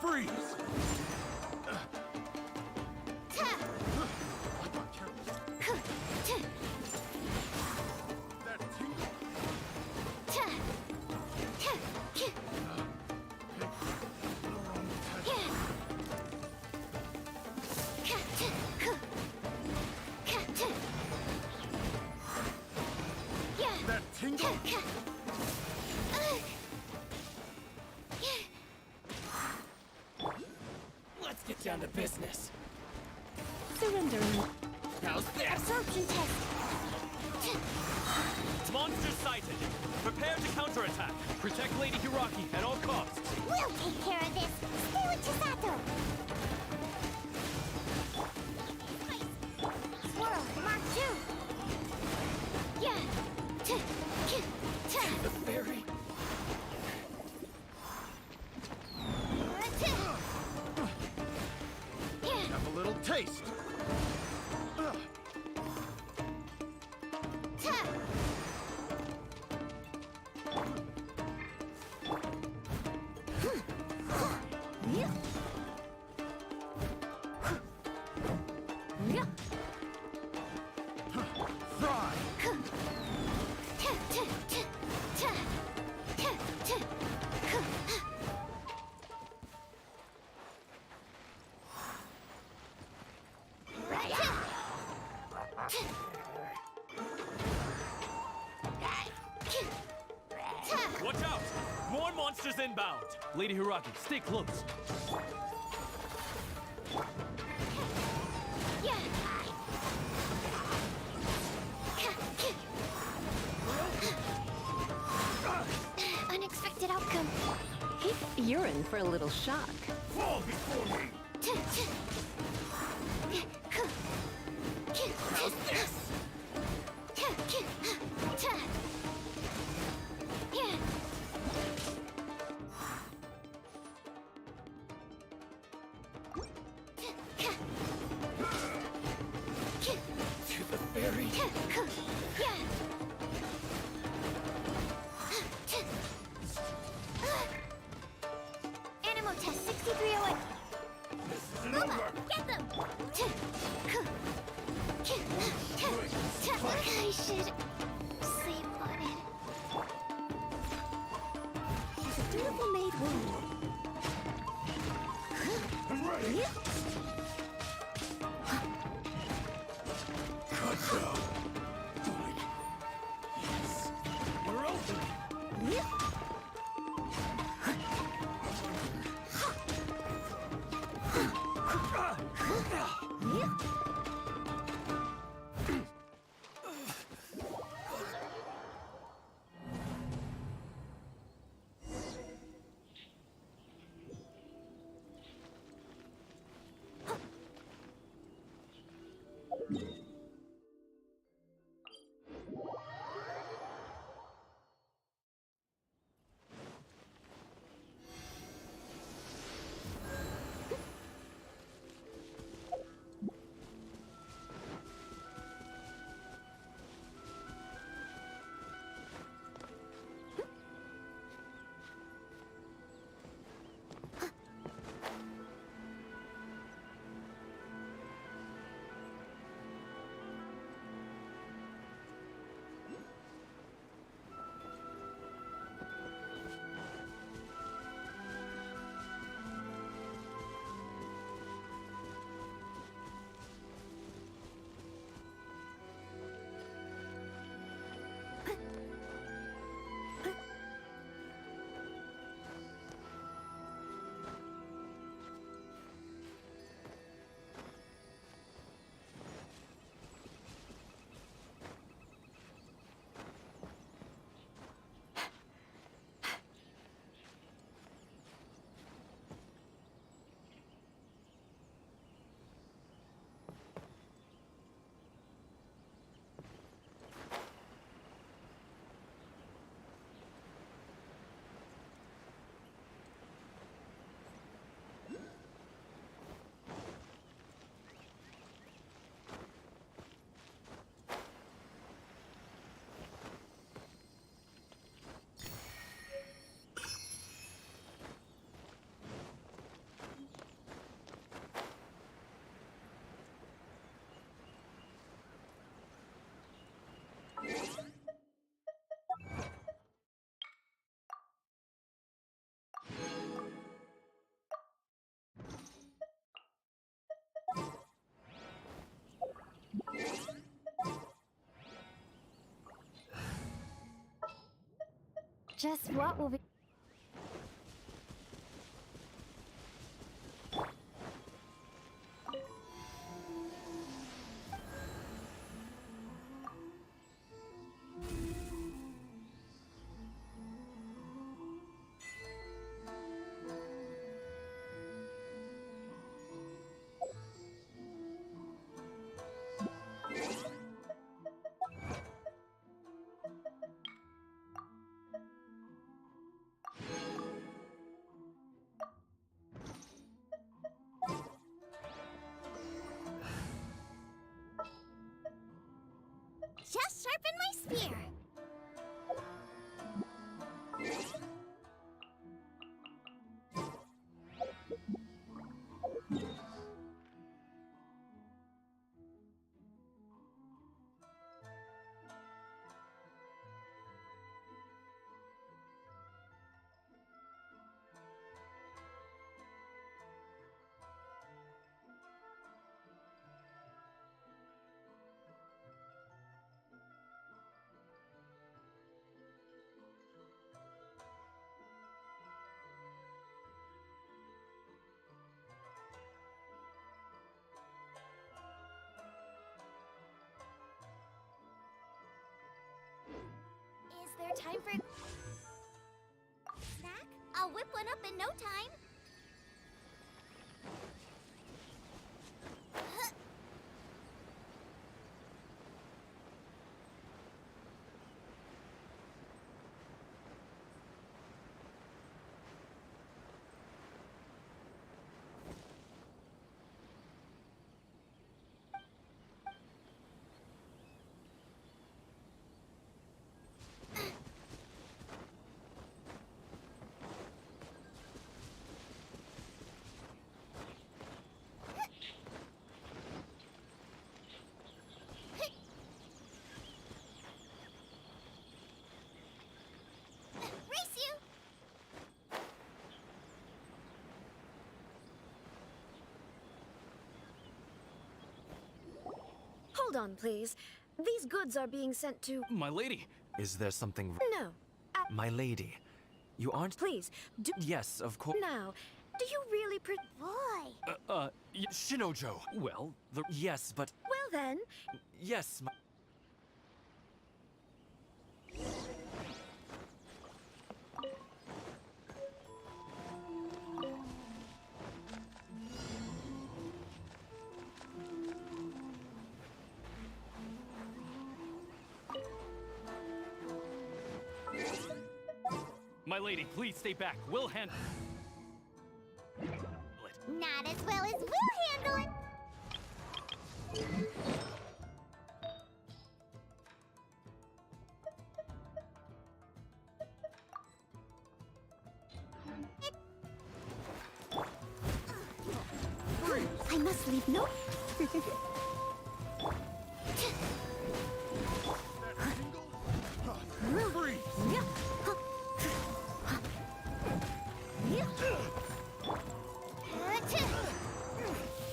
Freeze! That tingle? Let's get down to business. Surrender. How's this? Absorption test. Monster sighted. Prepare to counterattack. Protect Lady Hiraki at all costs. We'll take care of this. Stay with Chisato. Swirl, Mark 2. Yeah. The fairy. Have a little taste. Fry! Watch out! More monsters inbound. Lady Hiraki, stay close. Unexpected outcome. You're in for a little shock. Fall before me! How's this? To the fairy. Animal test 6308. Booba, get them! I should sleep on it. It's a beautiful made wound. I'm ready! Just what will be... Just sharpen my spear. Is there time for... snack? I'll whip one up in no time. Race you! Hold on, please. These goods are being sent to... My lady! Is there something... No. My lady, you aren't... Please, do... Yes, of course... Now, do you really Boy! Shinojo! Well, Yes, but... Well then... Yes, my... My lady, please stay back. We'll handle it. Not as well as we'll handle it. I must leave no...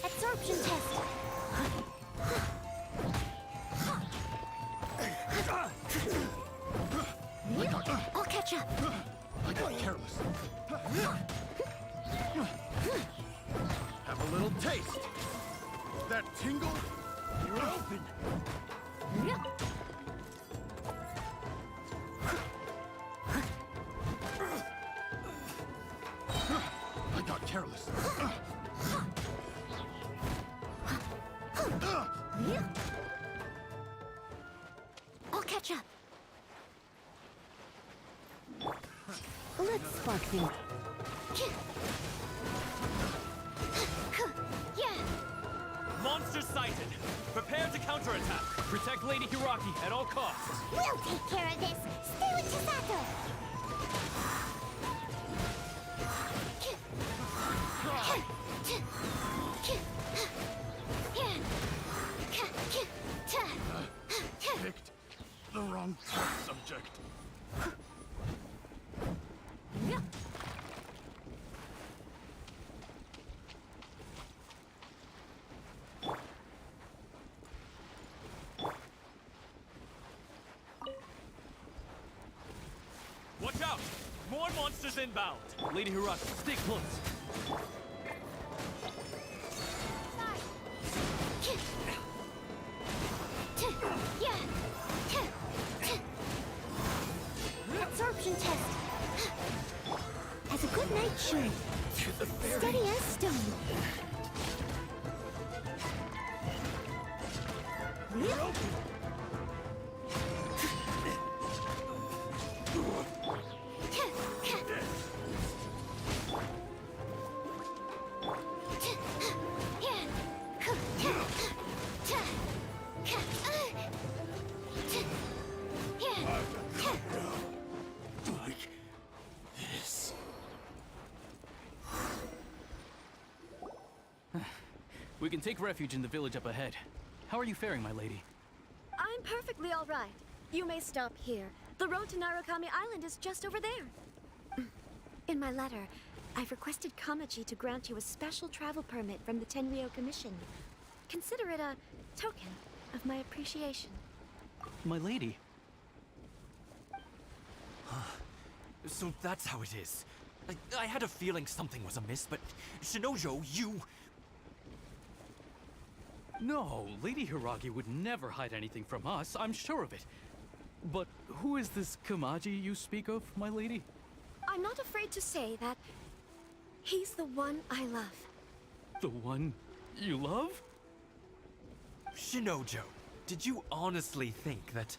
Absorption test. I'll catch up. I got careless. Have a little taste. That tingle? You're open. I got careless. I'll catch up. Let's spark things. Monster sighted! Prepare to counterattack! Protect Lady Hiraki at all costs! We'll take care of this. Stay with Chisato. Picked the wrong test subject. What More monsters inbound! Lady Hiraki, stay close. Absorption test. As a good knight should. Steady as stone. Like this. We can take refuge in the village up ahead. How are you faring, my lady? I'm perfectly all right. You may stop here. The road to Narukami Island is just over there. In my letter, I've requested Kamaji to grant you a special travel permit from the Tenryou Commission. Consider it a token of my appreciation. My lady? So that's how it is. I had a feeling something was amiss, but Shinojo, you... No, Lady Hiragi would never hide anything from us, I'm sure of it. But who is this Kamaji you speak of, my lady? I'm not afraid to say that he's the one I love. The one you love? Shinojo, did you honestly think that...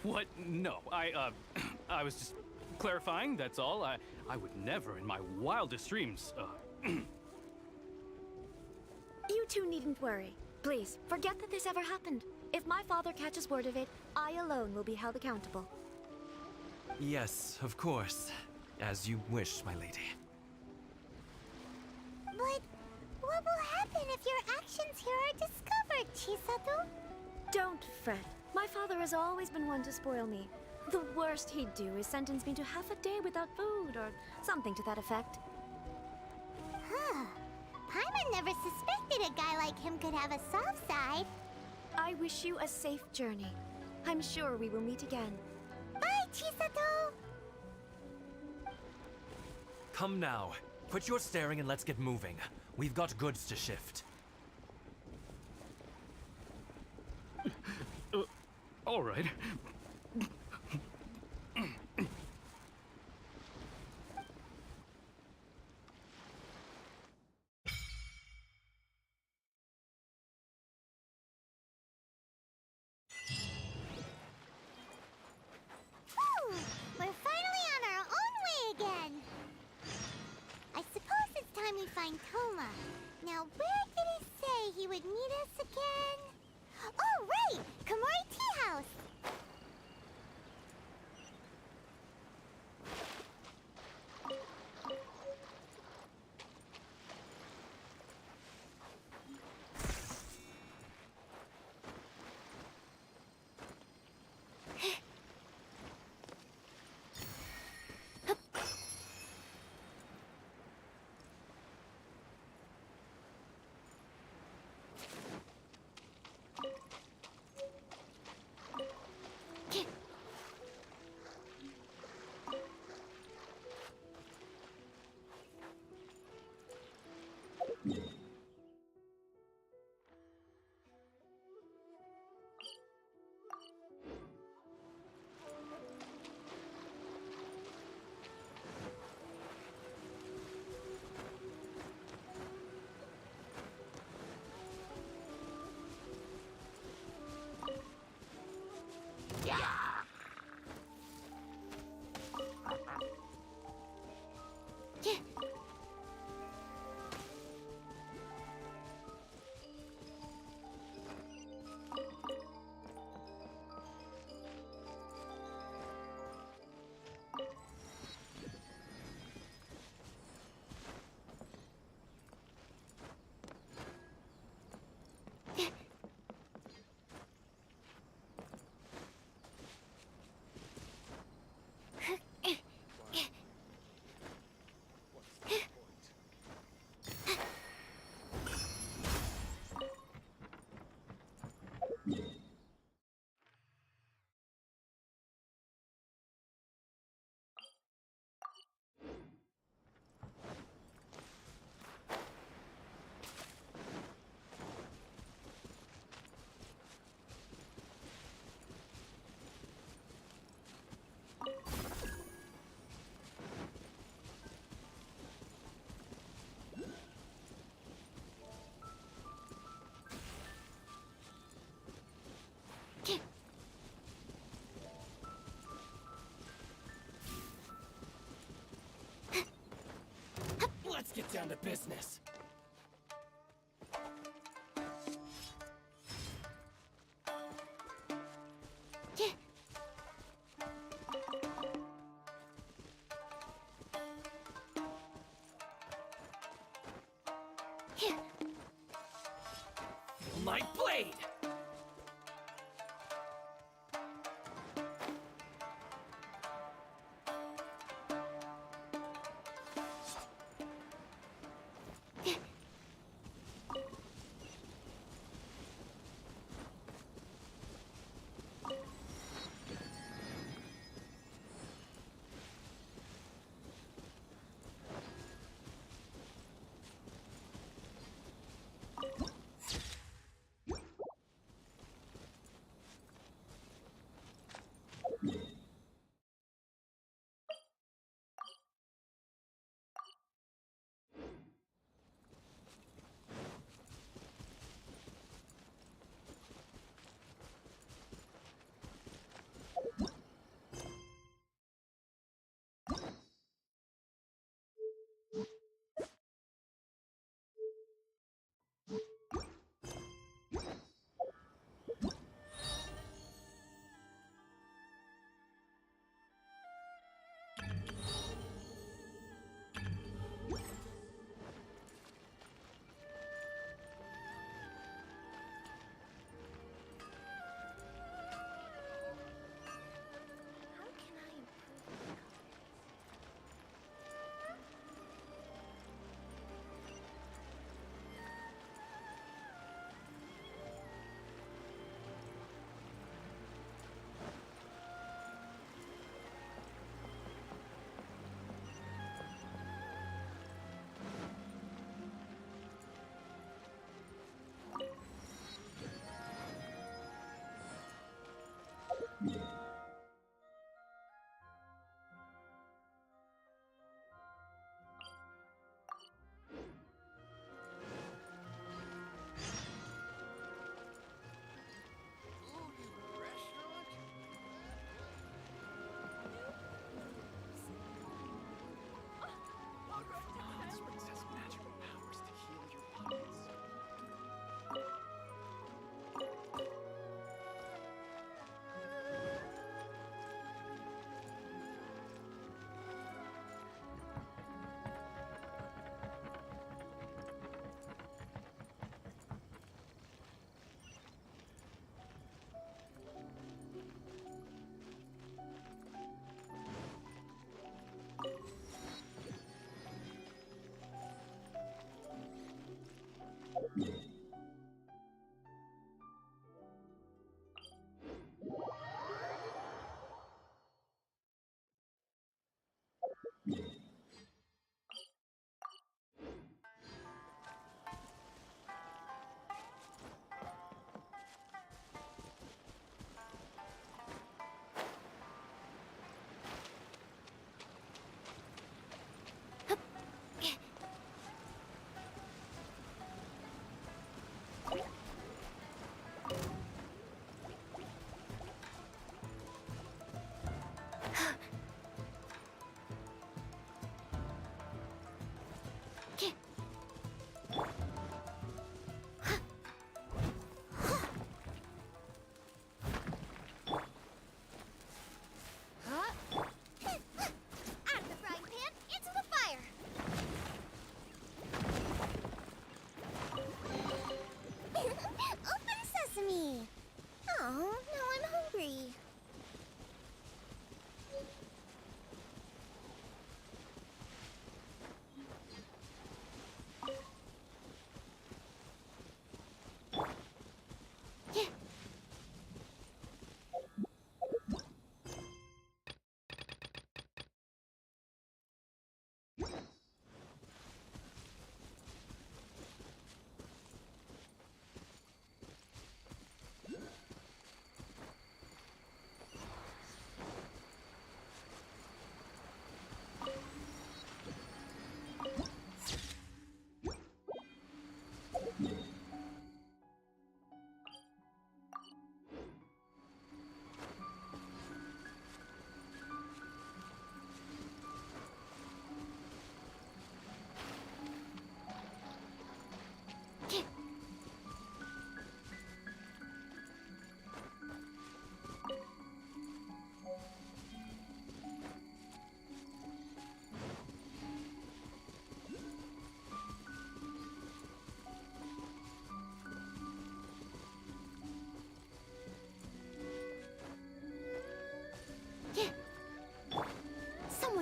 What? No, I was just clarifying, that's all. I would never in my wildest dreams, You two needn't worry. Please, forget that this ever happened. If my father catches word of it, I alone will be held accountable. Yes, of course. As you wish, my lady. But what will happen if your actions here are discovered, Chisato? Don't fret. My father has always been one to spoil me. The worst he'd do is sentence me to half a day without food, or something to that effect. Huh. Paimon never suspected a guy like him could have a soft side. I wish you a safe journey. I'm sure we will meet again. Bye, Chisato! Come now. Quit your staring and let's get moving. We've got goods to shift. All right. Whew! We're finally on our own way again. I suppose it's time we find Toma. Now, where did he say he would meet us again? Oh, right! Komori Tea House! to business. My blade!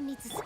Someone needs to...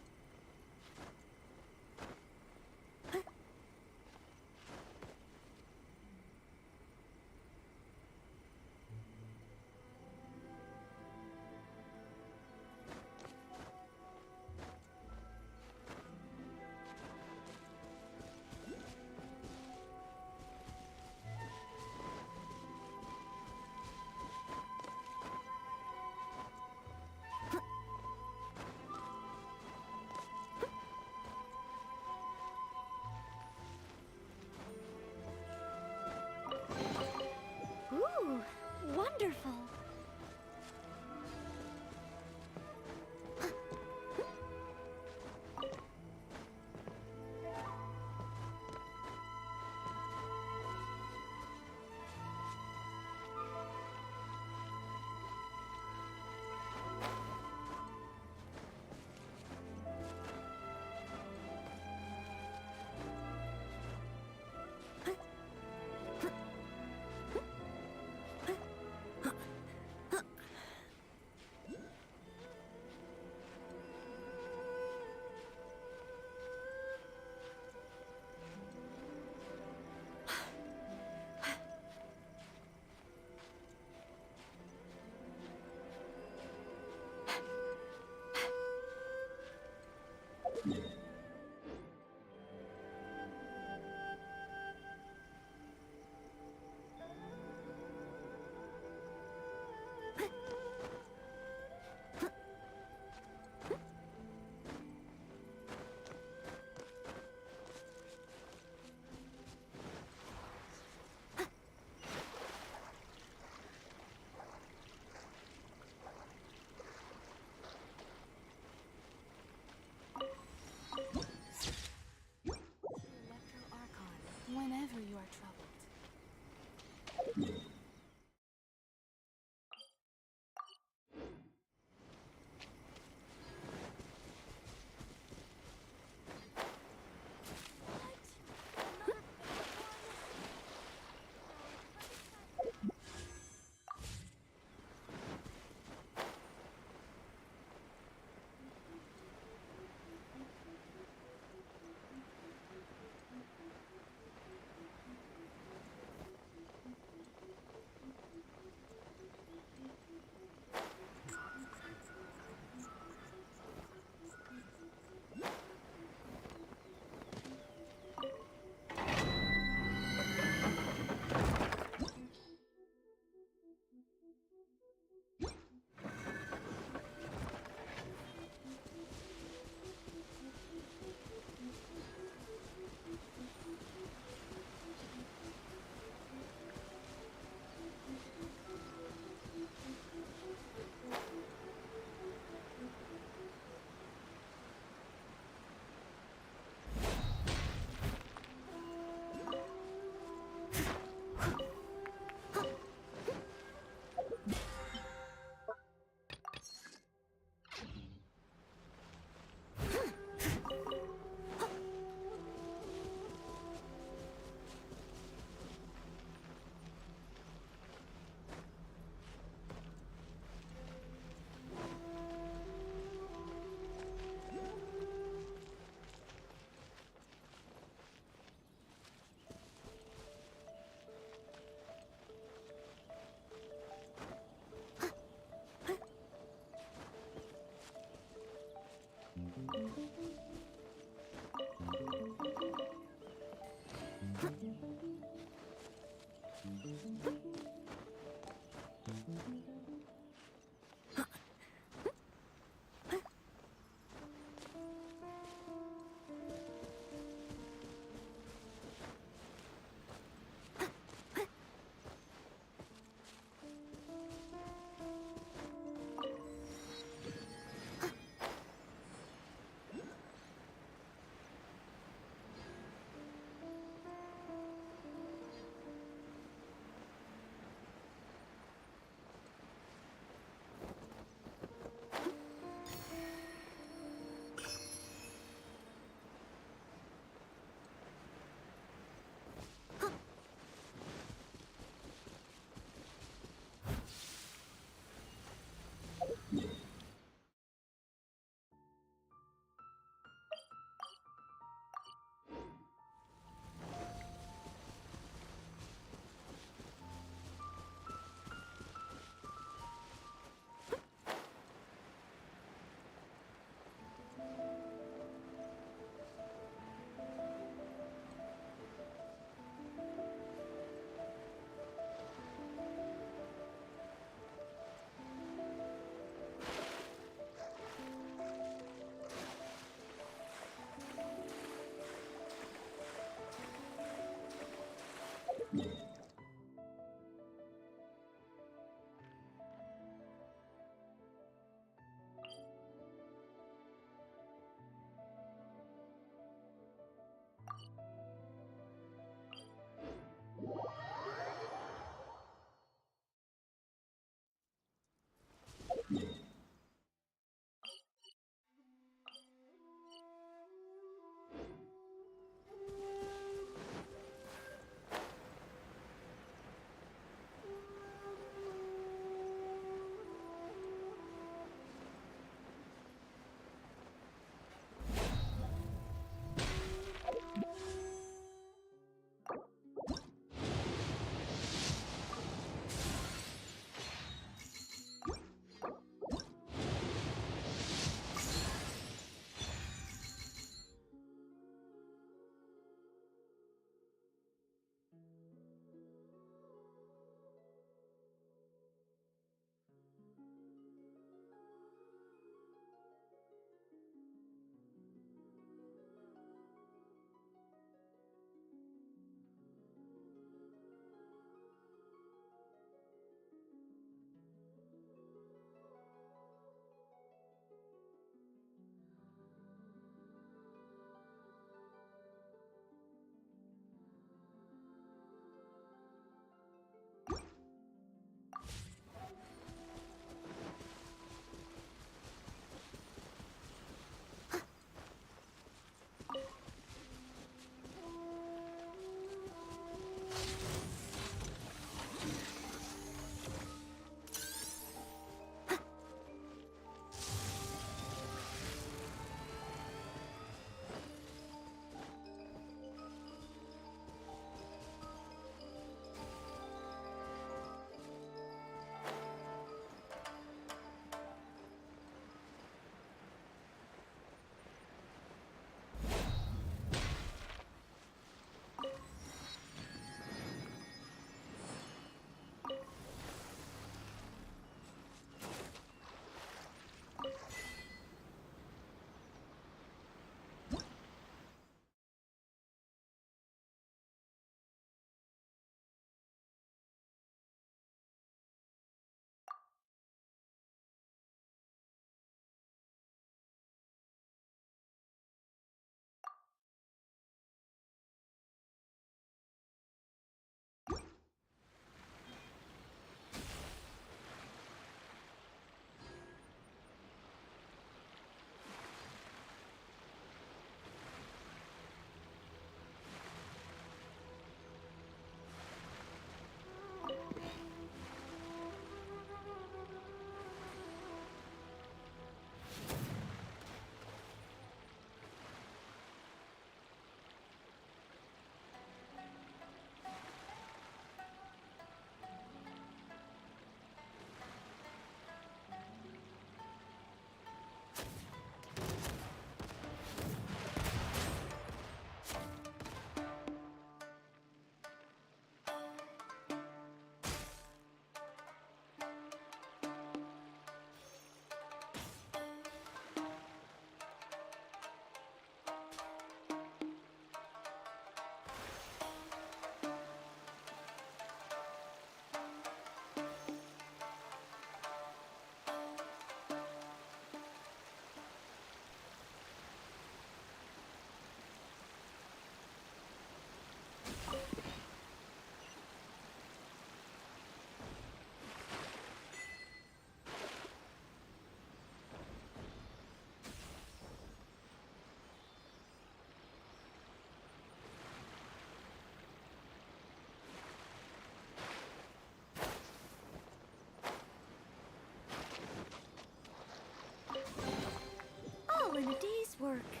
work.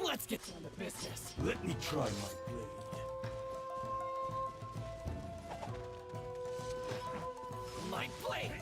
Let's get down to business. Let me try my blade. My blade!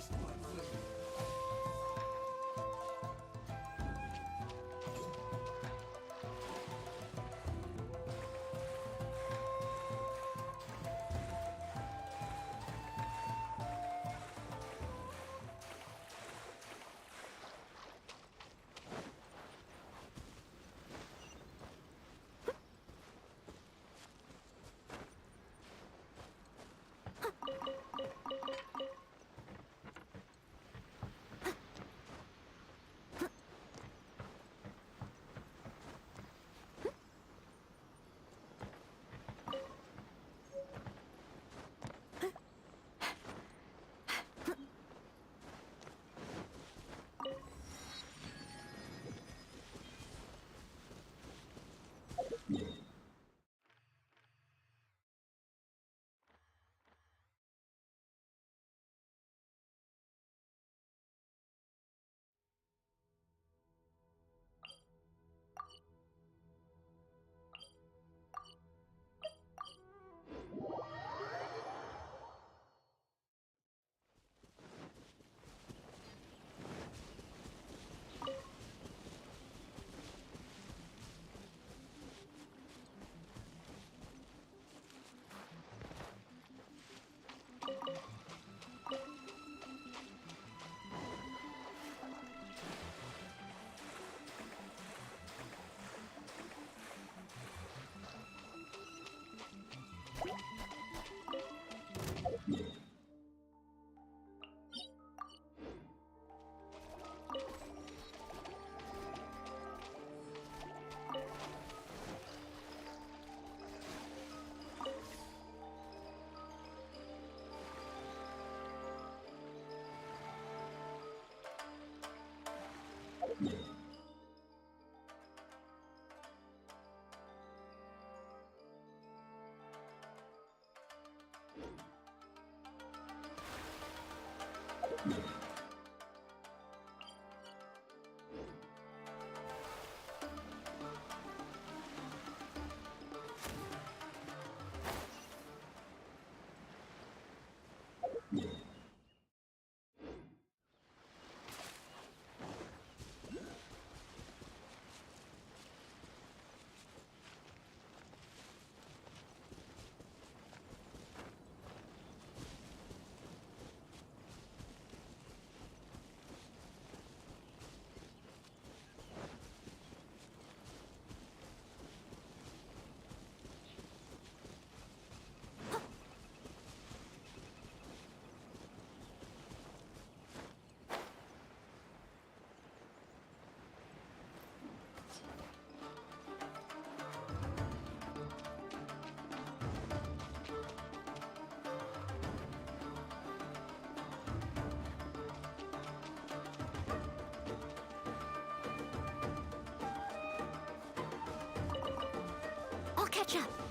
I'll catch up.